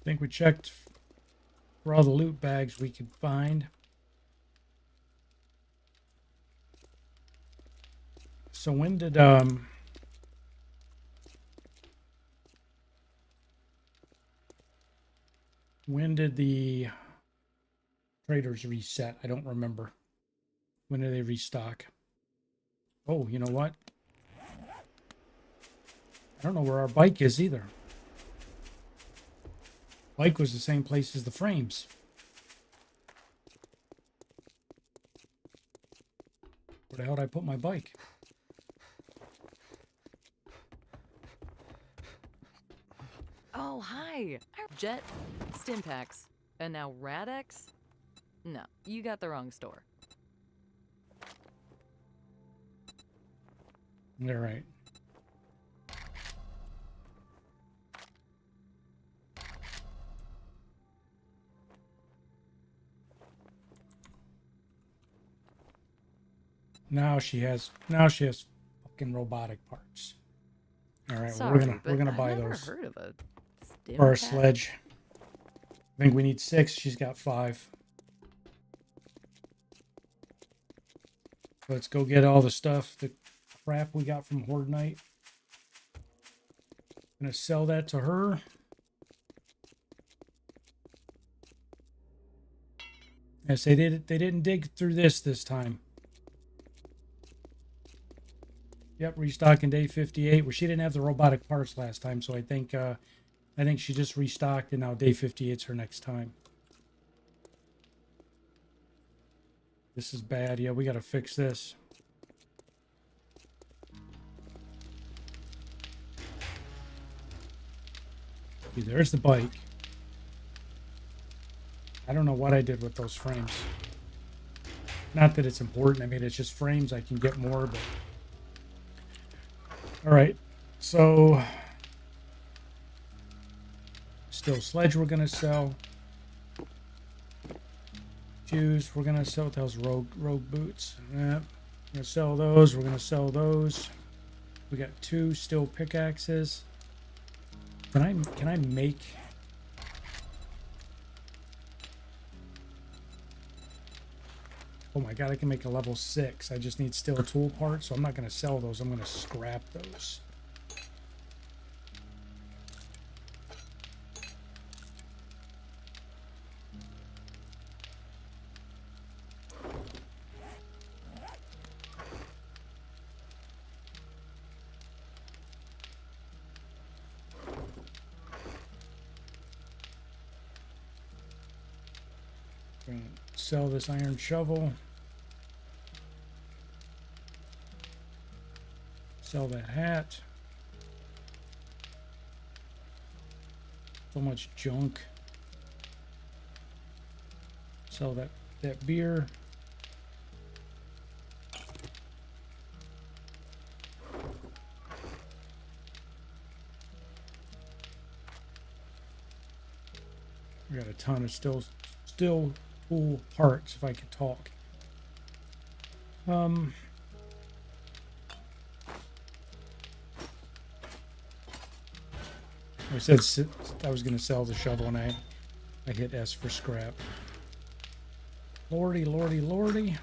think we checked for all the loot bags we could find. So when did the traders reset? I don't remember. When did they restock? Oh, you know what? I don't know where our bike is either. Bike was the same place as the frames. Where the hell did I put my bike? Oh, hi. Jet, Stimpaks, and now Radex? No, you got the wrong store. All right. Now she has fucking robotic parts. All right, well, Sorry, we're gonna I've buy never those heard of a for our Stimpak. sledge. I think we need 6. She's got 5. Let's go get all the stuff, the crap we got from Horde Night. Gonna sell that to her. Yes, they didn't dig through this time. Yep, restocking day 58. Well, she didn't have the robotic parts last time, so I think she just restocked, and now day 58's her next time. This is bad. Yeah, we got to fix this. See, there's the bike. I don't know what I did with those frames. Not that it's important. I mean, it's just frames. I can get more, but... All right. So... Still sledge we're going to sell. Shoes we're going to sell. Those rogue boots. Yeah. We're going to sell those. We're going to sell those. We got 2 steel pickaxes. Can I make... Oh my god, I can make a level 6. I just need steel tool parts, so I'm not going to sell those. I'm going to scrap those. Gonna sell this iron shovel. Sell that hat. So much junk. Sell that beer. We got a ton of steel tool parts, if I could talk. I said I was going to sell the shovel, and I hit S for scrap. Lordy, lordy, lordy.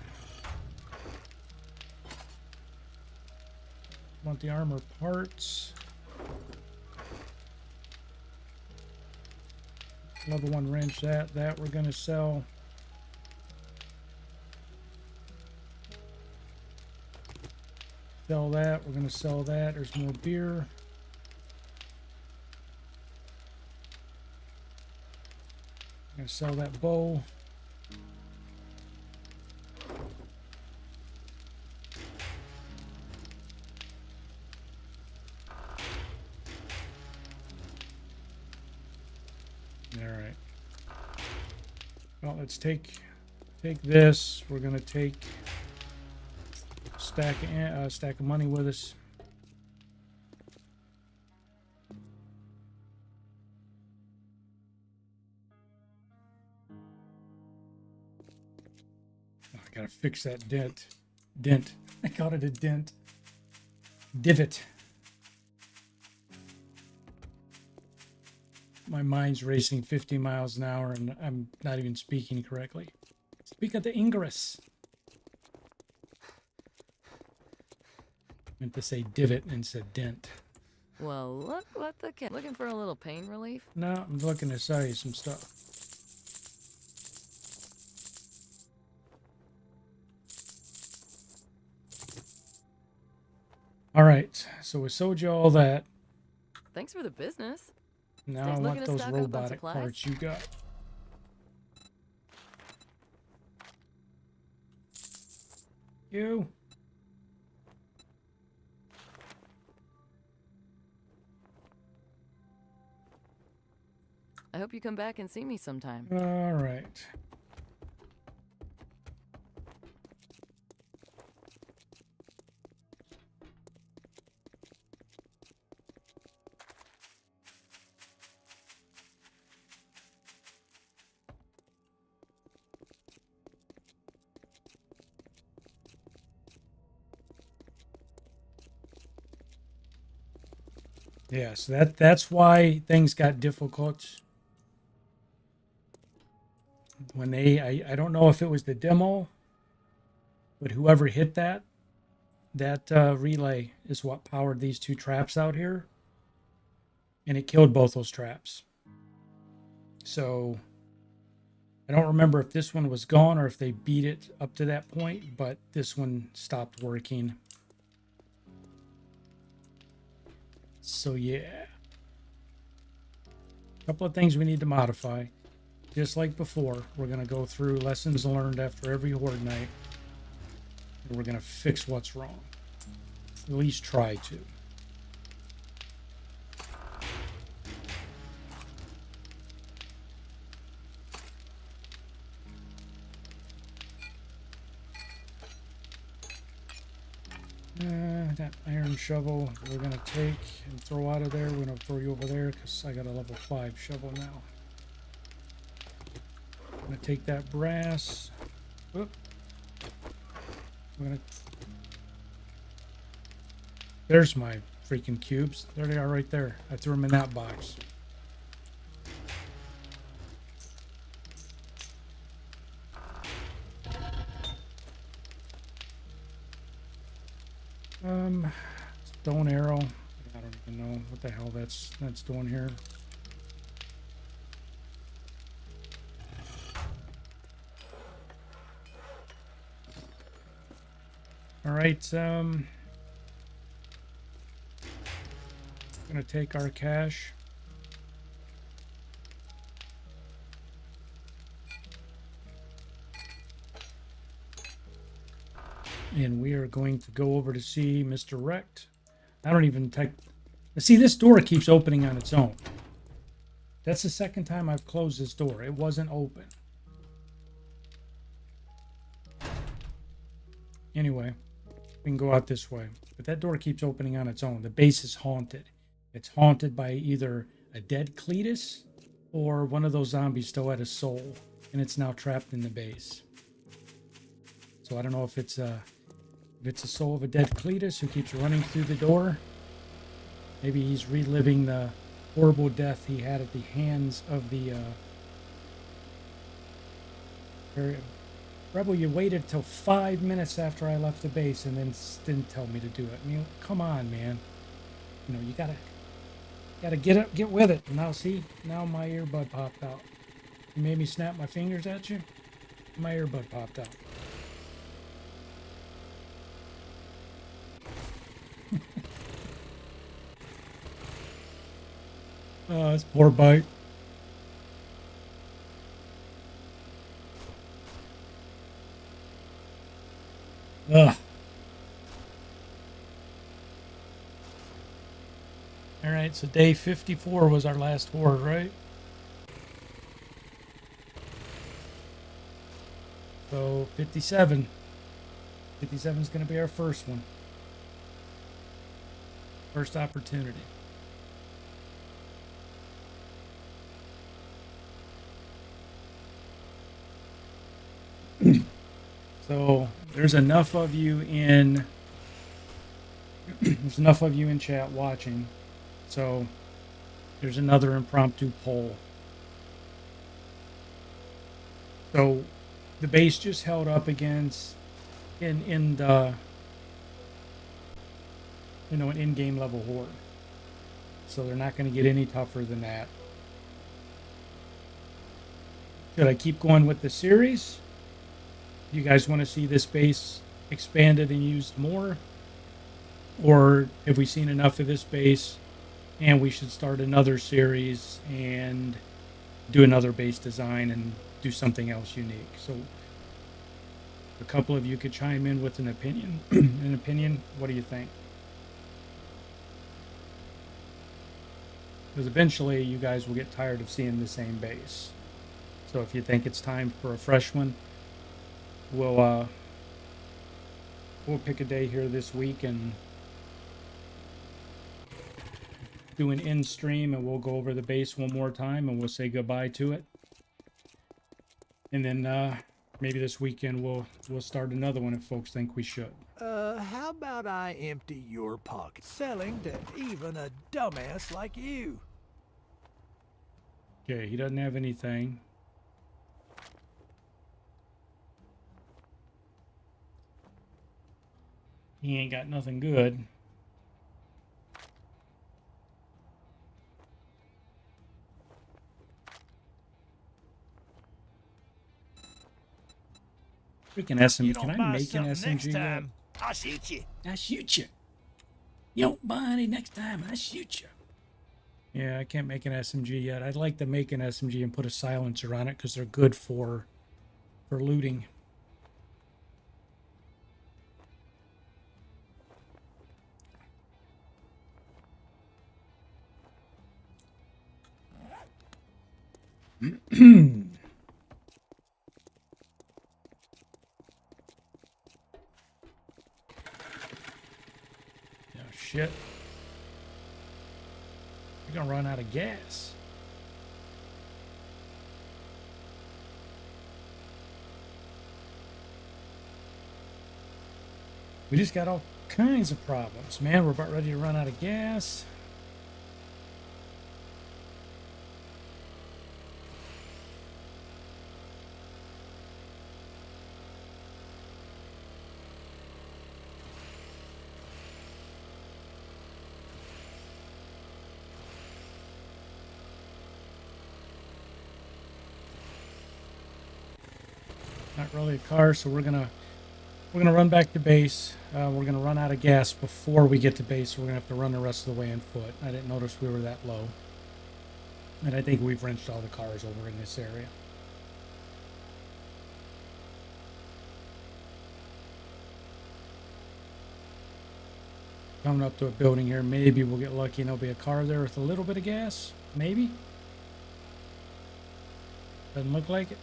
Want the armor parts. Level 1 wrench, that we're going to sell. Sell that. We're going to sell that. There's more beer. I'm going to sell that bow. All right. Well, let's take this. We're going to take stack of money with us. Oh, I gotta fix that dent. Dent. I called it a dent. Divot. My mind's racing 50 miles an hour and I'm not even speaking correctly. Speak of the Ingress. Meant to say divot and said dent. Well, look what the cat. Looking for a little pain relief? No, I'm looking to sell you some stuff. All right, so we sold you all that. Thanks for the business. Now Stays I looking want to those stock up on robotic supplies? parts you got. You. I hope you come back and see me sometime. All right. Yeah, so that's why things got difficult. When I don't know if it was the demo, but whoever hit that relay is what powered these two traps out here. And it killed both those traps. So I don't remember if this one was gone or if they beat it up to that point, but this one stopped working. So yeah. A couple of things we need to modify. Just like before, we're going to go through lessons learned after every Horde night. And we're going to fix what's wrong. At least try to. That iron shovel we're going to take and throw out of there. We're going to throw you over there because I got a level 5 shovel now. I'm going to take that brass. Whoop. I'm going to... There's my freaking cubes. There they are right there. I threw them in that box. Stone arrow. I don't even know what the hell that's doing here. All right, gonna take our cash. And we are going to go over to see Mr. Wrecked. I don't even take... See, this door keeps opening on its own. That's the second time I've closed this door. It wasn't open. Anyway, we can go out this way. But that door keeps opening on its own. The base is haunted. It's haunted by either a dead Cletus or one of those zombies still had a soul. And it's now trapped in the base. So I don't know if it's a soul of a dead Cletus who keeps running through the door. Maybe he's reliving the horrible death he had at the hands of the Rebel. You waited till 5 minutes after I left the base and then didn't tell me to do it. I mean, come on, man. You know, you gotta get with it. And now see, now my earbud popped out. You made me snap my fingers at you. My earbud popped out. Oh, this poor bite. Ugh. All right, so day 54 was our last horde, right? So 57. 57 is going to be our first one. First opportunity. So there's enough of you in there's enough of you in chat watching. So there's another impromptu poll. So the base just held up against in the an in-game level horde. So they're not going to get any tougher than that. Should I keep going with the series? Do you guys want to see this base expanded and used more? Or have we seen enough of this base and we should start another series and do another base design and do something else unique? So a couple of you could chime in with an opinion. What do you think? Because eventually you guys will get tired of seeing the same base. So if you think it's time for a fresh one, we'll pick a day here this week and do an in stream, and we'll go over the base one more time and we'll say goodbye to it. And then maybe this weekend we'll start another one if folks think we should. How about I empty your pocket? Selling to even a dumbass like you. Okay, he doesn't have anything. He ain't got nothing good. Freaking SMG. Can I make an SMG yet? I'll shoot you. I shoot you. You don't buy any next time, I shoot you. Yeah, I can't make an SMG yet. I'd like to make an SMG and put a silencer on it because they're good for looting. Oh, shit. We're gonna run out of gas. We just got all kinds of problems, man. We're about ready to run out of gas. Not really a car, so we're gonna run back to base. We're gonna run out of gas before we get to base, so we're gonna have to run the rest of the way on foot. I didn't notice we were that low, and I think we've wrenched all the cars over in this area. Coming up to a building here, maybe we'll get lucky and there'll be a car there with a little bit of gas. Maybe. Doesn't look like it.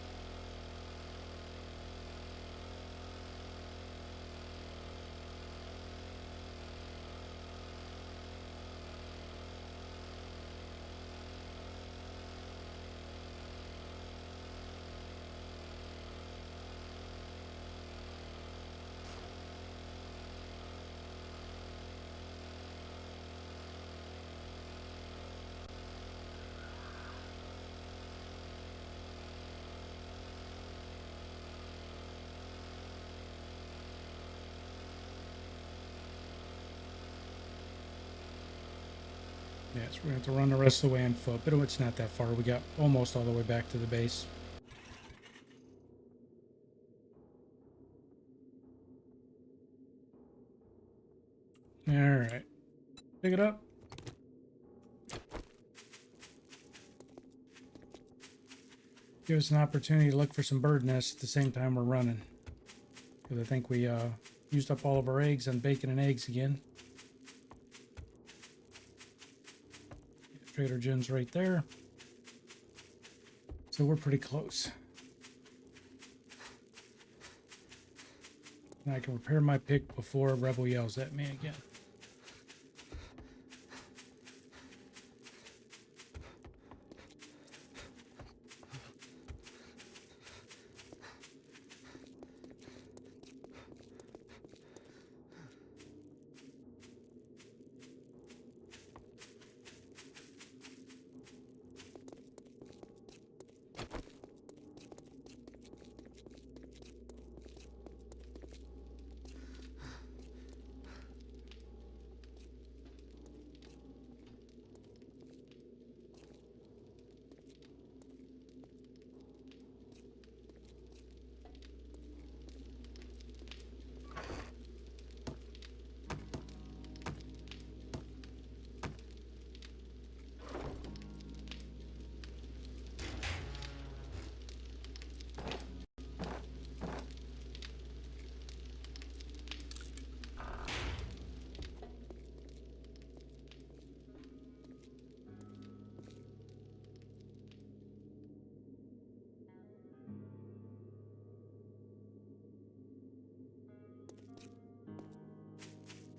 Yes, we're going to have to run the rest of the way on foot, but it's not that far. We got almost all the way back to the base. All right. Pick it up. Give us an opportunity to look for some bird nests at the same time we're running. Because I think we used up all of our eggs on bacon and eggs again. Trader Joe's right there. So we're pretty close. And I can repair my pick before a rebel yells at me again.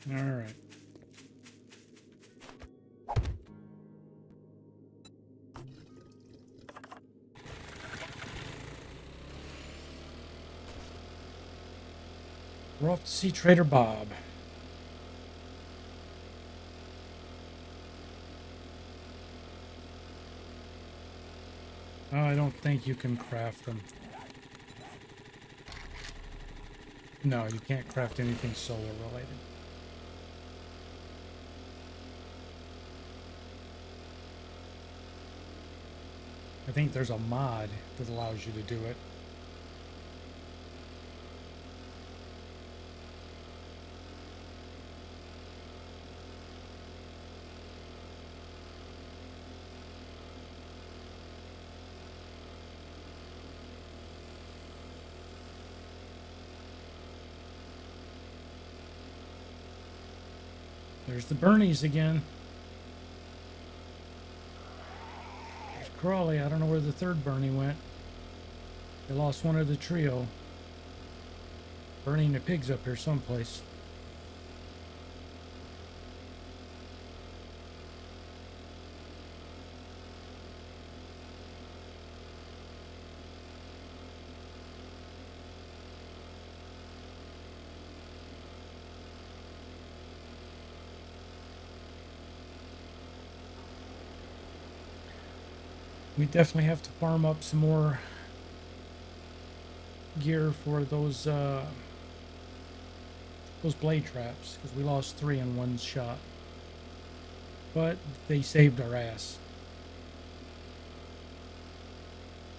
All right. We're off to see Trader Bob. Oh, I don't think you can craft them. No, you can't craft anything solar related. I think there's a mod that allows you to do it. There's the Bernies again. There's Crawley. I don't know where the third Bernie went. They lost one of the trio. Bernie and the pig's up here someplace. We definitely have to farm up some more gear for those blade traps, because we lost 3 in one shot. But they saved our ass.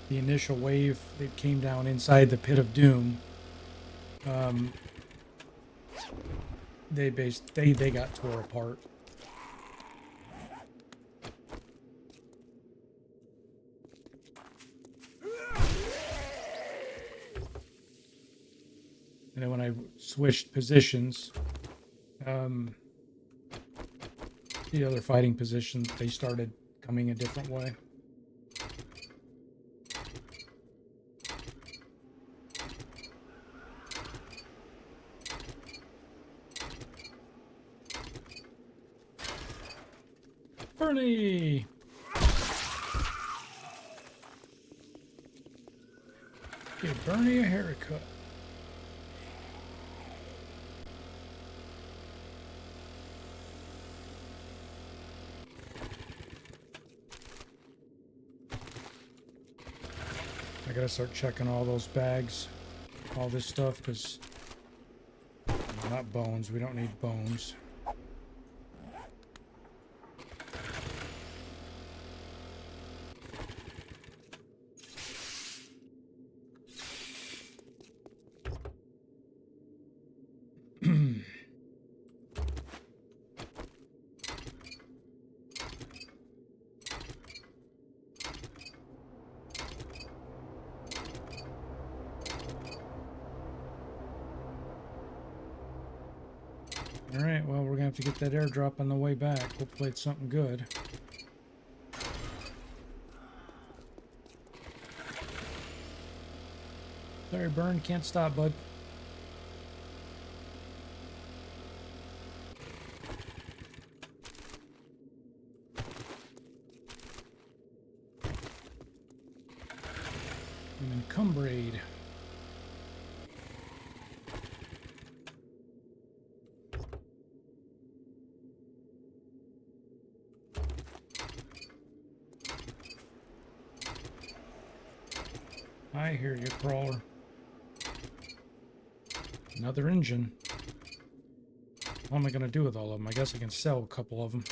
The initial wave that came down inside the pit of doom, they got tore apart. And then when I switched positions, the other fighting positions, they started coming a different way. Bernie! Give Bernie a haircut. I gotta start checking all those bags, all this stuff, because not bones. We don't need bones. Alright, well, we're gonna have to get that airdrop on the way back. Hopefully it's something good. Sorry, Burn, can't stop, bud. I'm encumbered. I hear you, crawler. Another engine. What am I going to do with all of them? I guess I can sell a couple of them.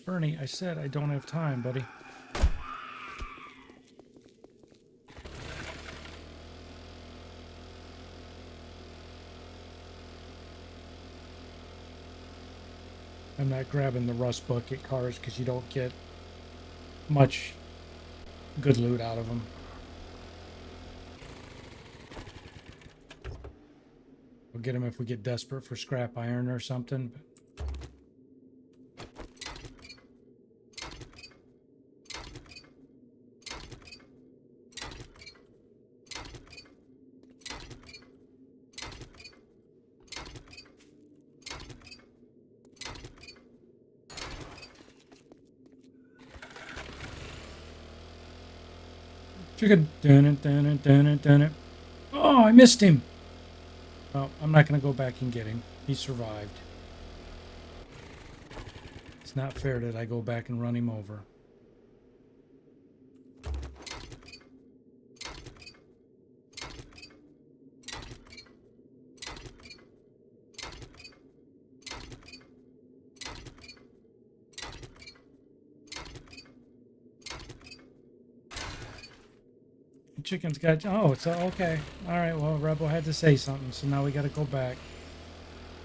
Bernie, I said I don't have time, buddy. I'm not grabbing the rust bucket cars because you don't get much good loot out of them. We'll get them if we get desperate for scrap iron or something. But chicken. Dun it, dun it, dun it, dun it. Oh, I missed him. Well, I'm not going to go back and get him. He survived. It's not fair that I go back and run him over. Chicken's got... Oh, it's okay. All right, well, Rebel had to say something, so now we got to go back.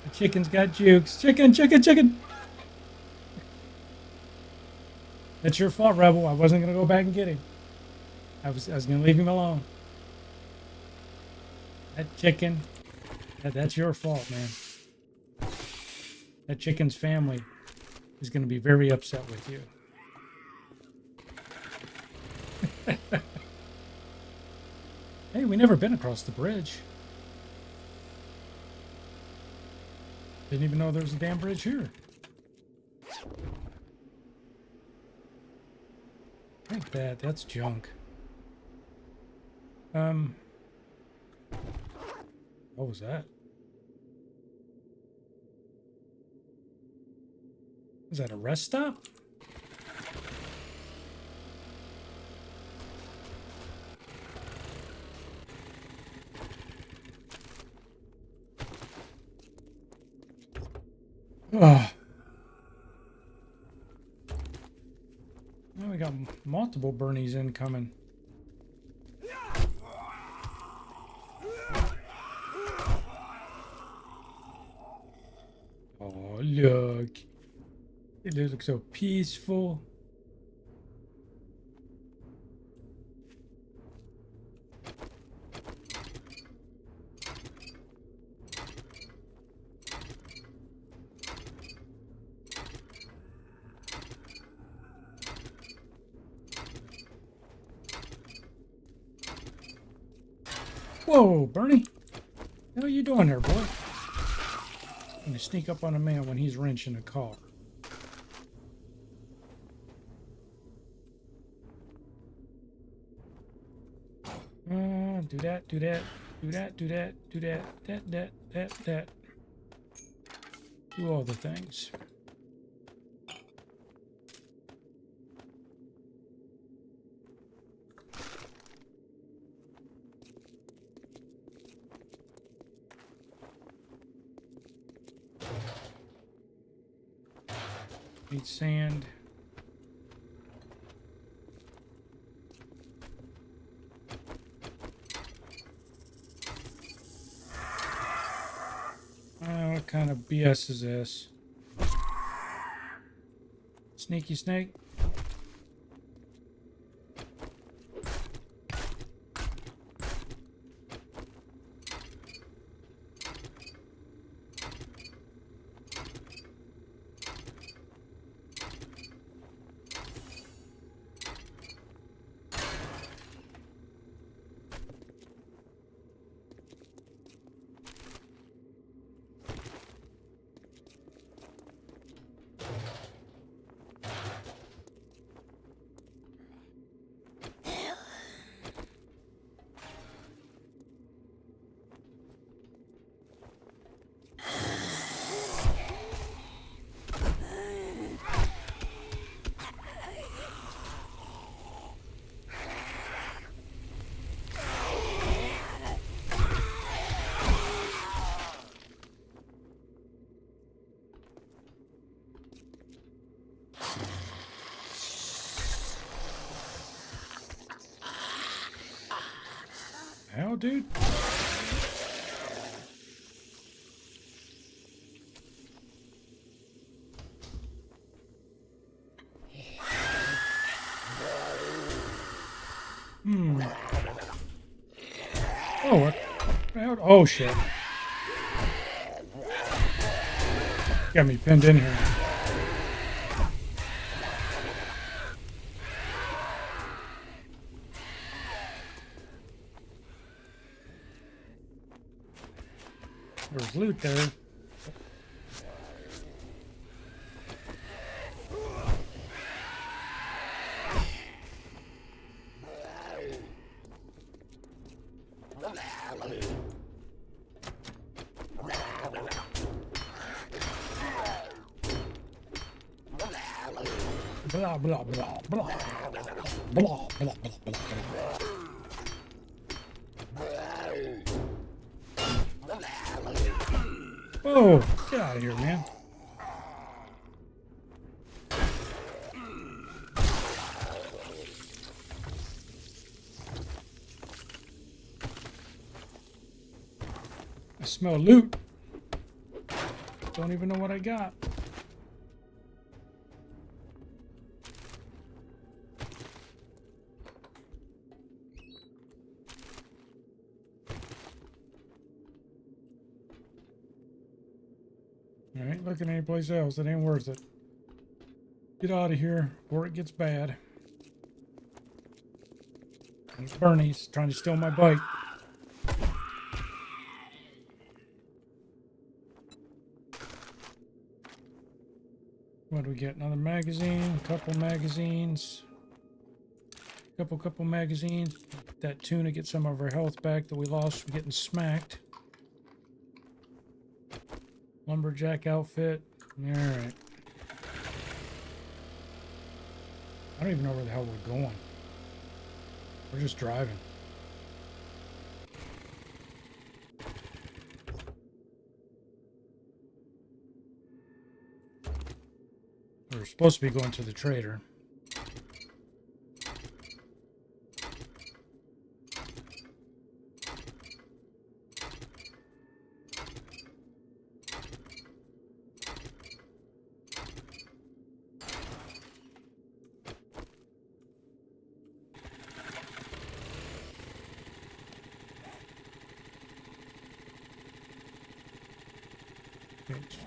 The chicken's got jukes. Chicken, chicken, chicken! That's your fault, Rebel. I wasn't going to go back and get him. I was going to leave him alone. That chicken... That's your fault, man. That chicken's family is going to be very upset with you. Hey, we never been across the bridge. Didn't even know there was a damn bridge here. Take that. That's junk. What was that? Is that a rest stop? Oh. Now we got multiple Bernies incoming. Oh, look. It looks so peaceful. Whoa, Bernie. What are you doing there, boy? I'm gonna sneak up on a man when he's wrenching a car. Do that, do that, do that, do that, do that, that. Do all the things. Need sand. What kind of BS is this? Sneaky snake? Hell, dude. Oh, what? Oh, shit. Got me pinned in here. There's loot there. Blah, blah, blah, blah. Blah, blah, blah, blah, blah. Oh, get out of here, man. I smell loot. Don't even know what I got. I ain't looking anyplace else. It ain't worth it. Get out of here before it gets bad. There's Bernie's trying to steal my bike. What do we get? Another magazine, a couple magazines. Couple magazines. That tuna gets some of our health back that we lost from getting smacked. Lumberjack outfit. Alright. I don't even know where the hell we're going. We're just driving. We're supposed to be going to the trader.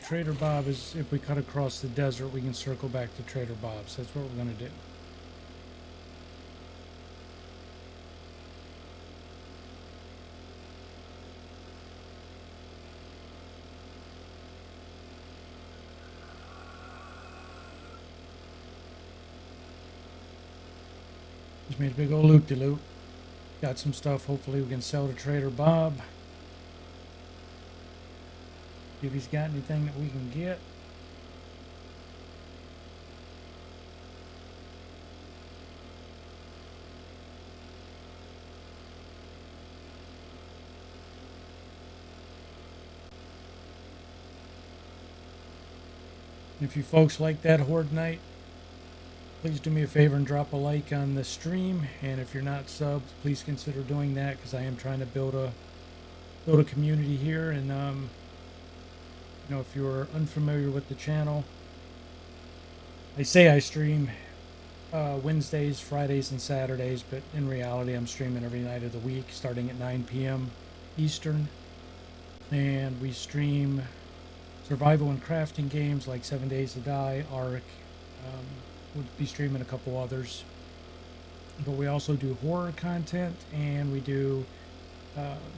Trader Bob is, if we cut across the desert, we can circle back to Trader Bob's. That's what we're going to do. Just made a big old loop-de-loop. Got some stuff hopefully we can sell to Trader Bob. If he's got anything that we can get. If you folks like that Horde Night, please do me a favor and drop a like on the stream. And if you're not subbed, please consider doing that, because I am trying to build a community here. And you know, if you're unfamiliar with the channel, I say I stream Wednesdays, Fridays, and Saturdays, but in reality I'm streaming every night of the week starting at 9 p.m. Eastern. And we stream survival and crafting games like 7 Days to Die, Ark. We'll be streaming a couple others. But we also do horror content, and we do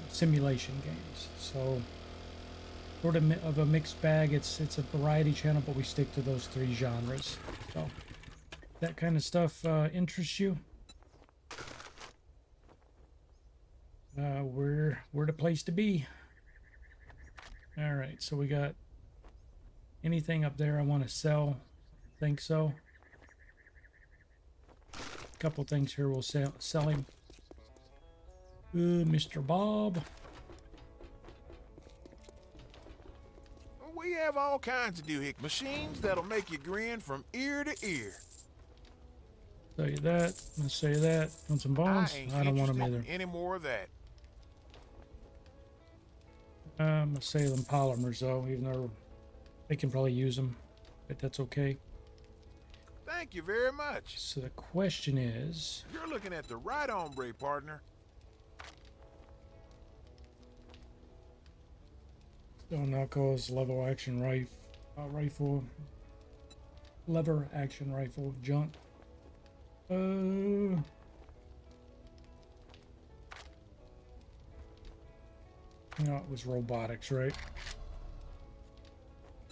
simulation games. So sort of a mixed bag. It's a variety channel, but we stick to those three genres. So that kind of stuff interests you, we're the place to be. All right, so we got anything up there I want to sell? Think so. A couple things here we'll sell him. Mr. Bob. We have all kinds of new machines that'll make you grin from ear to ear. Say that. Let's say that. Want some bones? I ain't I don't want them interested either. in any more of that. Salem polymers, though, even though they can probably use them, but that's okay. Thank you very much. So the question is, You're looking at the right hombre, partner. stone knuckles, lever action rifle, lever action rifle, jump. No, it was robotics, right?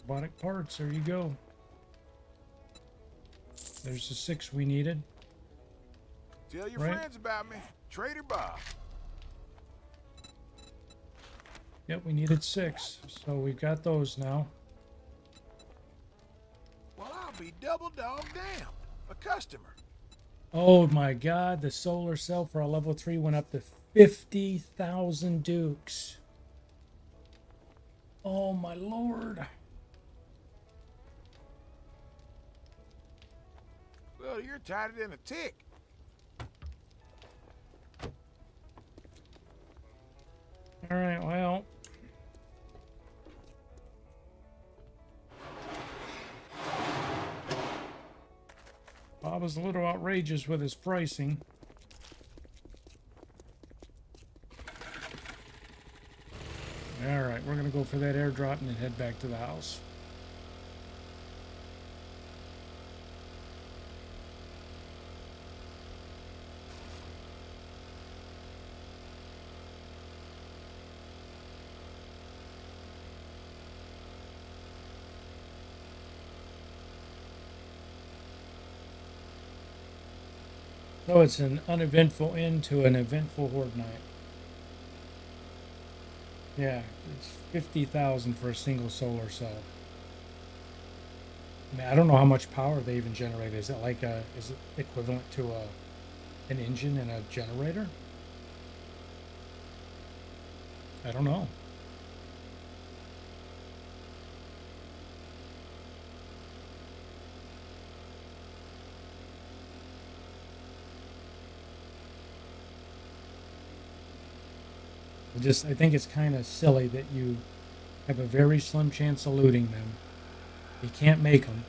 Robotic parts, there you go. There's the 6 we needed. Tell your Right. friends about me. Trader Bob. Yep, we needed 6, so we've got those now. Well, I'll be double dog damned. A customer. Oh my god, the solar cell for a level 3 went up to 50,000 dukes. Oh my lord. Well, you're tighter than a tick. Alright, well. Bob was a little outrageous with his pricing. Alright, we're going to go for that airdrop and then head back to the house. So it's an uneventful end to an eventful horde night. Yeah, it's 50,000 for a single solar cell. I mean, I don't know how much power they even generate. Is it like is it equivalent to an engine and a generator? I don't know. I think it's kind of silly that you have a very slim chance of looting them. You can't make them.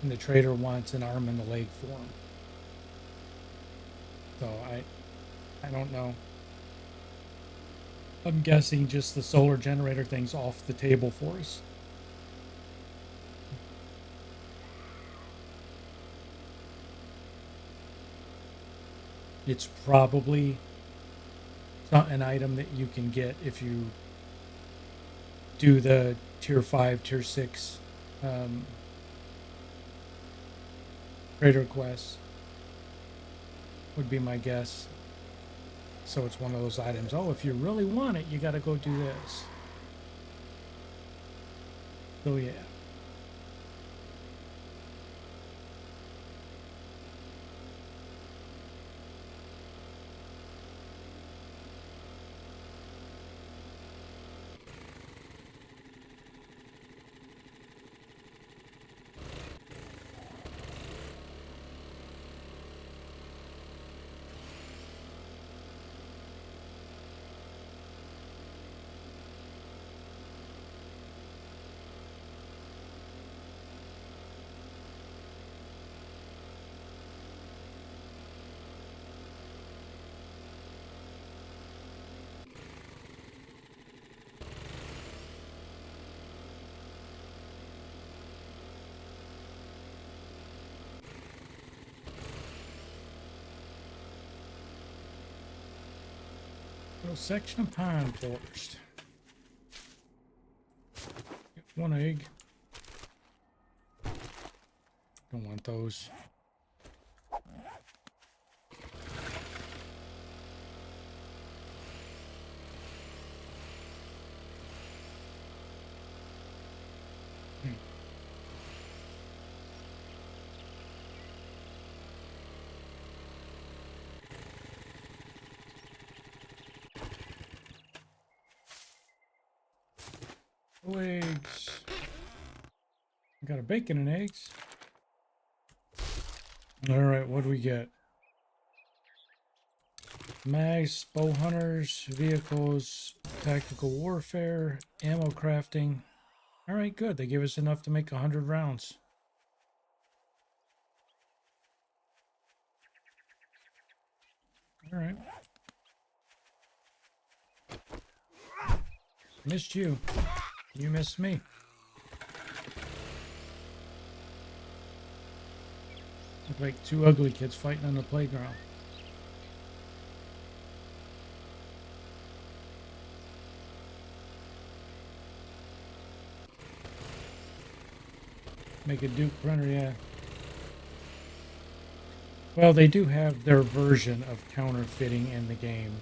And the trader wants an arm and a leg for them. So I don't know. I'm guessing just the solar generator thing's off the table for us. It's probably an item that you can get if you do the tier 5, tier 6 trader quests, would be my guess. So it's one of those items, oh, if you really want it, you got to go do this. So yeah. Little section of pine forest. Get 1 egg. Don't want those. Eggs. Got a bacon and eggs. All right, what do we get? mags, bow hunters, vehicles, tactical warfare, ammo crafting. All right, good. They gave us enough to make 100 rounds. All right. Missed you. You missed me. Look like two ugly kids fighting on the playground. Make a Duke printer, yeah. Well, they do have their version of counterfeiting in the game.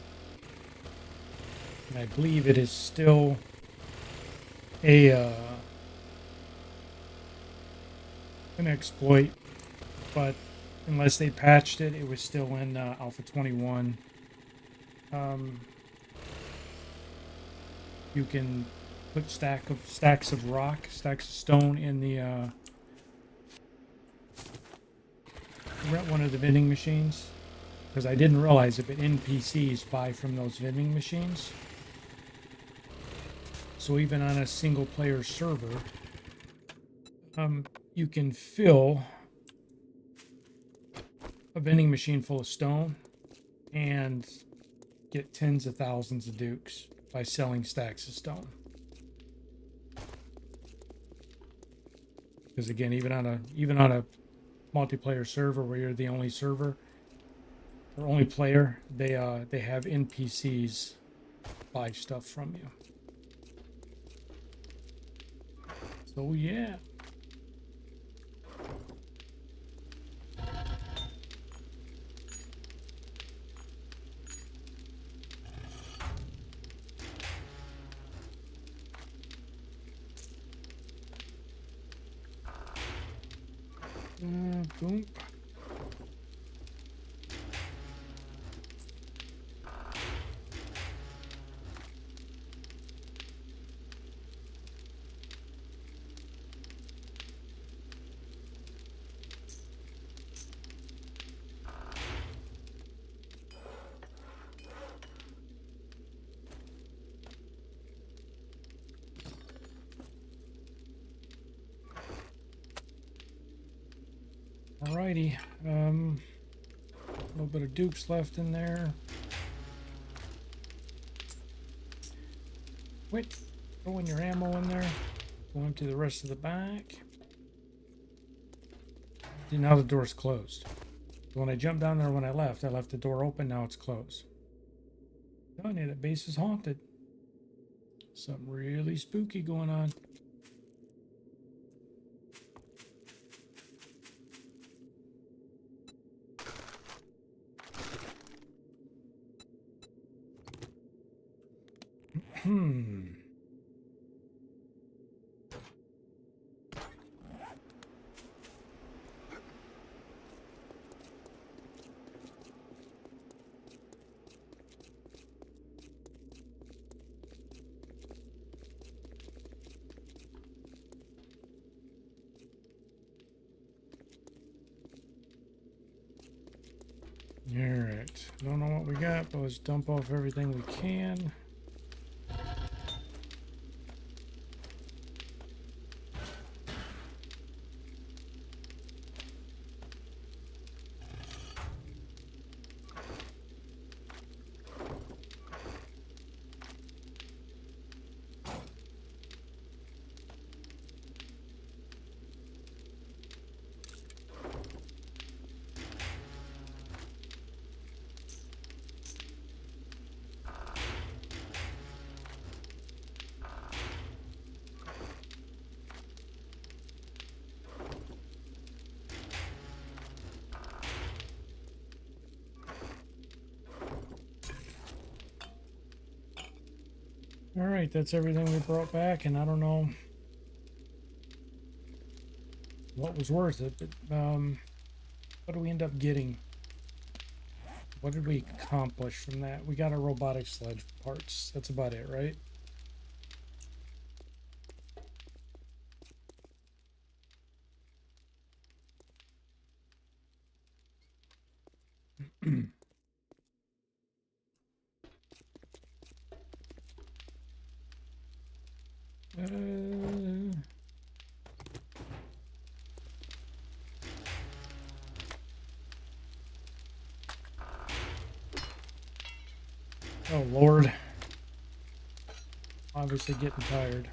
And I believe it is still a an exploit, but unless they patched it, it was still in Alpha 21. You can put stacks of rock, stacks of stone in the rent one of the vending machines, because I didn't realize it, but NPCs buy from those vending machines. So even on a single player server, you can fill a vending machine full of stone and get tens of thousands of dukes by selling stacks of stone. Because again, even on a multiplayer server where you're the only server or only player, they have NPCs buy stuff from you. So yeah. Boom. Alrighty, a little bit of dukes left in there. Wait, throwing your ammo in there. Go empty the rest of the back. See, now the door's closed. So when I jumped down there when I left the door open, now it's closed. Telling you, that base is haunted. Something really spooky going on. Alright, don't know what we got, but let's dump off everything we can. All right, that's everything we brought back, and I don't know what was worth it, but what do we end up getting? What did we accomplish from that? We got our robotic sledge parts. That's about it, right? Oh, Lord. Obviously getting tired.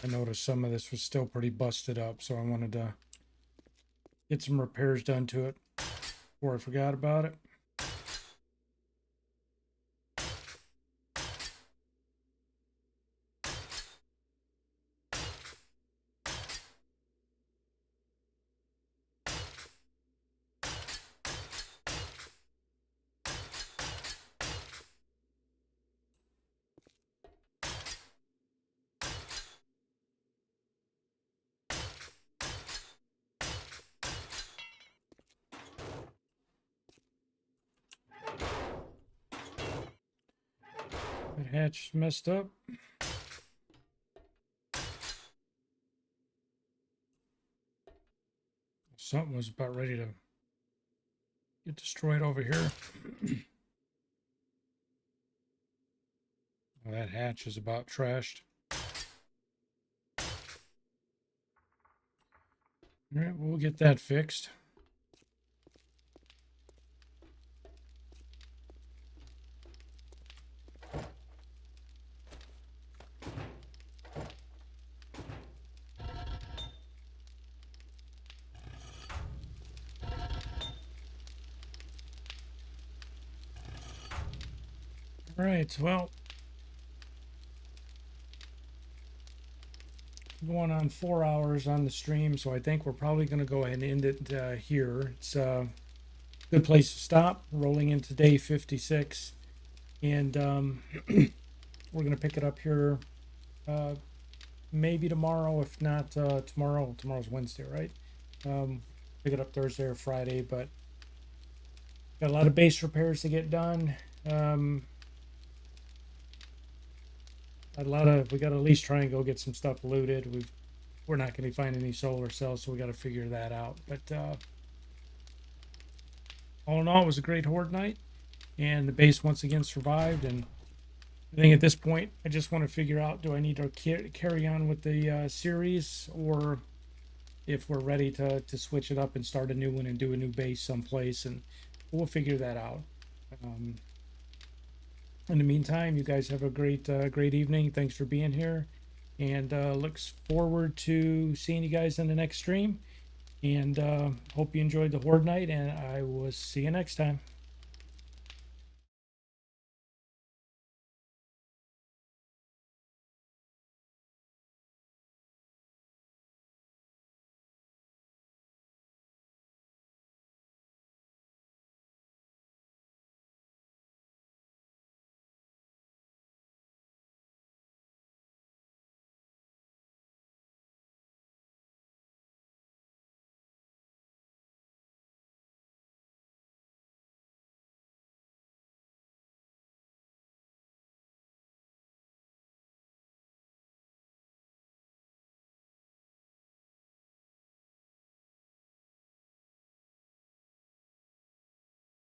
I noticed some of this was still pretty busted up, so I wanted to get some repairs done to it before I forgot about it. That hatch messed up. Something was about ready to get destroyed over here. Well, that hatch is about trashed. All right, we'll get that fixed. All right, well, going on 4 hours on the stream, so I think we're probably going to go ahead and end it here. It's a good place to stop, rolling into day 56, and we're going to pick it up here maybe tomorrow, if not tomorrow's Wednesday, right? Pick it up Thursday or Friday, but got a lot of base repairs to get done. We got to at least try and go get some stuff looted. We're not going to find any solar cells, so we got to figure that out. But all in all, it was a great horde night, and the base once again survived. And I think at this point, I just want to figure out, do I need to carry on with the series, or if we're ready to switch it up and start a new one and do a new base someplace, and we'll figure that out. In the meantime, you guys have a great evening. Thanks for being here, and looks forward to seeing you guys in the next stream. And hope you enjoyed the horde night, and I will see you next time.